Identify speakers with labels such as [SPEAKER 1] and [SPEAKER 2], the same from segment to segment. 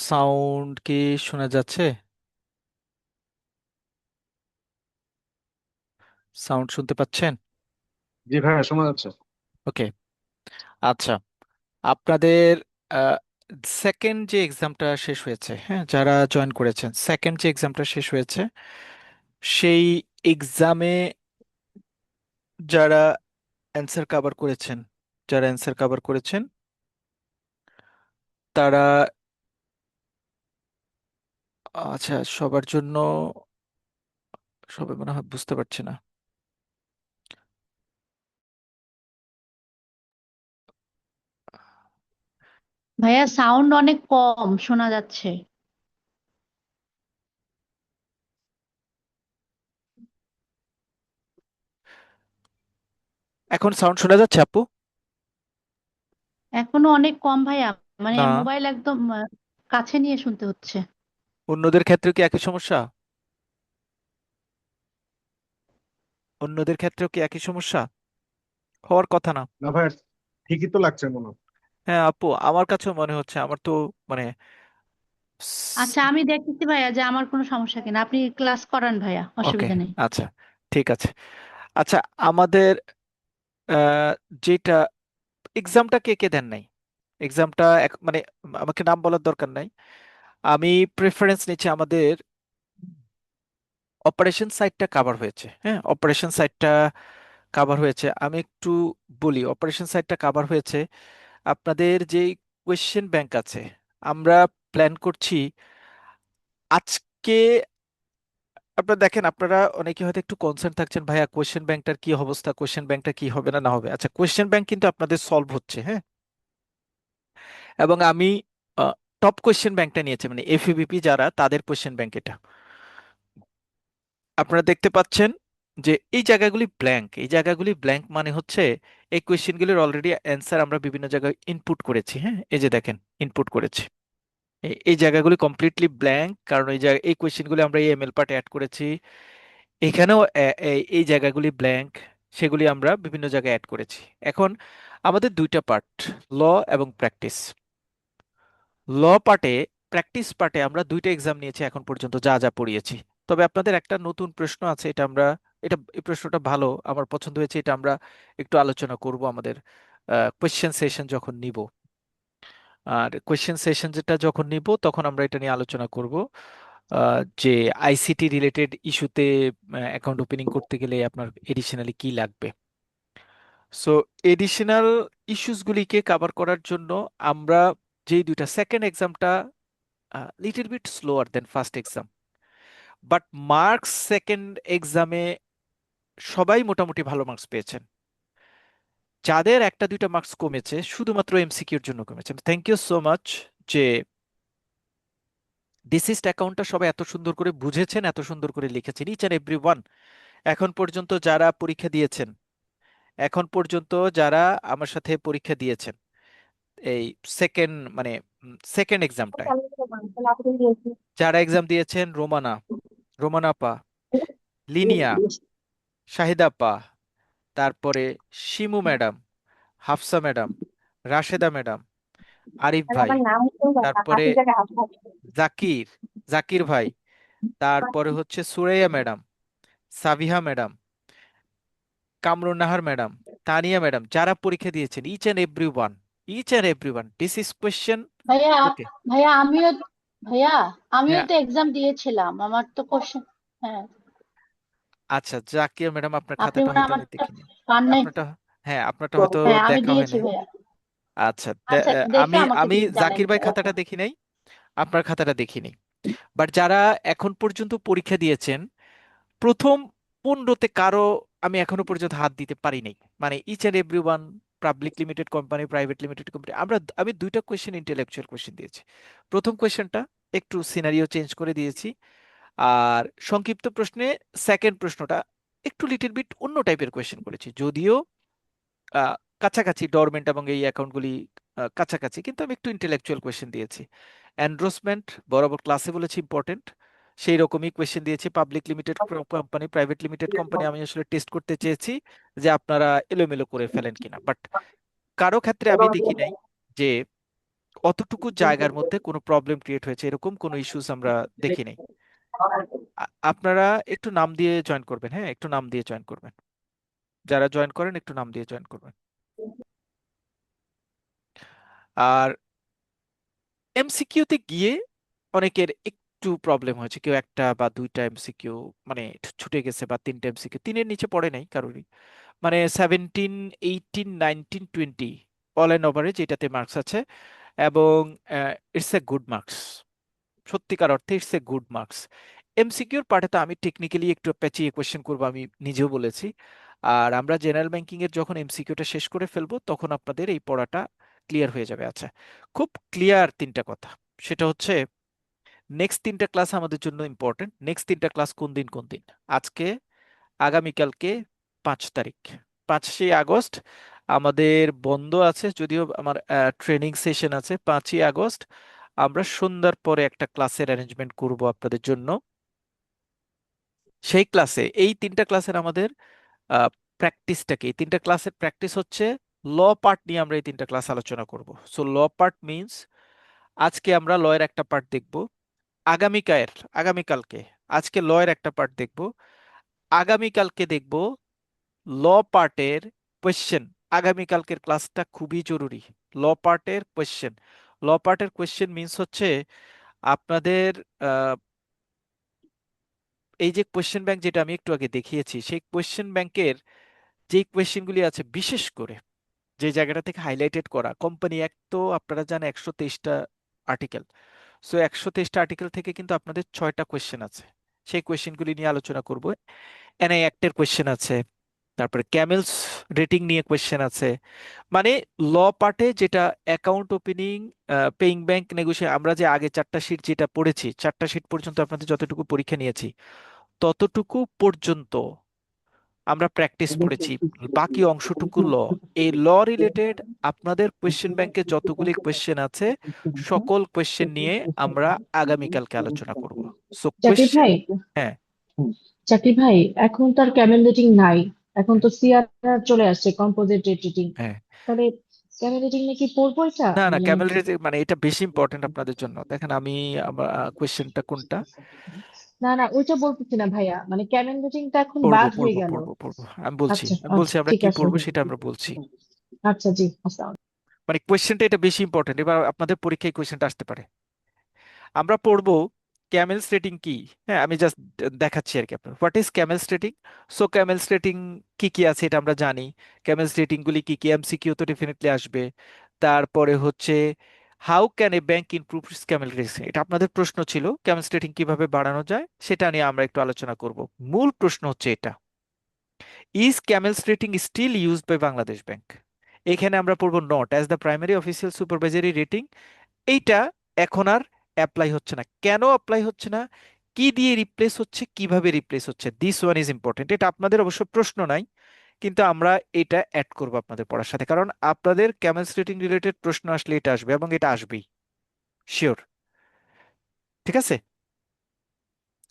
[SPEAKER 1] Sound কি শোনা যাচ্ছে? সাউন্ড শুনতে পাচ্ছেন?
[SPEAKER 2] জি ভাইয়া, শোনা যাচ্ছে।
[SPEAKER 1] ওকে। আচ্ছা, আপনাদের সেকেন্ড যে এক্সামটা শেষ হয়েছে, হ্যাঁ, যারা জয়েন করেছেন, সেকেন্ড যে এক্সামটা শেষ হয়েছে সেই এক্সামে যারা অ্যান্সার কভার করেছেন, যারা অ্যান্সার কভার করেছেন তারা, আচ্ছা, সবার জন্য সবাই মনে হয় বুঝতে পারছে না।
[SPEAKER 3] ভাইয়া সাউন্ড অনেক কম শোনা যাচ্ছে।
[SPEAKER 1] এখন সাউন্ড শোনা যাচ্ছে আপু?
[SPEAKER 3] এখনো অনেক কম ভাইয়া, মানে
[SPEAKER 1] না,
[SPEAKER 3] মোবাইল একদম কাছে নিয়ে শুনতে হচ্ছে।
[SPEAKER 1] অন্যদের ক্ষেত্রেও কি একই সমস্যা? অন্যদের ক্ষেত্রেও কি একই সমস্যা? হওয়ার কথা না।
[SPEAKER 2] না ভাইয়া, ঠিকই তো লাগছে মনে হয়।
[SPEAKER 1] হ্যাঁ আপু, আমার কাছেও মনে হচ্ছে, আমার তো মানে
[SPEAKER 3] আচ্ছা, আমি দেখতেছি ভাইয়া যে আমার কোনো সমস্যা কিনা, আপনি ক্লাস করান ভাইয়া,
[SPEAKER 1] ওকে।
[SPEAKER 3] অসুবিধা নেই।
[SPEAKER 1] আচ্ছা, ঠিক আছে। আচ্ছা, আমাদের আহ, যেটা এক্সামটা কে কে দেন নাই, এক্সামটা মানে আমাকে নাম বলার দরকার নাই। আমি প্রেফারেন্স নিচ্ছি, আমাদের অপারেশন সাইটটা কাভার হয়েছে, হ্যাঁ, অপারেশন সাইটটা কাভার হয়েছে। আমি একটু বলি, অপারেশন সাইটটা কাভার হয়েছে। আপনাদের যে কোয়েশ্চেন ব্যাংক আছে, আমরা প্ল্যান করছি আজকে। আপনারা দেখেন, আপনারা অনেকে হয়তো একটু কনসার্ন থাকছেন, ভাইয়া কোয়েশ্চেন ব্যাংকটার কি অবস্থা, কোয়েশ্চেন ব্যাংকটা কি হবে না না হবে। আচ্ছা, কোয়েশ্চেন ব্যাংক কিন্তু আপনাদের সলভ হচ্ছে, হ্যাঁ। এবং আমি টপ কোয়েশ্চেন ব্যাংকটা নিয়েছি, মানে এফএবিপি যারা, তাদের কোয়েশ্চেন ব্যাংক এটা। আপনারা দেখতে পাচ্ছেন যে এই জায়গাগুলি ব্ল্যাঙ্ক, এই জায়গাগুলি ব্ল্যাঙ্ক মানে হচ্ছে এই কোয়েশ্চেনগুলির অলরেডি অ্যান্সার আমরা বিভিন্ন জায়গায় ইনপুট করেছি, হ্যাঁ, এই যে দেখেন, ইনপুট করেছি। এই জায়গাগুলি কমপ্লিটলি ব্ল্যাঙ্ক, কারণ এই জায়গা এই কোয়েশ্চেনগুলি আমরা এই এমএল পার্টে অ্যাড করেছি। এখানেও এই জায়গাগুলি ব্ল্যাঙ্ক, সেগুলি আমরা বিভিন্ন জায়গায় অ্যাড করেছি। এখন আমাদের দুইটা পার্ট, ল এবং প্র্যাকটিস। ল পার্টে, প্র্যাকটিস পার্টে আমরা দুইটা এক্সাম নিয়েছি এখন পর্যন্ত, যা যা পড়িয়েছি। তবে আপনাদের একটা নতুন প্রশ্ন আছে, এটা আমরা, এটা এই প্রশ্নটা ভালো, আমার পছন্দ হয়েছে, এটা আমরা একটু আলোচনা করব আমাদের কোয়েশ্চেন সেশন যখন নিব। আর কোয়েশ্চেন সেশন যেটা যখন নিব তখন আমরা এটা নিয়ে আলোচনা করব, যে আইসিটি রিলেটেড ইস্যুতে অ্যাকাউন্ট ওপেনিং করতে গেলে আপনার এডিশনালি কি লাগবে। সো এডিশনাল ইস্যুসগুলিকে কভার করার জন্য আমরা যেই দুইটা, সেকেন্ড এক্সামটা little bit slower than first exam, but marks second এক্সামে সবাই মোটামুটি ভালো মার্কস পেয়েছেন। যাদের একটা দুইটা মার্কস কমেছে শুধুমাত্র এমসিকিউর জন্য কমেছে, থ্যাংক ইউ সো মাচ যে ডিসিস্ট অ্যাকাউন্টটা সবাই এত সুন্দর করে বুঝেছেন, এত সুন্দর করে লিখেছেন, ইচ অ্যান্ড এভরি ওয়ান। এখন পর্যন্ত যারা পরীক্ষা দিয়েছেন, এখন পর্যন্ত যারা আমার সাথে পরীক্ষা দিয়েছেন এই সেকেন্ড, মানে সেকেন্ড এক্সামটায়, যারা এক্সাম দিয়েছেন, রোমানা, রোমানাপা, লিনিয়া, শাহিদাপা, তারপরে Shimu madam, Hafsa madam, Rasheda madam, Arif ভাই, তারপরে জাকির, জাকির ভাই, তারপরে হচ্ছে Suraiya madam, Sabiha madam, Kamrun Nahar madam, Tania madam, যারা পরীক্ষা দিয়েছেন, each and every one, each and every one, this is question.
[SPEAKER 3] ভাইয়া
[SPEAKER 1] ওকে।
[SPEAKER 3] ভাইয়া আমিও ভাইয়া আমিও
[SPEAKER 1] হ্যাঁ।
[SPEAKER 3] তো এক্সাম দিয়েছিলাম, আমার তো কোশ্চেন। হ্যাঁ,
[SPEAKER 1] আচ্ছা, জাকির ম্যাডাম, আপনার
[SPEAKER 3] আপনি
[SPEAKER 1] খাতাটা
[SPEAKER 3] মনে হয়
[SPEAKER 1] হয়তো আমি
[SPEAKER 3] আমারটা
[SPEAKER 1] দেখিনি।
[SPEAKER 3] পান নাই।
[SPEAKER 1] আপনারটা, হ্যাঁ, আপনারটা হয়তো
[SPEAKER 3] হ্যাঁ, আমি
[SPEAKER 1] দেখা হয়
[SPEAKER 3] দিয়েছি
[SPEAKER 1] নাই।
[SPEAKER 3] ভাইয়া।
[SPEAKER 1] আচ্ছা,
[SPEAKER 3] আচ্ছা, দেখে
[SPEAKER 1] আমি
[SPEAKER 3] আমাকে
[SPEAKER 1] আমি
[SPEAKER 3] জানেন
[SPEAKER 1] জাকির ভাই
[SPEAKER 3] ভাইয়া।
[SPEAKER 1] খাতাটা দেখি নাই, আপনার খাতাটা দেখিনি। বাট যারা এখন পর্যন্ত পরীক্ষা দিয়েছেন, প্রথম 15তে কারো আমি এখনো পর্যন্ত হাত দিতে পারি নাই, মানে each and every one, public limited company, private limited company, আমি দুইটা কোয়েশ্চেন ইন্টেলেকচুয়াল কোয়েশ্চেন দিয়েছি। প্রথম কোয়েশ্চেনটা একটু সিনারিও চেঞ্জ করে দিয়েছি, আর সংক্ষিপ্ত প্রশ্নে সেকেন্ড প্রশ্নটা একটু লিটল বিট অন্য টাইপের কোয়েশ্চেন করেছি, যদিও আহ, কাছাকাছি ডরমেন্ট এবং এই অ্যাকাউন্টগুলি কাছাকাছি, কিন্তু আমি একটু ইন্টেলেকচুয়াল কোয়েশ্চেন দিয়েছি। এন্ডোর্সমেন্ট বরাবর ক্লাসে বলেছি ইম্পর্টেন্ট, সেই রকমই কোয়েশ্চেন দিয়েছি। Public limited company, private limited company, আমি আসলে টেস্ট করতে চেয়েছি যে আপনারা এলোমেলো করে ফেলেন কিনা, বাট কারো ক্ষেত্রে আমি দেখি নাই যে অতটুকু জায়গার মধ্যে কোনো প্রবলেম ক্রিয়েট হয়েছে এরকম কোনো ইস্যুস আমরা দেখি নাই। আপনারা একটু নাম দিয়ে জয়েন করবেন, হ্যাঁ একটু নাম দিয়ে জয়েন করবেন, যারা জয়েন করেন একটু নাম দিয়ে জয়েন করবেন। আর এমসিকিউতে গিয়ে অনেকের একটু প্রবলেম হয়েছে, কেউ একটা বা দুইটা এমসিকিউ মানে ছুটে গেছে, বা তিনটা এমসিকিউ তিনের নিচে পড়ে নাই কারোরই, মানে 17, 18, 19, 20 অল অ্যান্ড ওভারেজ এটাতে মার্কস আছে। এবং ইটস এ গুড মার্কস, সত্যিকার অর্থে ইটস এ গুড মার্কস। এমসিকিউর পার্টে তো আমি টেকনিক্যালি একটু পেঁচিয়ে কোয়েশ্চেন করবো, আমি নিজেও বলেছি। আর আমরা জেনারেল ব্যাংকিং এর যখন এমসিকিউটা শেষ করে ফেলবো তখন আপনাদের এই পড়াটা ক্লিয়ার হয়ে যাবে। আচ্ছা, খুব ক্লিয়ার তিনটা কথা, সেটা হচ্ছে নেক্সট তিনটা ক্লাস আমাদের জন্য ইম্পর্টেন্ট। নেক্সট তিনটা ক্লাস কোন দিন কোন দিন? আজকে, আগামীকালকে, 5 তারিখ, 5ই আগস্ট আমাদের বন্ধ আছে, যদিও আমার ট্রেনিং সেশন আছে 5ই আগস্ট। আমরা সন্ধ্যার পরে একটা ক্লাসের অ্যারেঞ্জমেন্ট করব আপনাদের জন্য। সেই ক্লাসে এই তিনটা ক্লাসের আমাদের প্র্যাকটিসটাকে, এই তিনটা ক্লাসের প্র্যাকটিস হচ্ছে ল পার্ট নিয়ে আমরা এই তিনটা ক্লাস আলোচনা করব। সো ল পার্ট মিন্স আজকে আমরা লয়ের একটা পার্ট দেখব, আগামীকাল আগামীকালকে আজকে লয়ের একটা পার্ট দেখব, আগামীকালকে দেখব ল পার্টের কোয়েশ্চেন। আগামীকালকের ক্লাসটা খুবই জরুরি, ল পার্টের কোয়েশ্চেন। ল পার্টের কোয়েশ্চেন মিন্স হচ্ছে আপনাদের আহ, এই যে কোয়েশ্চেন ব্যাংক যেটা আমি একটু আগে দেখিয়েছি, সেই কোয়েশ্চেন ব্যাংকের যে কোয়েশ্চেনগুলি আছে, বিশেষ করে যে জায়গাটা থেকে হাইলাইটেড করা, কোম্পানি অ্যাক্ট তো আপনারা জানেন 123টা আর্টিকেল। সো 123টা আর্টিকেল থেকে কিন্তু আপনাদের 6টা কোয়েশ্চেন আছে, সেই কোয়েশ্চেনগুলি নিয়ে আলোচনা করব। এনআই অ্যাক্টের কোয়েশ্চেন আছে, তারপরে ক্যামেলস রেটিং নিয়ে কোয়েশ্চেন আছে। মানে ল পার্টে যেটা account opening, paying bank negotiation, আমরা যে আগে 4টা শিট যেটা পড়েছি, 4টা শিট পর্যন্ত আপনাদের যতটুকু পরীক্ষা নিয়েছি ততটুকু পর্যন্ত আমরা প্র্যাকটিস পড়েছি। বাকি অংশটুকু ল, এই ল রিলেটেড আপনাদের কোয়েশ্চেন ব্যাংকে যতগুলি কোয়েশ্চেন আছে সকল কোয়েশ্চেন নিয়ে আমরা আগামীকালকে আলোচনা করব। সো
[SPEAKER 4] জাকির
[SPEAKER 1] কোয়েশ্চেন,
[SPEAKER 4] ভাই,
[SPEAKER 1] হ্যাঁ
[SPEAKER 4] জাকির ভাই, এখন তার ক্যামেল রেটিং নাই। এখন তো সিআরআর চলে আসছে, কম্পোজিট রেটিং।
[SPEAKER 1] হ্যাঁ।
[SPEAKER 4] তাহলে ক্যামেল রেটিং নিয়ে কি পড়বো এটা?
[SPEAKER 1] না না,
[SPEAKER 4] মানে
[SPEAKER 1] ক্যামেল রেজ মানে এটা বেশি ইম্পর্টেন্ট আপনাদের জন্য। দেখেন আমি, কোয়েশ্চেনটা কোনটা?
[SPEAKER 4] না না, ওইটা বলতেছি না ভাইয়া, মানে ক্যামেল রেটিংটা এখন
[SPEAKER 1] পড়বো
[SPEAKER 4] বাদ হয়ে
[SPEAKER 1] পড়বো
[SPEAKER 4] গেল।
[SPEAKER 1] পড়বো পড়বো, আমি বলছি
[SPEAKER 4] আচ্ছা
[SPEAKER 1] আমি বলছি
[SPEAKER 4] আচ্ছা,
[SPEAKER 1] আমরা
[SPEAKER 4] ঠিক
[SPEAKER 1] কি
[SPEAKER 4] আছে।
[SPEAKER 1] পড়বো সেটা আমরা বলছি।
[SPEAKER 4] আচ্ছা জি, আসসালাম।
[SPEAKER 1] মানে কোয়েশ্চেনটা এটা বেশি ইম্পর্টেন্ট, এবার আপনাদের পরীক্ষায় কোয়েশ্চেনটা আসতে পারে। আমরা পড়বো ক্যামেলস রেটিং কি। হ্যাঁ আমি জাস্ট দেখাচ্ছি আর কি আপনার, what is camels rating. So CAMELS rating কি কি আছে এটা আমরা জানি। ক্যামেলস রেটিং গুলি কি কি, এমসিকিউ তো ডেফিনেটলি আসবে। তারপরে হচ্ছে how can A bank improve it's Camel rating, এটা আপনাদের প্রশ্ন ছিল, ক্যামেলস রেটিং কিভাবে বাড়ানো যায় সেটা নিয়ে আমরা একটু আলোচনা করব। মূল প্রশ্ন হচ্ছে এটা, is camels rating still used by Bangladesh bank. এখানে আমরা পড়বো not as the primary official supervisory rating. এইটা এখন আর অ্যাপ্লাই হচ্ছে না। কেন অ্যাপ্লাই হচ্ছে না, কি দিয়ে রিপ্লেস হচ্ছে, কিভাবে রিপ্লেস হচ্ছে, দিস ওয়ান ইজ ইম্পর্টেন্ট। এটা আপনাদের অবশ্য প্রশ্ন নাই, কিন্তু আমরা এটা অ্যাড করবো আপনাদের পড়ার সাথে, কারণ আপনাদের ক্যামেলস রেটিং রিলেটেড প্রশ্ন আসলে এটা আসবে, এবং এটা আসবেই শিওর। ঠিক আছে।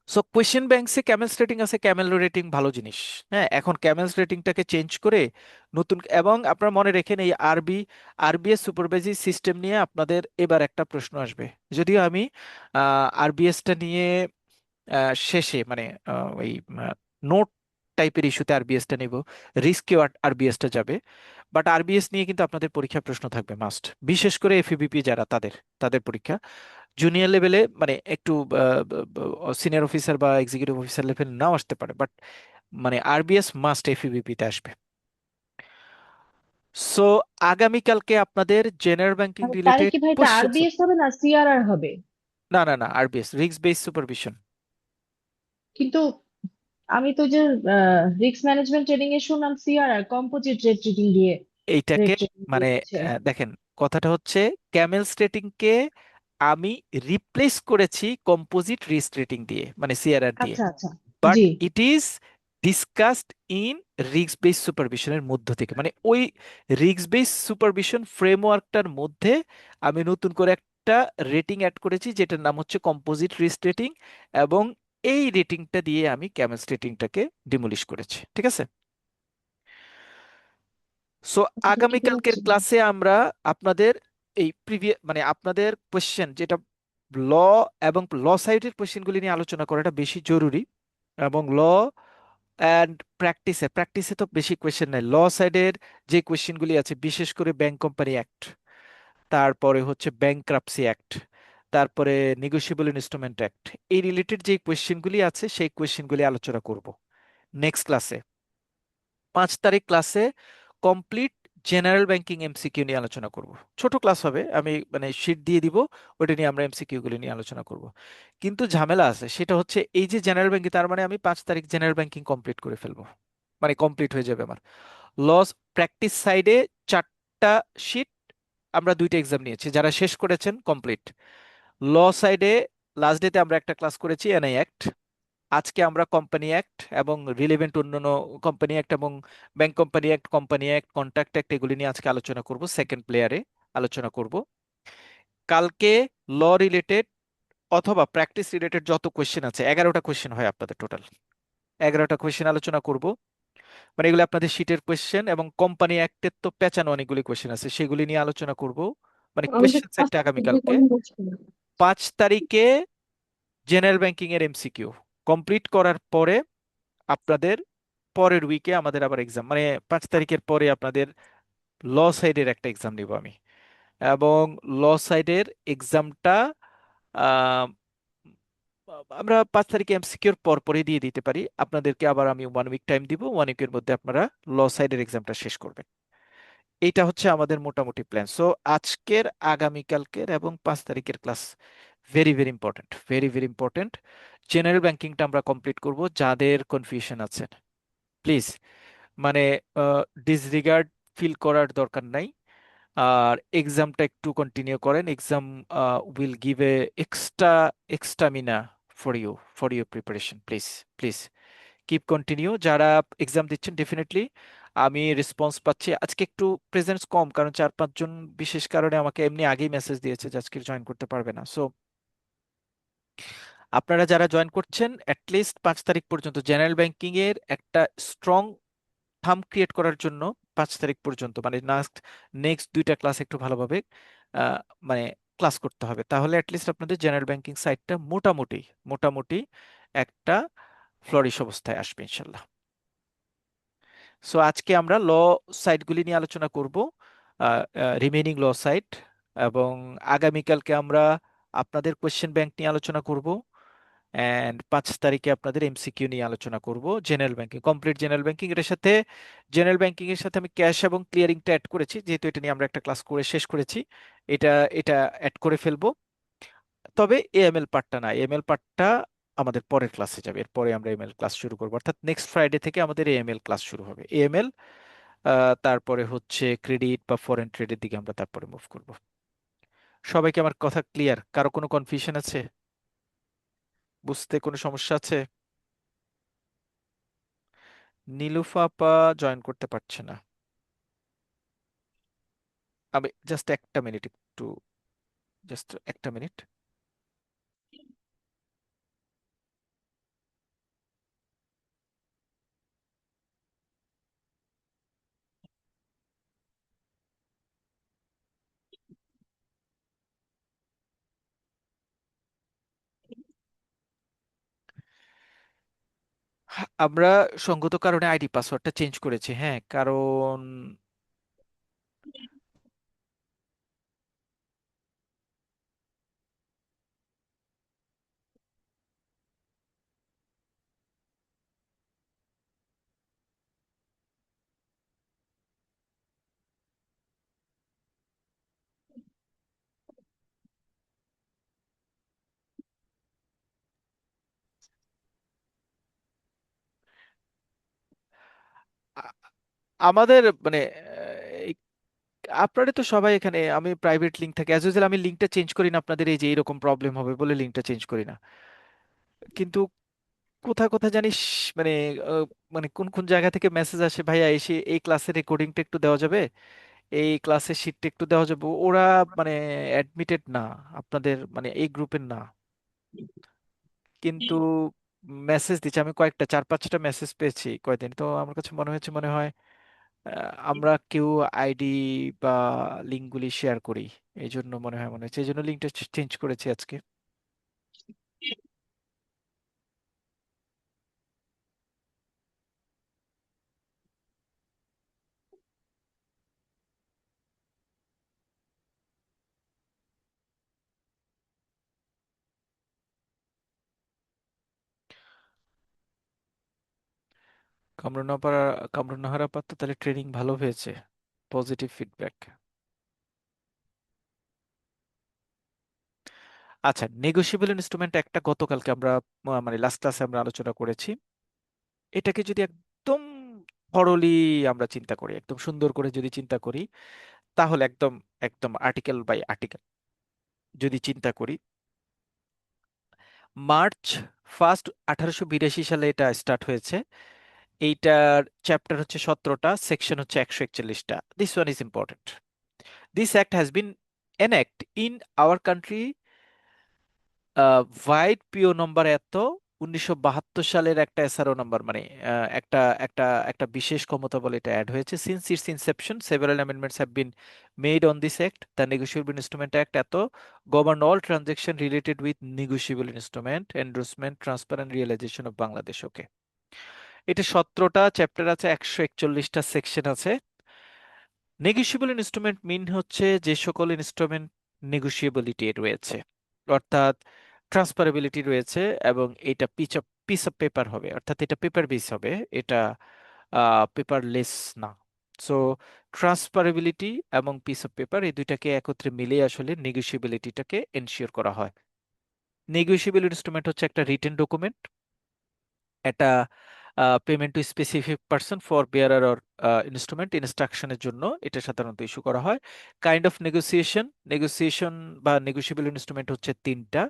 [SPEAKER 1] সো কোয়েশ্চেন ব্যাংকসে ক্যামেলস রেটিং আছে, ক্যামেল রেটিং ভালো জিনিস। হ্যাঁ এখন ক্যামেলস রেটিংটাকে চেঞ্জ করে নতুন, এবং আপনারা মনে রেখেন এই আরবিএস সুপারভাইজি সিস্টেম নিয়ে আপনাদের এবার একটা প্রশ্ন আসবে। যদিও আমি আরবিএসটা নিয়ে শেষে মানে ওই নোট টাইপের ইস্যুতে আরবিএসটা নেব, রিস্কেও আরবিএসটা যাবে। বাট আরবিএস নিয়ে কিন্তু আপনাদের পরীক্ষা প্রশ্ন থাকবে মাস্ট, বিশেষ করে এফবিপি যারা, তাদের তাদের পরীক্ষা। জুনিয়র লেভেলে মানে একটু সিনিয়র অফিসার বা এক্সিকিউটিভ অফিসার লেভেল নাও আসতে পারে, বাট মানে আরবিএস মাস্ট এফবিপি তে আসবে। সো আগামীকালকে আপনাদের জেনারেল ব্যাংকিং
[SPEAKER 4] তাহলে
[SPEAKER 1] রিলেটেড
[SPEAKER 4] কি ভাই, এটা
[SPEAKER 1] কোশ্চেন,
[SPEAKER 4] আরবিএস হবে না সিআরআর হবে?
[SPEAKER 1] না না না, আরবিএস রিস্ক বেস সুপারভিশন।
[SPEAKER 4] কিন্তু আমি তো যে রিস্ক ম্যানেজমেন্ট ট্রেনিং এ শুনলাম সিআরআর কম্পোজিট রেটিং দিয়ে
[SPEAKER 1] এইটাকে
[SPEAKER 4] রেট ট্রেনিং
[SPEAKER 1] মানে
[SPEAKER 4] দিচ্ছে।
[SPEAKER 1] দেখেন, কথাটা হচ্ছে ক্যামেলস রেটিং কে আমি রিপ্লেস করেছি কম্পোজিট রিস্ক রেটিং দিয়ে, মানে সিআরআর দিয়ে।
[SPEAKER 4] আচ্ছা আচ্ছা।
[SPEAKER 1] বাট
[SPEAKER 4] জি।
[SPEAKER 1] It is discussed in risk base সুপারভিশনের মধ্য থেকে, মানে ওই রিস্ক বেস সুপারভিশন ফ্রেমওয়ার্কটার মধ্যে আমি নতুন করে একটা রেটিং অ্যাড করেছি যেটার নাম হচ্ছে কম্পোজিট রিস্ক রেটিং, এবং এই রেটিংটা দিয়ে আমি ক্যামেলস রেটিংটাকে ডিমোলিশ করেছি। ঠিক আছে। সো
[SPEAKER 4] আচ্ছা, এটা কি
[SPEAKER 1] আগামীকালকের
[SPEAKER 4] হচ্ছে?
[SPEAKER 1] ক্লাসে আমরা আপনাদের এই প্রিভিয়াস মানে আপনাদের কোশ্চেন যেটা ল এবং ল সাইডের কোশ্চেনগুলি নিয়ে আলোচনা করাটা বেশি জরুরি, এবং ল অ্যান্ড প্র্যাকটিসে তো বেশি কোয়েশ্চেন নাই। ল সাইডের যে কোয়েশ্চেনগুলি আছে, বিশেষ করে ব্যাংক কোম্পানি অ্যাক্ট, তারপরে হচ্ছে ব্যাংক্রাপসি অ্যাক্ট, তারপরে নেগোশিয়েবল ইনস্ট্রুমেন্ট অ্যাক্ট, এই রিলেটেড যে কোয়েশ্চেনগুলি আছে সেই কোয়েশ্চেনগুলি আলোচনা করব নেক্সট ক্লাসে। 5 তারিখ ক্লাসে কমপ্লিট জেনারেল ব্যাংকিং এমসিকিউ নিয়ে আলোচনা করব। ছোট ক্লাস হবে, আমি মানে শিট দিয়ে দিব, ওটা নিয়ে আমরা এমসিকিউ গুলি নিয়ে আলোচনা করব। কিন্তু ঝামেলা আছে, সেটা হচ্ছে এই যে জেনারেল ব্যাংকিং, তার মানে আমি 5 তারিখ জেনারেল ব্যাংকিং কমপ্লিট করে ফেলবো, মানে কমপ্লিট হয়ে যাবে আমার। লস প্র্যাকটিস সাইডে 4টা শিট, আমরা 2টা এক্সাম নিয়েছি, যারা শেষ করেছেন কমপ্লিট। ল সাইডে লাস্ট ডেতে আমরা একটা ক্লাস করেছি এনআই অ্যাক্ট, আজকে আমরা কোম্পানি অ্যাক্ট এবং রিলেভেন্ট অন্যান্য কোম্পানি অ্যাক্ট এবং bank company act, contract act, এগুলি নিয়ে আজকে আলোচনা করব, সেকেন্ড প্লেয়ারে আলোচনা করব। কালকে ল রিলেটেড অথবা প্র্যাকটিস রিলেটেড যত কোয়েশ্চেন আছে, 11টা কোয়েশ্চেন হয় আপনাদের টোটাল, 11টা কোয়েশ্চেন আলোচনা করব। মানে এগুলো আপনাদের শীটের কোয়েশ্চেন, এবং কোম্পানি অ্যাক্টের তো পেঁচানো অনেকগুলি কোয়েশ্চেন আছে, সেগুলি নিয়ে আলোচনা করব, মানে
[SPEAKER 4] আমাদের
[SPEAKER 1] কোয়েশ্চেন সেটটা
[SPEAKER 4] ক্লাসটা
[SPEAKER 1] আগামীকালকে।
[SPEAKER 4] কোন হচ্ছে না।
[SPEAKER 1] 5 তারিখে জেনারেল ব্যাংকিং এর এমসিকিউ কমপ্লিট করার পরে আপনাদের পরের উইকে আমাদের আবার এক্সাম, মানে 5 তারিখের পরে আপনাদের ল সাইডের একটা এক্সাম নিব আমি। এবং ল সাইডের এক্সামটা আমরা 5 তারিখে এমসিকিউর পর পরই দিয়ে দিতে পারি আপনাদেরকে, আবার আমি 1 উইক টাইম দিব, 1 উইকের মধ্যে আপনারা ল সাইডের এক্সামটা শেষ করবেন। এইটা হচ্ছে আমাদের মোটামুটি প্ল্যান। সো আজকের, আগামীকালকের এবং 5 তারিখের class very very important, very very important. General ব্যাংকিংটা আমরা কমপ্লিট করব, যাদের কনফিউশন আছে প্লিজ মানে ডিসরিগার্ড ফিল করার দরকার নাই। আর এক্সামটা একটু কন্টিনিউ করেন, exam will give a extra stamina for your preparation, please please keep continue. যারা এক্সাম দিচ্ছেন ডেফিনেটলি আমি রেসপন্স পাচ্ছি। আজকে একটু প্রেজেন্স কম, কারণ 4-5 জন বিশেষ কারণে আমাকে এমনি আগেই মেসেজ দিয়েছে যে আজকে জয়েন করতে পারবে না। সো আপনারা যারা জয়েন করছেন অ্যাটলিস্ট 5 তারিখ পর্যন্ত জেনারেল ব্যাংকিং এর একটা স্ট্রং থাম ক্রিয়েট করার জন্য 5 তারিখ পর্যন্ত, মানে নেক্সট 2টা ক্লাস একটু ভালোভাবে আহ, মানে ক্লাস করতে হবে, তাহলে অ্যাটলিস্ট আপনাদের জেনারেল ব্যাংকিং সাইটটা মোটামুটি মোটামুটি একটা ফ্লরিশ অবস্থায় আসবে ইনশাল্লাহ। সো আজকে আমরা ল সাইটগুলি নিয়ে আলোচনা করব, রিমেইনিং ল সাইট, এবং আগামীকালকে আমরা আপনাদের কোয়েশ্চেন ব্যাংক নিয়ে আলোচনা করব, অ্যান্ড 5 তারিখে আপনাদের এমসিকিউ নিয়ে আলোচনা করব। General banking complete, general banking এর সাথে, জেনারেল ব্যাংকিং এর সাথে আমি ক্যাশ এবং ক্লিয়ারিংটা অ্যাড করেছি, যেহেতু এটা নিয়ে আমরা একটা ক্লাস করে শেষ করেছি, এটা এটা অ্যাড করে ফেলবো। তবে এএমএল পার্টটা না, এএমএল পার্টটা আমাদের পরের ক্লাসে যাবে, এরপরে আমরা এমএল ক্লাস শুরু করবো, অর্থাৎ নেক্সট ফ্রাইডে থেকে আমাদের এএমএল ক্লাস শুরু হবে। এএমএল তারপরে হচ্ছে ক্রেডিট বা ফরেন ট্রেডের দিকে আমরা তারপরে মুভ করব। সবাইকে আমার কথা ক্লিয়ার? কারো কোনো কনফিউশন আছে? বুঝতে কোনো সমস্যা আছে? নীলুফা আপা জয়েন করতে পারছে না। আমি জাস্ট একটা মিনিট, একটু জাস্ট একটা মিনিট। আমরা সঙ্গত কারণে আইডি পাসওয়ার্ডটা চেঞ্জ করেছি, হ্যাঁ, কারণ আ- আমাদের মানে আপনারা তো সবাই এখানে, আমি প্রাইভেট লিঙ্ক থাকে অ্যাজ ইউজুয়াল, আমি লিঙ্কটা চেঞ্জ করি না আপনাদের এই যে এরকম প্রবলেম হবে বলে লিঙ্কটা চেঞ্জ করি না। কিন্তু কোথায় কোথায় জানিস মানে আহ, মানে কোন কোন জায়গা থেকে মেসেজ আসে, ভাইয়া এসে এই ক্লাসের রেকর্ডিংটা একটু দেওয়া যাবে, এই ক্লাসের শিটটা একটু দেওয়া যাবে, ওরা মানে অ্যাডমিটেড না, আপনাদের মানে এই গ্রুপের না, কিন্তু মেসেজ দিচ্ছে। আমি কয়েকটা 4-5টা মেসেজ পেয়েছি কয়েকদিন, তো আমার কাছে মনে হয়েছে মনে হয় আমরা কেউ আইডি বা লিঙ্কগুলি শেয়ার করি, এই জন্য মনে হচ্ছে এই জন্য লিঙ্কটা চেঞ্জ করেছি আজকে। কামরুন্নাপাড়া কামরুন্নাহার আপা তো তাহলে ট্রেনিং ভালো হয়েছে, পজিটিভ ফিডব্যাক। আচ্ছা, নেগোশিয়েবল ইনস্ট্রুমেন্ট একটা গতকালকে আমরা মানে লাস্ট ক্লাসে আমরা আলোচনা করেছি। এটাকে যদি একদম থরলি আমরা চিন্তা করি, একদম সুন্দর করে যদি চিন্তা করি, তাহলে একদম একদম আর্টিকেল বাই আর্টিকেল যদি চিন্তা করি, মার্চ 1 1882 সালে এটা স্টার্ট হয়েছে। এইটার চ্যাপ্টার হচ্ছে 17টা, সেকশন হচ্ছে 141টা। This one is important. This act has been enacted in our country vide P O number এত 1972 সালের একটা এসআরও নাম্বার, মানে একটা একটা একটা বিশেষ ক্ষমতা বলে এটা অ্যাড হয়েছে। Since its inception several amendments have been made on this act. The negotiable instrument act এত govern all transaction related with negotiable instrument endorsement transfer and realisation of Bangladesh. Okay, এটা 17টা চ্যাপ্টার আছে, 141টা সেকশন আছে। Negotiable instrument mean হচ্ছে যে সকল instrument নেগোশিয়েবিলিটি রয়েছে, অর্থাৎ ট্রান্সফারেবিলিটি রয়েছে, এবং এটা পিস অফ পেপার হবে, অর্থাৎ এটা পেপার বেস হবে, এটা পেপারলেস না। সো ট্রান্সফারেবিলিটি এবং পিস অফ পেপার এই দুইটাকে একত্রে মিলিয়ে আসলে নেগোশিয়েবিলিটিটাকে এনশিওর করা হয়। নেগোশিয়েবল ইনস্ট্রুমেন্ট হচ্ছে একটা রিটেন ডকুমেন্ট, এটা payment to specific person for bearer or instrument ইনস্ট্রাকশনের জন্য এটা সাধারণত ইস্যু করা হয়। কাইন্ড অফ নেগোসিয়েশন বা নেগোশিয়েবল ইনস্ট্রুমেন্ট হচ্ছে তিনটা,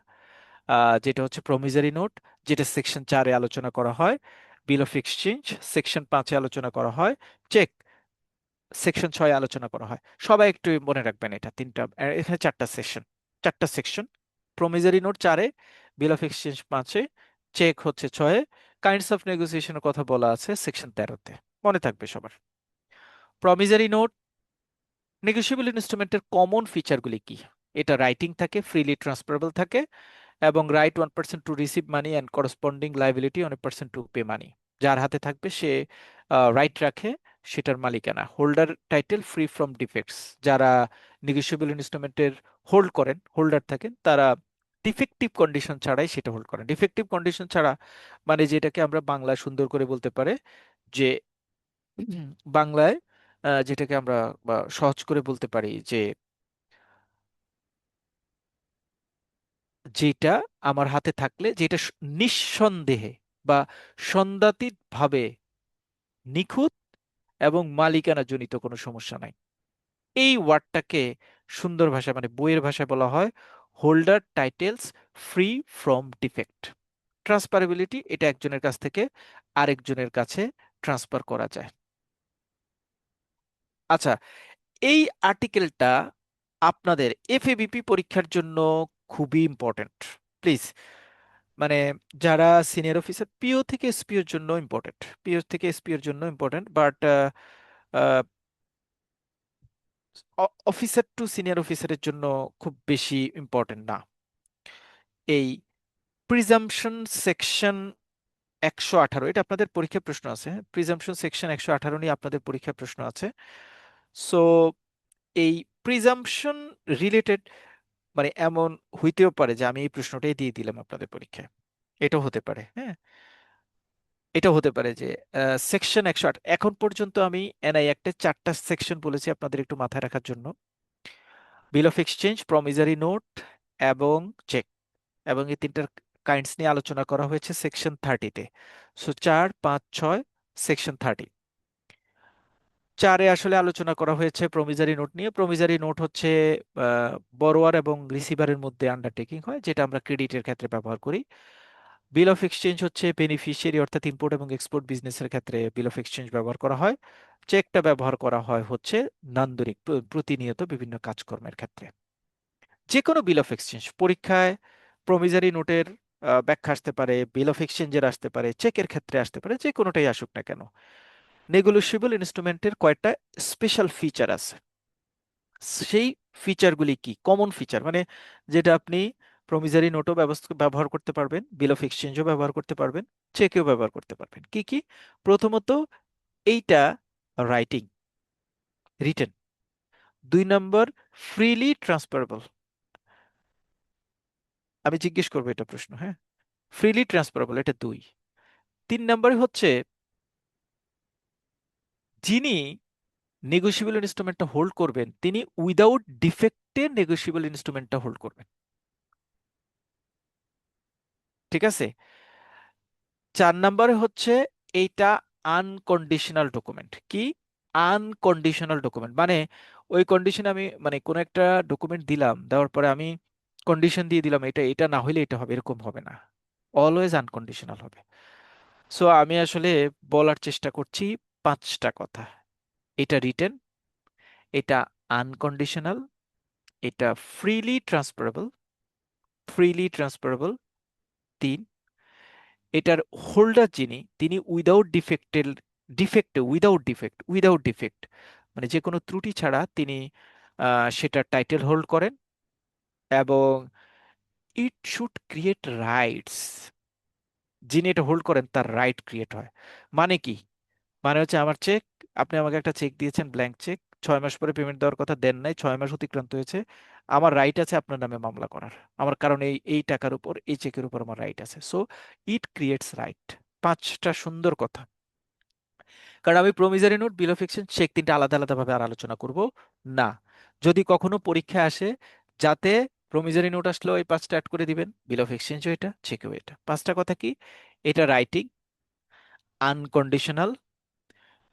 [SPEAKER 1] যেটা হচ্ছে প্রমিসারি নোট, যেটা সেকশন 4-এ আলোচনা করা হয়, বিল অফ এক্সচেঞ্জ সেকশন 5-এ আলোচনা করা হয়, চেক সেকশন 6-এ আলোচনা করা হয়। সবাই একটু মনে রাখবেন এটা তিনটা, এখানে চারটা সেকশন, প্রমিসারি নোট 4-এ, বিল অফ এক্সচেঞ্জ 5-এ, চেক হচ্ছে 6-এ, কাইন্ডস অফ নেগোসিয়েশনের কথা বলা আছে সেকশন 13-তে। মনে থাকবে সবার। প্রমিসারি নোট নেগোশিয়েবল ইনস্ট্রুমেন্টের কমন ফিচারগুলি কি? এটা রাইটিং থাকে, ফ্রিলি ট্রান্সফারেবল থাকে, এবং right 1% to receive money and corresponding liability 1% to pay money. যার হাতে থাকবে সে রাইট রাখে, সেটার মালিকানা। Holder title free from defects, যারা নেগোশিয়েবল ইনস্ট্রুমেন্টের হোল্ডার থাকেন, তারা ডিফেক্টিভ কন্ডিশন ছাড়াই সেটা হোল্ড করেন। ডিফেক্টিভ কন্ডিশন ছাড়া মানে যেটাকে আমরা বাংলায় সুন্দর করে বলতে পারে যে বাংলায় যেটাকে আমরা বা সহজ করে বলতে পারি যে যেটা আমার হাতে থাকলে, যেটা নিঃসন্দেহে বা সন্দেহাতীত ভাবে নিখুঁত এবং মালিকানা জনিত কোনো সমস্যা নাই, এই ওয়ার্ডটাকে সুন্দর ভাষায় মানে বইয়ের ভাষায় বলা হয় holder titles free from defect. ট্রান্সফারেবিলিটি, এটা একজনের কাছ থেকে আরেকজনের কাছে ট্রান্সফার করা যায়। আচ্ছা, এই আর্টিকেলটা আপনাদের এফএবিপি পরীক্ষার জন্য খুবই ইম্পর্টেন্ট। প্লিজ, মানে যারা সিনিয়র অফিসার, পিও থেকে এসপিওর জন্য ইম্পর্টেন্ট, পিও থেকে এসপিওর জন্য important, but officer to senior অফিসারের জন্য খুব বেশি ইম্পর্টেন্ট না। এই প্রিজাম্পশন সেকশন 118, এটা আপনাদের পরীক্ষার প্রশ্ন আছে। প্রিজাম্পশন সেকশন 118 নিয়ে আপনাদের পরীক্ষার প্রশ্ন আছে। সো এই প্রিজাম্পশন রিলেটেড মানে এমন হইতেও পারে যে আমি এই প্রশ্নটাই দিয়ে দিলাম আপনাদের পরীক্ষায়, এটাও হতে পারে। হ্যাঁ, এটাও হতে পারে যে সেকশন 108, এখন পর্যন্ত আমি এনআই অ্যাক্টে 4টা সেকশন বলেছি আপনাদের একটু মাথায় রাখার জন্য: bill of exchange, promissory note এবং চেক, এবং এই তিনটার কাইন্ডস নিয়ে আলোচনা করা হয়েছে সেকশন 30-তে। So 4, 5, 6 section 30। 4-এ আসলে আলোচনা করা হয়েছে প্রমিসারি নোট নিয়ে। প্রমিসারি নোট হচ্ছে বড়োয়ার এবং রিসিভারের মধ্যে আন্ডারটেকিং হয়, যেটা আমরা ক্রেডিটের ক্ষেত্রে ব্যবহার করি। বিল অফ এক্সচেঞ্জ হচ্ছে বেনিফিশিয়ারি অর্থাৎ ইম্পোর্ট এবং এক্সপোর্ট বিজনেসের ক্ষেত্রে বিল অফ এক্সচেঞ্জ ব্যবহার করা হয়। চেকটা ব্যবহার করা হয় হচ্ছে নান্দনিক প্রতিনিয়ত বিভিন্ন কাজকর্মের ক্ষেত্রে। যে কোনো বিল অফ এক্সচেঞ্জ পরীক্ষায় প্রমিসারি নোটের ব্যাখ্যা আসতে পারে, বিল অফ এক্সচেঞ্জের আসতে পারে, চেকের ক্ষেত্রে আসতে পারে, যে কোনোটাই আসুক না কেন, নেগোশিয়েবল ইনস্ট্রুমেন্টের কয়েকটা স্পেশাল ফিচার আছে। সেই ফিচারগুলি কি? কমন ফিচার মানে যেটা আপনি প্রমিসারি নোটও ব্যবহার করতে পারবেন, বিল অফ এক্সচেঞ্জও ব্যবহার করতে পারবেন, চেকেও ব্যবহার করতে পারবেন। কি কি? প্রথমত, এইটা রাইটিং, রিটেন। 2 নম্বর, ফ্রিলি ট্রান্সফারেবল। আমি জিজ্ঞেস করবো এটা প্রশ্ন, হ্যাঁ। ফ্রিলি ট্রান্সফারেবল, এটা 2। 3 নম্বরে হচ্ছে যিনি নেগোশিয়েবল ইনস্ট্রুমেন্টটা হোল্ড করবেন তিনি উইদাউট ডিফেক্টে নেগোশিয়েবল ইনস্ট্রুমেন্টটা হোল্ড করবেন। ঠিক আছে। 4 নম্বরে হচ্ছে এইটা আনকন্ডিশনাল ডকুমেন্ট। কি? আনকন্ডিশনাল ডকুমেন্ট মানে ওই কন্ডিশনে আমি মানে কোনো একটা ডকুমেন্ট দিলাম, দেওয়ার পরে আমি কন্ডিশন দিয়ে দিলাম এটা এটা না হইলে এটা হবে, এরকম হবে না। অলওয়েজ আনকন্ডিশনাল হবে। সো আমি আসলে বলার চেষ্টা করছি 5টা কথা। এটা রিটেন, এটা আনকন্ডিশনাল, এটা ফ্রিলি ট্রান্সফারেবল। 3, এটার হোল্ডার যিনি তিনি উইদাউট ডিফেক্ট মানে যে কোনো ত্রুটি ছাড়া তিনি সেটার টাইটেল হোল্ড করেন, এবং ইট শুড ক্রিয়েট রাইটস। যিনি এটা হোল্ড করেন তার রাইট ক্রিয়েট হয়। মানে কি? মানে হচ্ছে আমার চেক, আপনি আমাকে একটা চেক দিয়েছেন, ব্ল্যাঙ্ক চেক, 6 মাস পরে পেমেন্ট দেওয়ার কথা, দেন নাই, 6 মাস অতিক্রান্ত হয়েছে, আমার রাইট আছে আপনার নামে মামলা করার। আমার কারণ এই এই টাকার উপর, এই চেকের উপর আমার রাইট আছে। So it creates right. 5টা সুন্দর কথা। কারণ আমি promissory note, bill of exchange, cheque 3টা আলাদা আলাদা ভাবে আর আলোচনা করব না। যদি কখনো পরীক্ষা আসে, যাতে প্রমিসারি নোট আসলেও এই 5টা অ্যাড করে দিবেন, বিল অফ এক্সচেঞ্জও এটা, চেকও এটা। 5টা কথা কি? এটা রাইটিং, আনকন্ডিশনাল,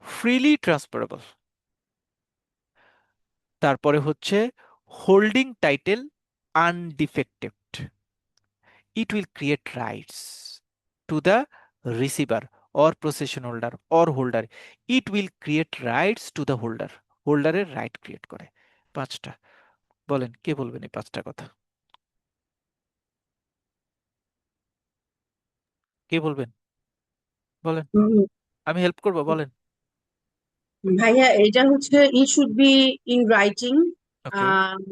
[SPEAKER 1] ফ্রিলি ট্রান্সফারেবল, তারপরে হচ্ছে holding title undefected, it will create rights to the receiver or possession holder or holder, it will create rights to the holder, হোল্ডারের রাইট ক্রিয়েট করে। 5টা। বলেন কে বলবেন এই 5টা কথা? কে বলবেন? বলেন,
[SPEAKER 5] হুম,
[SPEAKER 1] আমি হেল্প করবো, বলেন।
[SPEAKER 5] ভাইয়া এটা হচ্ছে it should be in writing,
[SPEAKER 1] okay.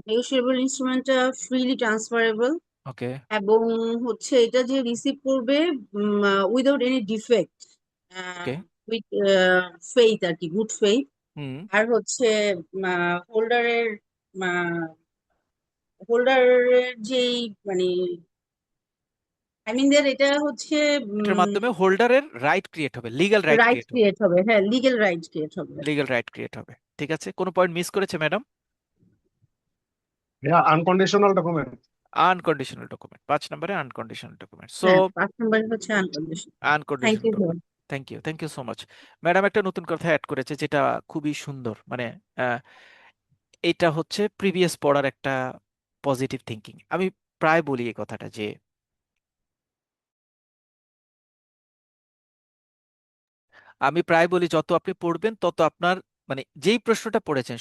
[SPEAKER 5] Negotiable ইনস্ট্রুমেন্টটা ফ্রিলি ট্রান্সফারেবল,
[SPEAKER 1] ওকে।
[SPEAKER 5] এবং হচ্ছে এটা যে রিসিভ করবে without any defect,
[SPEAKER 1] okay.
[SPEAKER 5] With faith আর কি, গুড ফেইথ।
[SPEAKER 1] হুম।
[SPEAKER 5] আর হচ্ছে হোল্ডারের হোল্ডারের যেই মানে আই মিন দের এটা হচ্ছে
[SPEAKER 1] এটার মাধ্যমে হোল্ডারের রাইট ক্রিয়েট হবে, লিগ্যাল রাইট
[SPEAKER 5] রাইট
[SPEAKER 1] ক্রিয়েট হবে।
[SPEAKER 5] ক্রিয়েট হবে, হ্যাঁ লিগেল রাইট ক্রিয়েট হবে।
[SPEAKER 1] লিগ্যাল রাইট ক্রিয়েট হবে। ঠিক আছে, কোনো পয়েন্ট মিস করেছে ম্যাডাম?
[SPEAKER 2] ভাইয়া আনকন্ডিশনাল ডকুমেন্ট।
[SPEAKER 1] আনকন্ডিশনাল ডকুমেন্ট, 5 নম্বরে আনকন্ডিশনাল ডকুমেন্ট। সো
[SPEAKER 5] হ্যাঁ 5 নম্বর হচ্ছে unconditional. Thank
[SPEAKER 1] unconditional
[SPEAKER 5] you.
[SPEAKER 1] Document. Thank you so much. Madam একটা নতুন কথা অ্যাড করেছে যেটা খুবই সুন্দর, মানে আহ, এটা হচ্ছে প্রিভিয়াস পড়ার একটা পজিটিভ থিঙ্কিং। আমি প্রায় বলি এই কথাটা যে আমি প্রায় বলি যত আপনি পড়বেন তত আপনার মানে যেই প্রশ্নটা পড়েছেন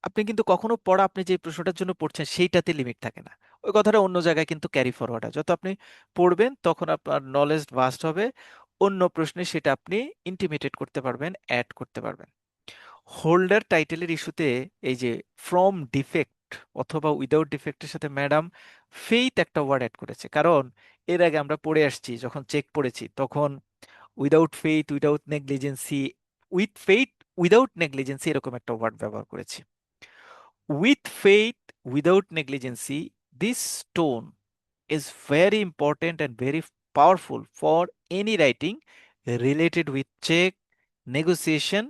[SPEAKER 1] আপনি কিন্তু কখনো পড়া আপনি যে প্রশ্নটার জন্য পড়ছেন সেইটাতে লিমিট থাকে না। ওই কথাটা অন্য জায়গায় কিন্তু ক্যারি ফরওয়ার্ড হয়। যত আপনি পড়বেন তখন আপনার নলেজ ভাস্ট হবে, অন্য প্রশ্নে সেটা আপনি ইন্টিমেটেট করতে পারবেন, অ্যাড করতে পারবেন। হোল্ডার টাইটেলের ইস্যুতে এই যে ফ্রম ডিফেক্ট অথবা উইদাউট ডিফেক্টের সাথে ম্যাডাম ফেইথ একটা ওয়ার্ড অ্যাড করেছে। কারণ এর আগে আমরা পড়ে আসছি, যখন চেক পড়েছি তখন without faith, without negligence, with faith, without negligence এরকম একটা ওয়ার্ড ব্যবহার করেছি। With faith, without negligence, this tone is very important and very powerful for any writing related with check, negotiation,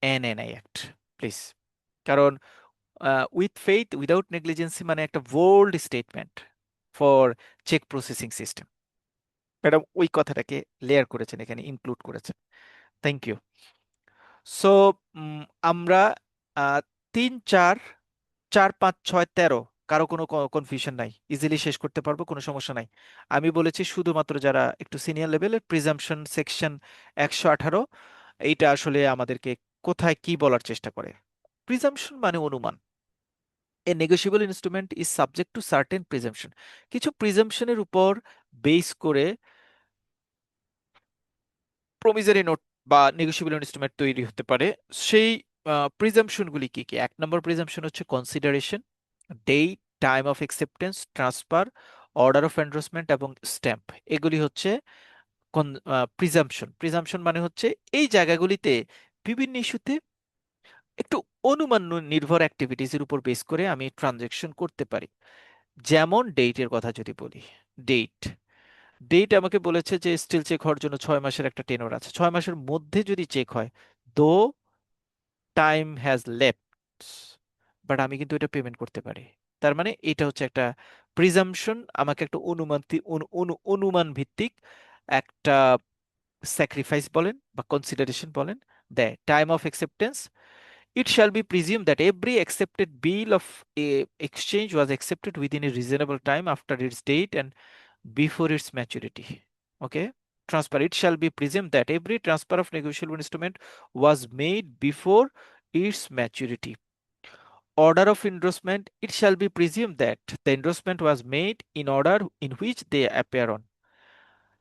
[SPEAKER 1] and NI Act. Please. কারণ with faith, without negligency মানে একটা bold statement for cheque processing system. Madam ওই কথাটাকে layer করেছেন, এখানে include করেছেন। Thank you. So আমরা আহ, 3, 4, 4, 5, 6, 13 কারো কোনো কনফিউশন নাই, ইজিলি শেষ করতে পারবো, কোনো সমস্যা নাই। আমি বলেছি শুধুমাত্র যারা একটু সিনিয়র লেভেলের প্রিজাম্পশন সেকশন 118, এইটা আসলে আমাদেরকে কোথায় কি বলার চেষ্টা করে। প্রিজাম্পশন মানে অনুমান। A negotiable instrument is subject to certain presumption. কিছু প্রিজাম্পশনের উপর বেস করে প্রমিসারি নোট বা নেগোশিয়েবল ইনস্ট্রুমেন্ট তৈরি হতে পারে। সেই প্রিজাম্পশনগুলি কি কি? 1 নম্বর প্রিজাম্পশন হচ্ছে consideration, date, time of acceptance, transfer, order of endorsement এবং স্ট্যাম্প। এগুলি হচ্ছে প্রিজাম্পশন। প্রিজাম্পশন মানে হচ্ছে এই জায়গাগুলিতে বিভিন্ন ইস্যুতে একটু অনুমান নির্ভর অ্যাক্টিভিটিসের উপর বেস করে আমি ট্রানজেকশন করতে পারি। যেমন ডেটের কথা যদি বলি, ডেট ডেট আমাকে বলেছে যে স্টিল চেক হওয়ার জন্য 6 মাসের একটা টেনর আছে, 6 মাসের মধ্যে যদি চেক হয়, দো টাইম হ্যাজ লেফট, বাট আমি কিন্তু এটা পেমেন্ট করতে পারি। তার মানে এটা হচ্ছে একটা প্রিজাম্পশন, আমাকে একটা অনুমান ভিত্তিক একটা স্যাক্রিফাইস বলেন বা কনসিডারেশন বলেন দেয়। Time of acceptance, it shall be presumed that every accepted bill of a exchange was accepted within a reasonable time after its date and before its maturity. Okay. Transfer, it shall be presumed that every transfer of negotiable instrument was made before its maturity. Order of endorsement, it shall be presumed that the endorsement was made in order in which they appear on.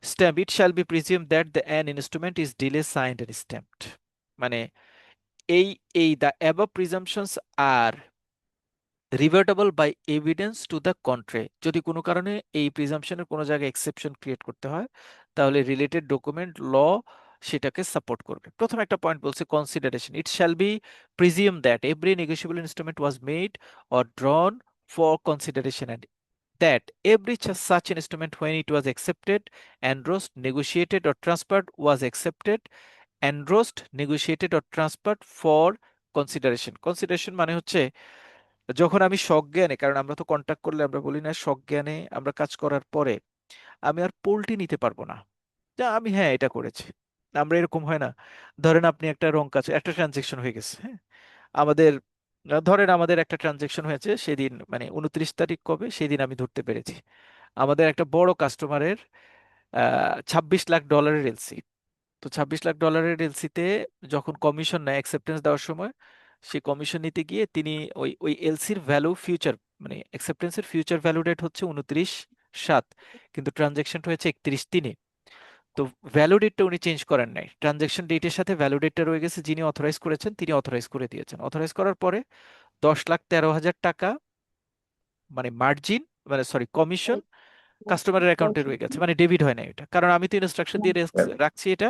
[SPEAKER 1] Stamp, it shall be presumed that an instrument is duly signed and stamped. মানে এই এই the above presumptions are rebuttable by evidence to the contrary. যদি কোনো কারণে এই প্রিজাম্পশনের কোনো জায়গায় exception create করতে হয়, তাহলে রিলেটেড ডকুমেন্ট ল সেটাকে সাপোর্ট করবে। প্রথম একটা পয়েন্ট বলছে consideration, it shall be presume that every negotiable instrument was made or ড্রন for consideration and that every such instrument when it was accepted, endorsed, negotiated or transferred was accepted, endorsed, negotiated or transferred for consideration. Consideration মানে হচ্ছে যখন আমি সজ্ঞানে, কারণ আমরা তো contact করলে আমরা বলি না সজ্ঞানে আমরা কাজ করার পরে আমি আর পোল্টি নিতে পারবো না যে আমি হ্যাঁ এটা করেছি। আমরা এরকম হয় না, ধরেন আপনি একটা রং কাজ, একটা ট্রানজেকশন হয়ে গেছে, হ্যাঁ আমাদের ধরেন আমাদের একটা ট্রানজেকশন হয়েছে সেদিন, মানে 29 তারিখ কবে সেদিন আমি ধরতে পেরেছি আমাদের একটা বড় কাস্টমারের 26 লাখ ডলারের এলসি। তো 26 লাখ ডলারের এলসিতে যখন কমিশন নেয় অ্যাকসেপ্টেন্স দেওয়ার সময়, সেই কমিশন নিতে গিয়ে তিনি ওই ওই এলসির ভ্যালু ফিউচার, মানে অ্যাকসেপ্টেন্সের ফিউচার ভ্যালু ডেট হচ্ছে 29/7, কিন্তু ট্রানজ্যাকশনটা হয়েছে 31/3। তো ভ্যালু ডেটটা উনি চেঞ্জ করেন নাই, ট্রানজ্যাকশন ডেটের সাথে ভ্যালু ডেটটা রয়ে গেছে, যিনি অথরাইজ করেছেন তিনি অথরাইজ করে দিয়েছেন। অথরাইজ করার পরে 10,13,000 টাকা মানে মার্জিন, মানে সরি কমিশন কাস্টমারের অ্যাকাউন্টে রয়ে গেছে, মানে ডেবিট হয় না এটা, কারণ আমি তো ইনস্ট্রাকশন দিয়ে রাখছি এটা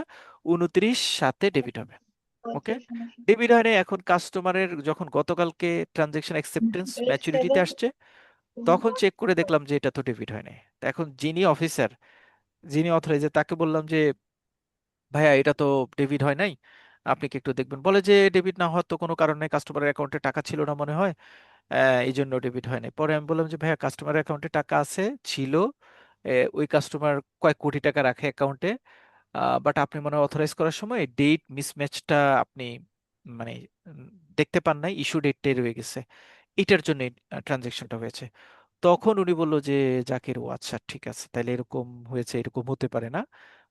[SPEAKER 1] 29/7 ডেবিট হবে। ওকে, ডেবিট হয় নাই। এখন কাস্টমারের যখন গতকালকে ট্রানজেকশন অ্যাকসেপ্টেন্স ম্যাচুরিটিতে আসছে, তখন চেক করে দেখলাম যে এটা তো ডেবিট হয় নাই। তা এখন যিনি অফিসার, যিনি অথরাইজার, তাকে বললাম যে ভাইয়া এটা তো ডেবিট হয় নাই, আপনি কি একটু দেখবেন? বলে যে ডেবিট না হওয়ার তো কোনো কারণ নেই, কাস্টমারের অ্যাকাউন্টে টাকা ছিল না মনে হয়, এই জন্য ডেবিট হয় নাই। পরে আমি বললাম যে ভাইয়া কাস্টমারের অ্যাকাউন্টে টাকা আছে, ছিল, ওই কাস্টমার কয়েক কোটি টাকা রাখে অ্যাকাউন্টে, বাট আপনি মনে হয় অথরাইজ করার সময় ডেট মিসম্যাচটা আপনি মানে উম, দেখতে পান নাই, ইস্যু ডেটটাই রয়ে গেছে, এটার জন্য ট্রানজেকশনটা হয়েছে। তখন উনি বললো যে জাকির, ও আচ্ছা ঠিক আছে, তাহলে এরকম হয়েছে, এরকম হতে পারে না,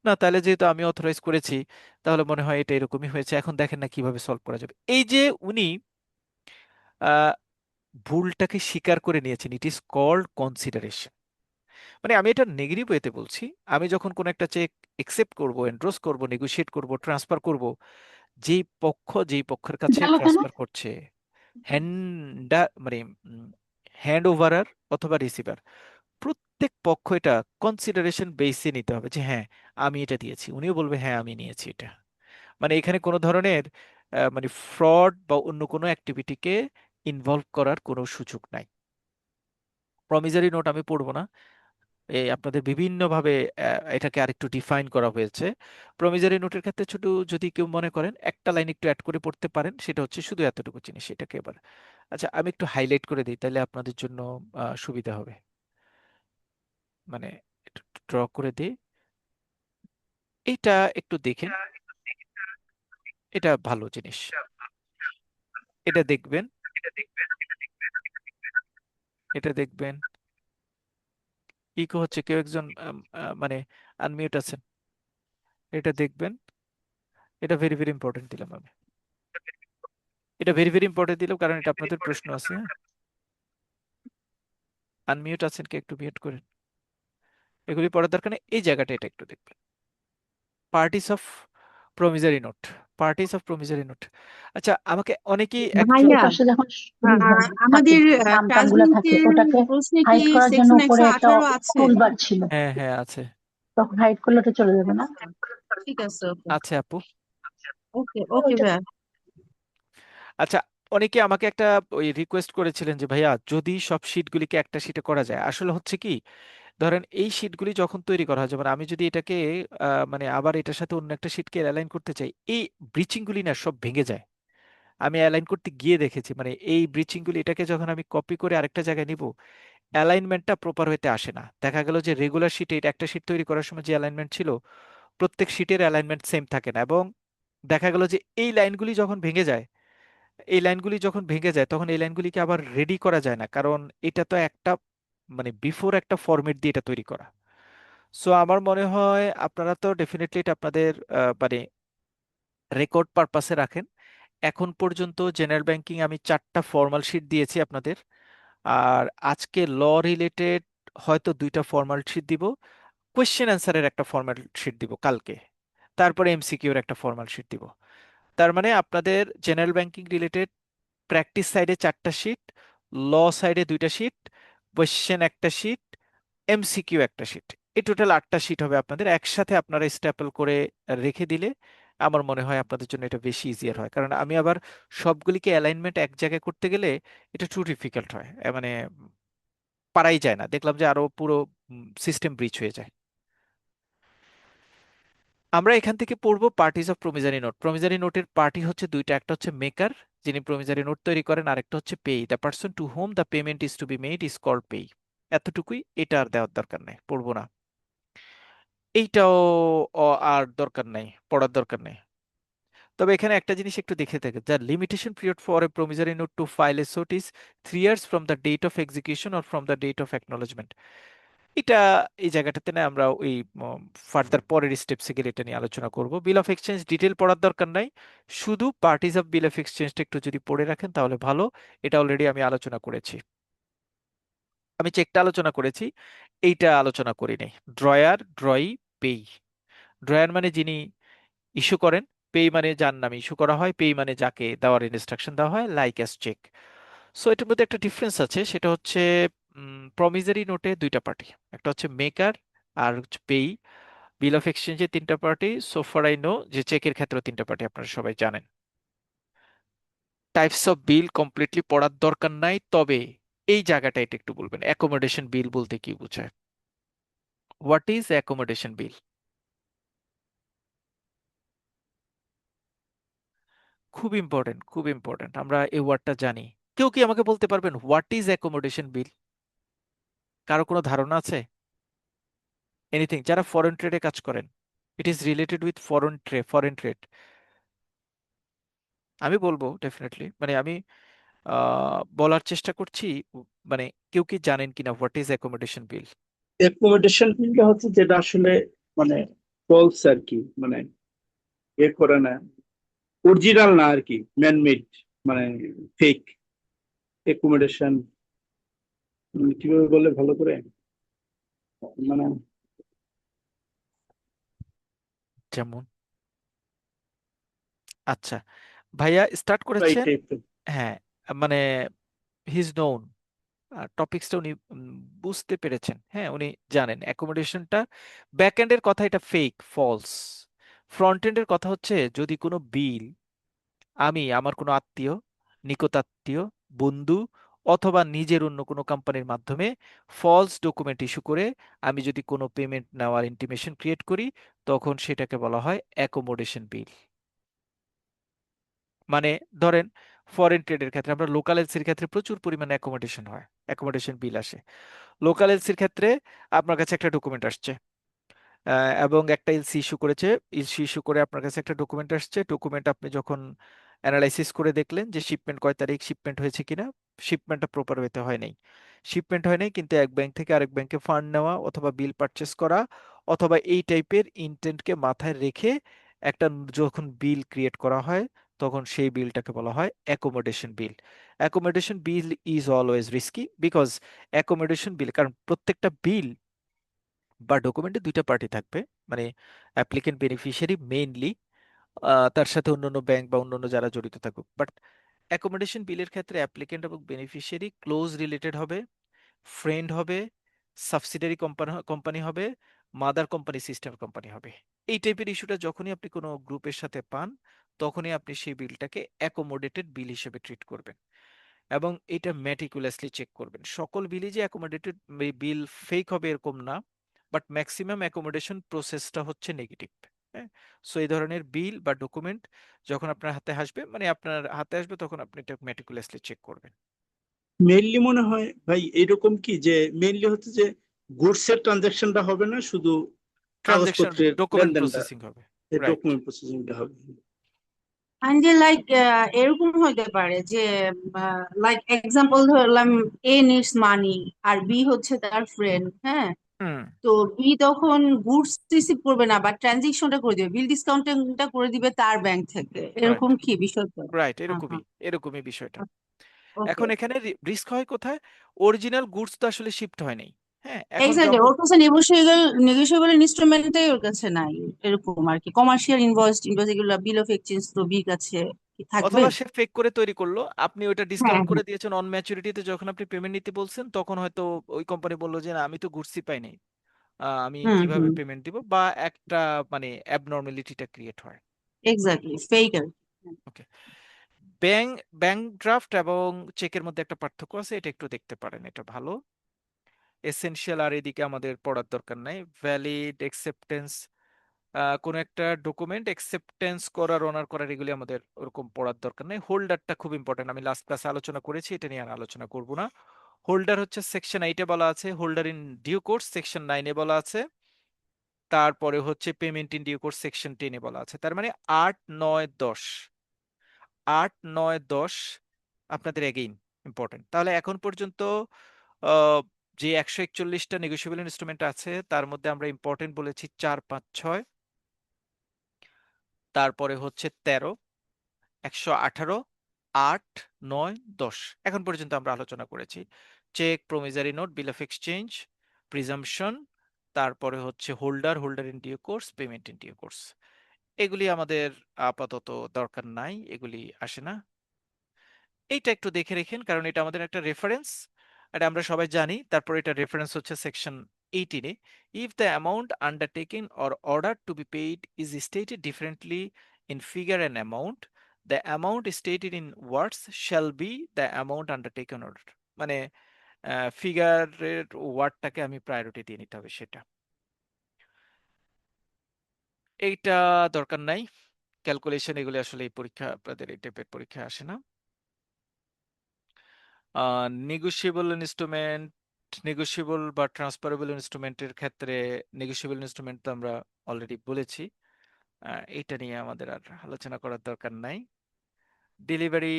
[SPEAKER 1] না তাহলে যেহেতু আমি অথরাইজ করেছি তাহলে মনে হয় এটা এরকমই হয়েছে, এখন দেখেন না কিভাবে সলভ করা যাবে। এই যে উনি আহ ভুলটাকে স্বীকার করে নিয়েছেন, ইট ইজ কল্ড কনসিডারেশন। মানে আমি এটা নেগেটিভ ওয়েতে বলছি, আমি যখন কোন একটা চেক একসেপ্ট করব, এন্ডোর্স করব, নেগোশিয়েট করব, ট্রান্সফার করব, যেই পক্ষের কাছে
[SPEAKER 3] গেল কেন?
[SPEAKER 1] ট্রান্সফার করছে, মানে হ্যান্ড ওভারার অথবা রিসিভার, প্রত্যেক পক্ষ এটা কনসিডারেশন বেসে নিতে হবে যে হ্যাঁ আমি এটা দিয়েছি, উনিও বলবে হ্যাঁ আমি নিয়েছি এটা। মানে এখানে কোনো ধরনের মানে ফ্রড বা অন্য কোনো অ্যাক্টিভিটিকে ইনভলভ করার কোনো সুযোগ নাই। প্রমিসারি নোট আমি পড়বো না, এই আপনাদের বিভিন্নভাবে এটাকে আরেকটু ডিফাইন করা হয়েছে। প্রমিসারি নোটের ক্ষেত্রে ছোট, যদি কেউ মনে করেন একটা লাইন একটু অ্যাড করে পড়তে পারেন, সেটা হচ্ছে শুধু এতটুকু জিনিস, এটাকে এবার আচ্ছা আমি একটু হাইলাইট করে দিই তাহলে আপনাদের জন্য সুবিধা হবে। মানে একটু ড্র করে দিই, এটা একটু দেখেন, এটা ভালো জিনিস, এটা দেখবেন, এটা দেখবেন। ইকো হচ্ছে, কেউ একজন মানে আনমিউট আছেন, এটা দেখবেন, এটা ভেরি ভেরি ইম্পর্টেন্ট দিলাম আমি, এটা ভেরি ভেরি ইম্পর্টেন্ট দিলাম কারণ এটা আপনাদের প্রশ্ন আছে। হ্যাঁ, আনমিউট আছেন কে, একটু মিউট করেন, এগুলি পড়ার দরকার নেই, এই জায়গাটা এটা একটু দেখবেন। Parties of promissory note, parties of promissory note. আচ্ছা, আমাকে অনেকেই
[SPEAKER 3] এই
[SPEAKER 5] ভাইয়া
[SPEAKER 3] পাশে যখন থাকে
[SPEAKER 5] আমাদের
[SPEAKER 3] নাম টাম গুলা থাকে
[SPEAKER 5] ট্রান্সমিটের
[SPEAKER 3] ওটাকে
[SPEAKER 5] প্রশ্নে কি
[SPEAKER 3] হাইড করার জন্য
[SPEAKER 5] সেকশন
[SPEAKER 3] উপরে
[SPEAKER 5] একশো
[SPEAKER 3] একটা
[SPEAKER 5] আঠারো আছে?
[SPEAKER 3] টুলবার ছিল,
[SPEAKER 1] হ্যাঁ হ্যাঁ আছে।
[SPEAKER 3] তখন হাইড করলে ওটা চলে যাবে না?
[SPEAKER 5] আচ্ছা, ঠিক আছে, ওকে
[SPEAKER 1] আছে আপু।
[SPEAKER 5] ওকে ওকে
[SPEAKER 3] ওইটা
[SPEAKER 5] ভাইয়া।
[SPEAKER 1] আচ্ছা, অনেকে আমাকে একটা ওই রিকোয়েস্ট করেছিলেন যে ভাইয়া যদি সব শিটগুলিকে একটা শিটে করা যায়। আসলে হচ্ছে কি, ধরেন এই শিটগুলি যখন তৈরি করা হয়, যেমন আমি যদি এটাকে মানে আবার এটার সাথে অন্য একটা শিটকে অ্যালাইন করতে চাই, এই ব্রিচিংগুলি না সব ভেঙে যায়। আমি অ্যালাইন করতে গিয়ে দেখেছি, মানে এই ব্রিচিংগুলি এটাকে যখন আমি কপি করে আরেকটা জায়গায় নিব, অ্যালাইনমেন্টটা প্রপার হইতে আসে না। দেখা গেল যে রেগুলার শিটে একটা শিট তৈরি করার সময় যে অ্যালাইনমেন্ট ছিল, প্রত্যেক শিটের অ্যালাইনমেন্ট সেম থাকে না। এবং দেখা গেল যে এই লাইনগুলি যখন ভেঙে যায়, তখন এই লাইনগুলিকে আবার রেডি করা যায় না, কারণ এটা তো একটা মানে বিফোর একটা ফরম্যাট দিয়ে এটা তৈরি করা। সো আমার মনে হয় আপনারা তো ডেফিনেটলি এটা আপনাদের মানে রেকর্ড পারপাসে রাখেন। এখন পর্যন্ত জেনারেল ব্যাংকিং আমি 4টা ফর্মাল শিট দিয়েছি আপনাদের। আর আজকে ল রিলেটেড হয়তো 2টা ফর্মাল শিট দিব, কোয়েশ্চেন অ্যান্সারের একটা ফর্মাল শিট দিব কালকে, তারপরে এমসিকিউর একটা ফর্মাল শিট দিব। তার মানে আপনাদের জেনারেল ব্যাংকিং রিলেটেড প্র্যাকটিস সাইডে 4টা শিট, ল সাইডে 2টা শিট, কোয়েশ্চেন একটা শিট, এমসিকিউ একটা শিট, এই টোটাল 8টা শিট হবে আপনাদের। একসাথে আপনারা স্ট্যাপল করে রেখে দিলে আমার মনে হয় আপনাদের জন্য এটা বেশি ইজিয়ার হয়, কারণ আমি আবার সবগুলিকে অ্যালাইনমেন্ট এক জায়গায় করতে গেলে এটা টু ডিফিকাল্ট হয়। মানে পারাই যায় না, দেখলাম যে আরো পুরো সিস্টেম ব্রিচ হয়ে যায়। আমরা এখান থেকে পড়বো পার্টিস অফ প্রমিজারি নোট। প্রমিজারি নোটের পার্টি হচ্ছে 2টা, একটা হচ্ছে মেকার, যিনি প্রমিজারি নোট তৈরি করেন, আরেকটা হচ্ছে payee, the person to whom the payment is to be made is called payee. এতটুকুই, এটা আর দেওয়ার দরকার নেই, পড়বো না। এইটাও আর দরকার নাই, পড়ার দরকার নেই। তবে এখানে একটা জিনিস একটু দেখে থাকে, the limitation period for a promissory note to file a suit is 3 years from the date of execution or from the date of acknowledgement. এটা এই জায়গাটাতে না আমরা ওই ফার্দার পরের স্টেপসে গেলে এটা নিয়ে আলোচনা করব। বিল অফ এক্সচেঞ্জ ডিটেল পড়ার দরকার নাই, শুধু পার্টিজ অফ বিল অফ এক্সচেঞ্জটা একটু যদি পড়ে রাখেন তাহলে ভালো। এটা অলরেডি আমি আলোচনা করেছি, আমি চেকটা আলোচনা করেছি, এইটা আলোচনা করি নাই। ড্রয়ার, ড্রয়ি, পেই। ড্রয়ার মানে যিনি ইস্যু করেন, পেই মানে যার নামে ইস্যু করা হয়, পেই মানে যাকে দেওয়ার ইনস্ট্রাকশন দেওয়া হয়, লাইক অ্যাজ চেক। সো এটার মধ্যে একটা ডিফারেন্স আছে, সেটা হচ্ছে প্রমিজারি নোটে 2টা পার্টি, একটা হচ্ছে মেকার আর হচ্ছে পেই। বিল অফ এক্সচেঞ্জে 3টা party, so far I know যে চেকের ক্ষেত্রেও 3টা পার্টি, আপনারা সবাই জানেন। টাইপস অফ বিল কমপ্লিটলি পড়ার দরকার নাই, তবে এই জায়গাটা এটা একটু বলবেন, অ্যাকোমোডেশন বিল বলতে কি বোঝায়, হোয়াট ইজ অ্যাকোমোডেশন বিল। খুব ইম্পর্টেন্ট, খুব ইম্পর্টেন্ট, আমরা এই ওয়ার্ডটা জানি। কেউ কি আমাকে বলতে পারবেন হোয়াট ইজ অ্যাকোমোডেশন বিল? কারো কোনো ধারণা আছে? এনিথিং, যারা ফরেন ট্রেডে কাজ করেন, it is related with foreign trade. আমি বলবো ডেফিনেটলি, মানে আমি বলার চেষ্টা করছি, মানে কেউ কি জানেন কিনা what is accommodation bill?
[SPEAKER 6] Accommodation ফিল্ডটা হচ্ছে যেটা আসলে মানে ফলস আর কি, মানে এ করে না, অরিজিনাল না আর কি, ম্যানমেড, মানে ফেক অ্যাকোমোডেশন। কিভাবে বললে ভালো করে, মানে
[SPEAKER 1] যেমন, আচ্ছা, ভাইয়া স্টার্ট
[SPEAKER 6] এই
[SPEAKER 1] করেছেন।
[SPEAKER 6] টাইপের।
[SPEAKER 1] হ্যাঁ, মানে হিজ নোন, টপিকসটা উনি বুঝতে পেরেছেন, হ্যাঁ উনি জানেন অ্যাকোমোডেশনটা ব্যাক এন্ডের কথা, এটা ফেক ফলস। ফ্রন্ট এন্ডের কথা হচ্ছে যদি কোনো বিল আমি আমার কোনো আত্মীয়, নিকটাত্মীয়, বন্ধু অথবা নিজের অন্য কোনো কোম্পানির মাধ্যমে ফলস ডকুমেন্ট ইস্যু করে আমি যদি কোনো পেমেন্ট নেওয়ার ইন্টিমেশন ক্রিয়েট করি, তখন সেটাকে বলা হয় অ্যাকোমোডেশন বিল। মানে ধরেন ফরেন ট্রেডের ক্ষেত্রে, আমরা লোকাল এলসির ক্ষেত্রে প্রচুর পরিমাণে অ্যাকোমোডেশন হয়, অ্যাকোমোডেশন বিল আসে। লোকাল এলসির ক্ষেত্রে আপনার কাছে একটা ডকুমেন্ট আসছে, এবং একটা এলসি ইস্যু করেছে, এলসি ইস্যু করে আপনার কাছে একটা ডকুমেন্ট আসছে। ডকুমেন্ট আপনি যখন অ্যানালাইসিস করে দেখলেন যে শিপমেন্ট কয় তারিখ শিপমেন্ট হয়েছে কিনা, শিপমেন্টটা প্রপার ওয়েতে হয় নাই, শিপমেন্ট হয় নাই, কিন্তু এক ব্যাংক থেকে আরেক ব্যাংকে ফান্ড নেওয়া অথবা বিল পারচেস করা অথবা এই টাইপের ইন্টেন্টকে মাথায় রেখে একটা যখন বিল ক্রিয়েট করা হয়, তখন সেই বিলটাকে বলা হয় accommodation bill. Accommodation bill is always risky because accommodation bill, কারণ প্রত্যেকটা বিল বা ডকুমেন্টে 2টা পার্টি থাকবে, মানে অ্যাপ্লিকেন্ট বেনিফিশিয়ারি মেইনলি, তার সাথে অন্যান্য ব্যাংক বা অন্যান্য যারা জড়িত থাকুক। বাট অ্যাকোমোডেশন বিলের ক্ষেত্রে অ্যাপ্লিকেন্ট এবং বেনিফিশিয়ারি ক্লোজ রিলেটেড হবে, ফ্রেন্ড হবে, সাবসিডিয়ারি কোম্পানি হবে, মাদার কোম্পানি, সিস্টেম কোম্পানি হবে। এই টাইপের ইস্যুটা যখনই আপনি কোনো গ্রুপের সাথে পান, তখনই আপনি সেই বিলটাকে অ্যাকোমোডেটেড বিল হিসেবে ট্রিট করবেন এবং এটা ম্যাটিকুলাসলি চেক করবেন। সকল বিলই যে অ্যাকোমোডেটেড বিল ফেক হবে এরকম না, বাট ম্যাক্সিমাম অ্যাকোমোডেশন প্রসেসটা হচ্ছে নেগেটিভ। হ্যাঁ, সো এই ধরনের বিল বা ডকুমেন্ট যখন আপনার হাতে আসবে, মানে আপনার হাতে আসবে, তখন আপনি এটা ম্যাটিকুলাসলি চেক করবেন।
[SPEAKER 6] মেইনলি মনে হয় ভাই এরকম কি যে মেইনলি হচ্ছে যে গুডস এর ট্রানজাকশনটা হবে না, শুধু
[SPEAKER 1] ট্রানজ্যাকশন
[SPEAKER 6] কাগজপত্রের
[SPEAKER 1] ডকুমেন্ট
[SPEAKER 6] লেনদেনটা,
[SPEAKER 1] প্রসেসিং হবে। রাইট।
[SPEAKER 6] ডকুমেন্ট প্রসেসিংটা হবে।
[SPEAKER 5] অ্যান্ড লাইক এরকম হইতে পারে যে লাইক এক্সাম্পল ধরলাম এ নিডস মানি আর বি হচ্ছে তার ফ্রেন্ড, হ্যাঁ।
[SPEAKER 1] হুম।
[SPEAKER 5] তো বি তখন গুডস রিসিভ করবে না বা ট্রানজেকশনটা করে দিবে, বিল ডিসকাউন্টিংটা করে দিবে তার ব্যাংক থেকে,
[SPEAKER 1] রাইট।
[SPEAKER 5] এরকম কি বিষয়টা?
[SPEAKER 1] রাইট,
[SPEAKER 5] হ্যাঁ,
[SPEAKER 1] এরকমই
[SPEAKER 5] হ্যাঁ।
[SPEAKER 1] এরকমই বিষয়টা।
[SPEAKER 5] ওকে।
[SPEAKER 1] এখন এখানে রিস্ক হয় কোথায়? অরিজিনাল গুডস তো আসলে শিফট হয় নাই। হ্যাঁ, এখন
[SPEAKER 5] এক্স্যাক্টলি,
[SPEAKER 1] যখন
[SPEAKER 5] ওর কাছে নেগোশিয়েবল নেগোশিয়েবল ইনস্ট্রুমেন্টটাই ওর কাছে নাই, এরকম আর কি। কমার্শিয়াল ইনভয়েস ইনভয়েস এগুলো, বিল অফ এক্সচেঞ্জ তো বির কাছে কি থাকবে?
[SPEAKER 1] অথবা সে ফেক করে তৈরি করলো, আপনি ওইটা
[SPEAKER 5] হ্যাঁ,
[SPEAKER 1] ডিসকাউন্ট করে
[SPEAKER 5] হ্যাঁ।
[SPEAKER 1] দিয়েছেন অন ম্যাচুরিটিতে, যখন আপনি পেমেন্ট নিতে বলছেন তখন হয়তো ওই কোম্পানি বললো যে না, আমি তো গুডসই পাই নাই, আমি
[SPEAKER 5] হুম,
[SPEAKER 1] কিভাবে
[SPEAKER 5] হুম।
[SPEAKER 1] পেমেন্ট দিব, বা একটা মানে অ্যাবনর্মালিটিটা ক্রিয়েট হয়।
[SPEAKER 5] এক্স্যাক্টলি, ফেক আর কি।
[SPEAKER 1] ওকে। ব্যাংক ব্যাংক ড্রাফট এবং চেকের মধ্যে একটা পার্থক্য আছে, এটা একটু দেখতে পারেন, এটা ভালো। এসেনশিয়াল আর এদিকে আমাদের পড়ার দরকার নাই। ভ্যালিড অ্যাকসেপ্টেন্স, কোনো একটা ডকুমেন্ট অ্যাকসেপ্টেন্স করার, অনার করার, এগুলি আমাদের ওরকম পড়ার দরকার নেই। হোল্ডারটা খুব ইম্পর্টেন্ট, আমি লাস্ট ক্লাসে আলোচনা করেছি, এটা নিয়ে আর আলোচনা করব না। হোল্ডার হচ্ছে সেকশন 8-এ বলা আছে, holder in due course section 9-এ বলা আছে, তারপরে হচ্ছে payment in due course section 10-এ বলা আছে। তার মানে 8, 9, 10, 8, 9, 10 আপনাদের এগেইন ইম্পর্টেন্ট। তাহলে এখন পর্যন্ত আহ, যে 141টা নেগোশিয়েবল ইনস্ট্রুমেন্ট আছে, তার মধ্যে আমরা ইম্পর্টেন্ট বলেছি 4, 5, 6, তারপরে হচ্ছে 13, 118, 8, 9, 10 এখন পর্যন্ত আমরা আলোচনা করেছি। Cheque, promissory note, bill of exchange, presumption, তারপরে হচ্ছে holder, holder in due course, payment in due course. এগুলি আমাদের আপাতত দরকার নাই, এগুলি আসে না। এইটা একটু দেখে রেখেন, কারণ এটা আমাদের একটা রেফারেন্স, এটা আমরা সবাই জানি। তারপর এটা রেফারেন্স হচ্ছে সেকশন 18-এ। If the amount undertaken or order to be paid is stated differently in figure and amount, the amount stated in words shall be the amount undertaken order. মানে ফিগারের ওয়ার্ডটাকে আমি প্রায়োরিটি দিয়ে নিতে হবে সেটা। এইটা দরকার নাই। ক্যালকুলেশন এগুলি আসলে এই পরীক্ষা, আপনাদের এই টাইপের পরীক্ষা আসে না। নেগোশিয়েবল ইনস্ট্রুমেন্ট, নেগোশিয়েবল বা ট্রান্সফারেবল ইনস্ট্রুমেন্টের ক্ষেত্রে নেগোশিয়েবল ইনস্ট্রুমেন্ট তো আমরা অলরেডি বলেছি, এটা নিয়ে আমাদের আর আলোচনা করার দরকার নাই। ডেলিভারি,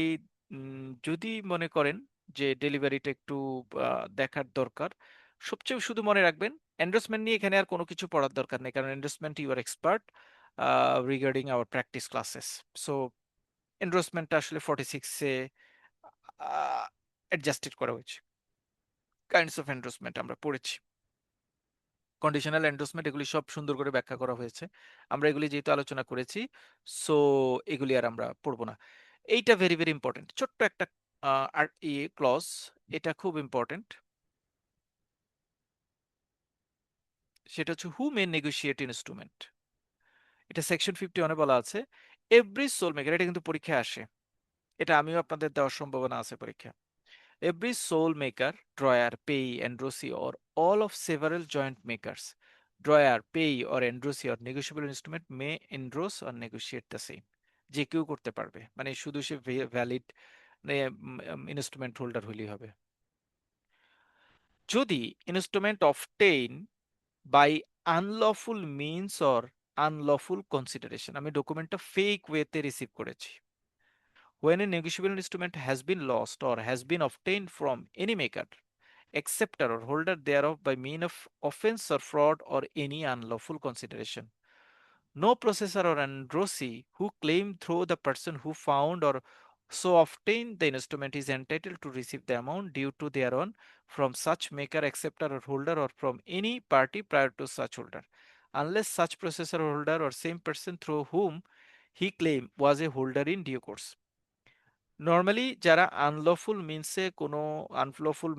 [SPEAKER 1] যদি মনে করেন যে ডেলিভারিটা একটু দেখার দরকার, সবচেয়ে শুধু মনে রাখবেন এন্ডোর্সমেন্ট নিয়ে এখানে আর কোনো কিছু পড়ার দরকার নেই, কারণ endorsement you are expert regarding our practice classes. So এন্ডোর্সমেন্টটা আসলে 46-এ অ্যাডজাস্টেড করা হয়েছে। কাইন্ডস অফ এন্ডোর্সমেন্ট আমরা পড়েছি, কন্ডিশনাল এন্ডোর্সমেন্ট, এগুলি সব সুন্দর করে ব্যাখ্যা করা হয়েছে, আমরা এগুলি যেহেতু আলোচনা করেছি, সো এগুলি আর আমরা পড়বো না। এইটা ভেরি ভেরি ইম্পর্টেন্ট, ছোট্ট একটা আর ক্লজ, এটা খুব ইম্পর্টেন্ট। সেটা হচ্ছে হু মে নেগোশিয়েট ইনস্ট্রুমেন্ট। এটা সেকশন 51-এ বলা আছে, এভরি সোল মেকার, এটা কিন্তু পরীক্ষায় আসে, এটা আমিও আপনাদের দেওয়ার সম্ভাবনা আছে পরীক্ষা। Every sole maker, drawer, payee, endorsee, or all of several joint makers, drawer, payee, or endorsee, or negotiable instrument may endorse or negotiate the same. যে কেউ করতে পারবে, মানে শুধু সে ভ্যালিড ইনস্ট্রুমেন্ট হোল্ডার হলেই হবে। যদি instrument obtain by unlawful means or unlawful consideration, আমি ডকুমেন্টটা ফেক ওয়েতে রিসিভ করেছি, when a negotiable instrument has been lost or has been obtained from any maker, acceptor, or holder thereof by mean of offense or fraud or any unlawful consideration, no processor or endorsee who claim through the person who found or so obtained the instrument is entitled to receive the amount due to thereon from such maker, acceptor, or holder, or from any party prior to such holder, unless such processor or holder or same person through whom he claim was a holder in due course. Normally যারা unlawful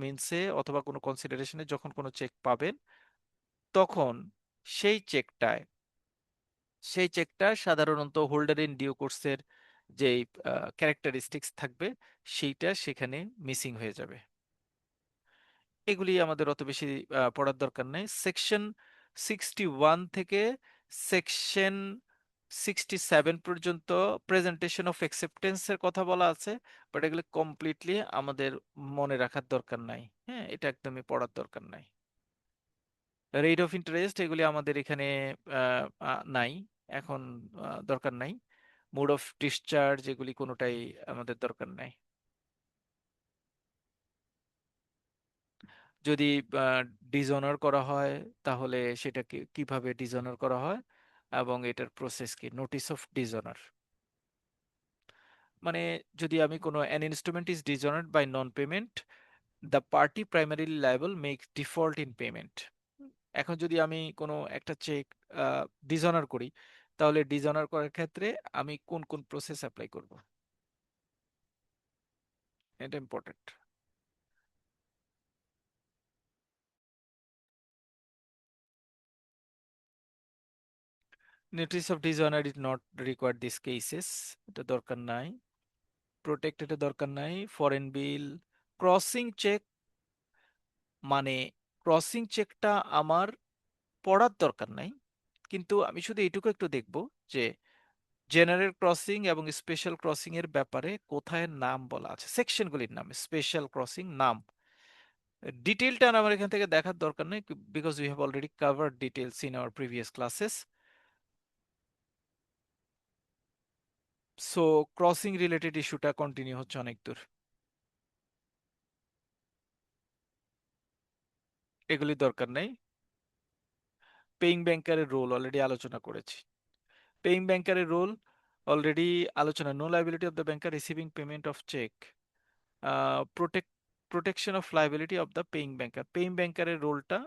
[SPEAKER 1] মিনসে অথবা কোনো কনসিডারেশনে যখন কোনো check পাবেন, তখন সেই চেকটায় সেই চেকটা সাধারণত হোল্ডার ইন ডিউ কোর্সের যেই ক্যারেক্টারিস্টিক্স থাকবে সেইটা সেখানে মিসিং হয়ে যাবে। এগুলি আমাদের অত বেশি পড়ার দরকার নেই। সেকশন 61 থেকে সেকশন 67 পর্যন্ত প্রেজেন্টেশন অফ অ্যাকসেপ্টেন্সের কথা বলা আছে, বাট এগুলো কমপ্লিটলি আমাদের মনে রাখার দরকার নাই। হ্যাঁ, এটা একদমই পড়ার দরকার নাই। রেট অফ ইন্টারেস্ট এগুলি আমাদের এখানে নাই, এখন দরকার নাই। মোড অফ ডিসচার্জ এগুলি কোনোটাই আমাদের দরকার নাই। যদি ডিসঅনার করা হয় তাহলে সেটাকে কিভাবে ডিসঅনার করা হয় এবং এটার প্রসেস কি, নোটিস অফ ডিসঅনার মানে যদি আমি কোনো an instrument is dishonoured by non payment, the party primarily liable make default in payment. এখন যদি আমি কোনো একটা চেক ডিসঅনার করি, তাহলে ডিসঅনার করার ক্ষেত্রে আমি কোন কোন প্রসেস অ্যাপ্লাই করব, এটা important. Notice of dishonour is not required this cases, এটা দরকার নাই। প্রোটেক্ট এটা দরকার নাই। ফরেন বিল, ক্রসিং চেক, মানে ক্রসিং চেকটা আমার পড়ার দরকার নাই, কিন্তু আমি শুধু এইটুকু একটু দেখব যে জেনারেল ক্রসিং এবং স্পেশাল ক্রসিং এর ব্যাপারে কোথায় নাম বলা আছে, সেকশনগুলির নাম, স্পেশাল ক্রসিং নাম। ডিটেলটা আমার এখান থেকে দেখার দরকার নেই, because we have already covered details in our previous classes. So crossing related ইস্যুটা কন্টিনিউ হচ্ছে অনেক দূর, এগুলি দরকার নেই। পেইং ব্যাংকারের রোল অলরেডি আলোচনা করেছি। পেইং ব্যাংকারের রোল অলরেডি আলোচনা, no liability of the banker receiving payment of cheque, protection of liability of the paying banker. Paying ব্যাংকারের রোলটা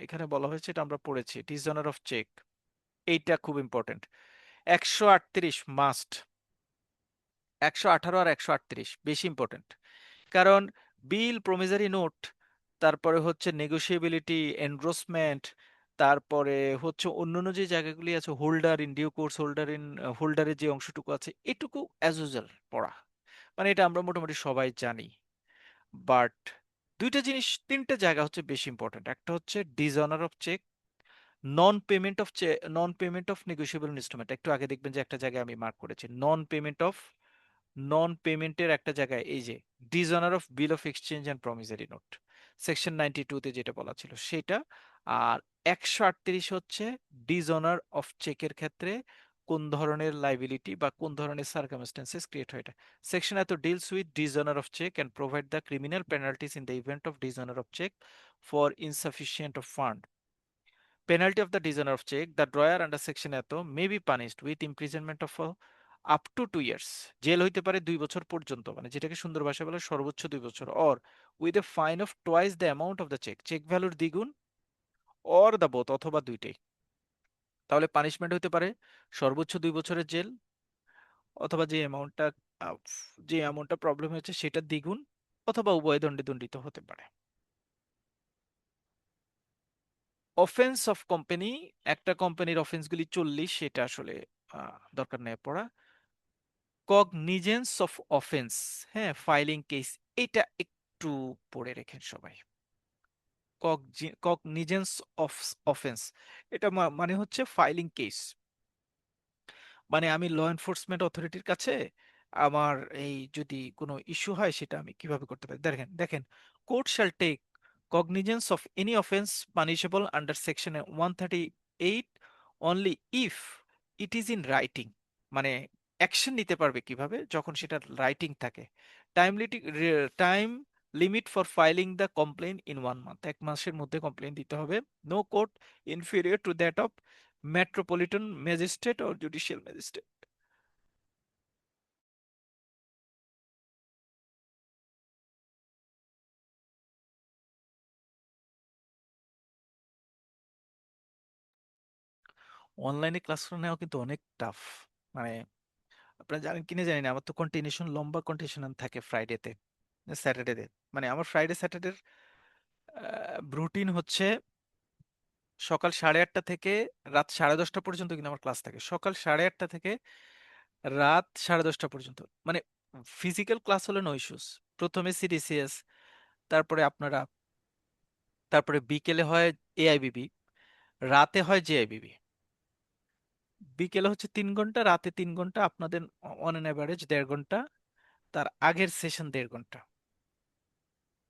[SPEAKER 1] এখানে বলা হয়েছে, এটা আমরা পড়েছি, ডিসঅনার অফ চেক, এইটা খুব ইম্পর্টেন্ট। 138 মাস্ট, 118 আর 138 বেশি ইম্পর্টেন্ট, কারণ বিল, প্রমিসারি নোট, তারপরে হচ্ছে নেগোশিয়েবিলিটি, এনডোর্সমেন্ট, তারপরে হচ্ছে অন্যান্য যে জায়গাগুলি আছে, হোল্ডার ইন ডিউ কোর্স, হোল্ডারের যে অংশটুকু আছে, এটুকু অ্যাজ ইউজুয়াল পড়া, মানে এটা আমরা মোটামুটি সবাই জানি। বাট দুইটা জিনিস, তিনটা জায়গা হচ্ছে বেশি ইম্পর্টেন্ট। একটা হচ্ছে dishonour of cheque, non payment of negotiable instrument. একটু আগে দেখবেন যে একটা জায়গায় আমি মার্ক করেছি নন পেমেন্টের একটা জায়গায়, এই যে dishonour of bill of exchange and promissory note, section 92 তে যেটা বলা ছিল সেটা। আর 138 হচ্ছে ডিসঅনার অফ চেকের ক্ষেত্রে কোন ধরনের লাইবিলিটি বা কোন ধরনের সার্কামস্টেন্সেস ক্রিয়েট হয়, এটা সেকশন এত deals with dishonour of cheque and provide the criminal penalties in the event of dishonour of cheque for insufficient of fund. Penalty of the dishonor of check, the drawer under section এত may be punished with imprisonment of up to 2 years, jail হইতে পারে 2 বছর পর্যন্ত, মানে যেটাকে সুন্দর ভাষায় বলে সর্বোচ্চ 2 বছর, or with a fine of twice the amount of the check, cheque ভ্যালুর দ্বিগুণ, or the both, অথবা দুইটাই। তাহলে পানিশমেন্ট হইতে পারে সর্বোচ্চ 2 বছরের জেল, অথবা যে অ্যামাউন্টটা প্রবলেম হয়েছে সেটা দ্বিগুণ, অথবা উভয় দণ্ডে দণ্ডিত হতে পারে। অফেন্স অফ কোম্পানি, একটা কোম্পানির অফেন্সগুলি 40, সেটা আসলে দরকার নেই পড়া। কগনিজেন্স অফ অফেন্স, হ্যাঁ, ফাইলিং কেস, এটা একটু পড়ে রেখেন সবাই। কগনিজেন্স অফ অফেন্স, এটা মানে হচ্ছে ফাইলিং কেস, মানে আমি ল এনফোর্সমেন্ট অথরিটির কাছে আমার এই যদি কোনো ইস্যু হয় সেটা আমি কিভাবে করতে পারি। দেখেন দেখেন, court shall take cognizance of any offence punishable under section 138 only if it is in writing, মানে অ্যাকশন নিতে পারবে কিভাবে, যখন সেটা রাইটিং থাকে। Time limit for filing the complain in 1 month, 1 মাসের মধ্যে কমপ্লেন দিতে হবে। No court inferior to that of metropolitan magistrate or judicial magistrate. অনলাইনে ক্লাস নেওয়া কিন্তু অনেক টাফ। মানে আপনারা জানেন কিনা জানি না, আমার তো কন্টিনিউশন, লম্বা কন্টিনিউশন থাকে ফ্রাইডেতে, স্যাটারডেতে। মানে আমার ফ্রাইডে স্যাটারডের রুটিন হচ্ছে সকাল 8:30 থেকে রাত 10:30 পর্যন্ত কিন্তু আমার ক্লাস থাকে, সকাল 8:30 থেকে রাত 10:30 পর্যন্ত। মানে ফিজিক্যাল ক্লাস হলে নো ইস্যুস, প্রথমে সিডিসিএস, তারপরে আপনারা, তারপরে বিকেলে হয় এআইবিবি, রাতে হয় জেআইবিবি। বিকেলে হচ্ছে 3 ঘন্টা, রাতে 3 ঘন্টা, আপনাদের অন অ্যান অ্যাভারেজ 1.5 ঘন্টা, তার আগের সেশন 1.5 ঘন্টা,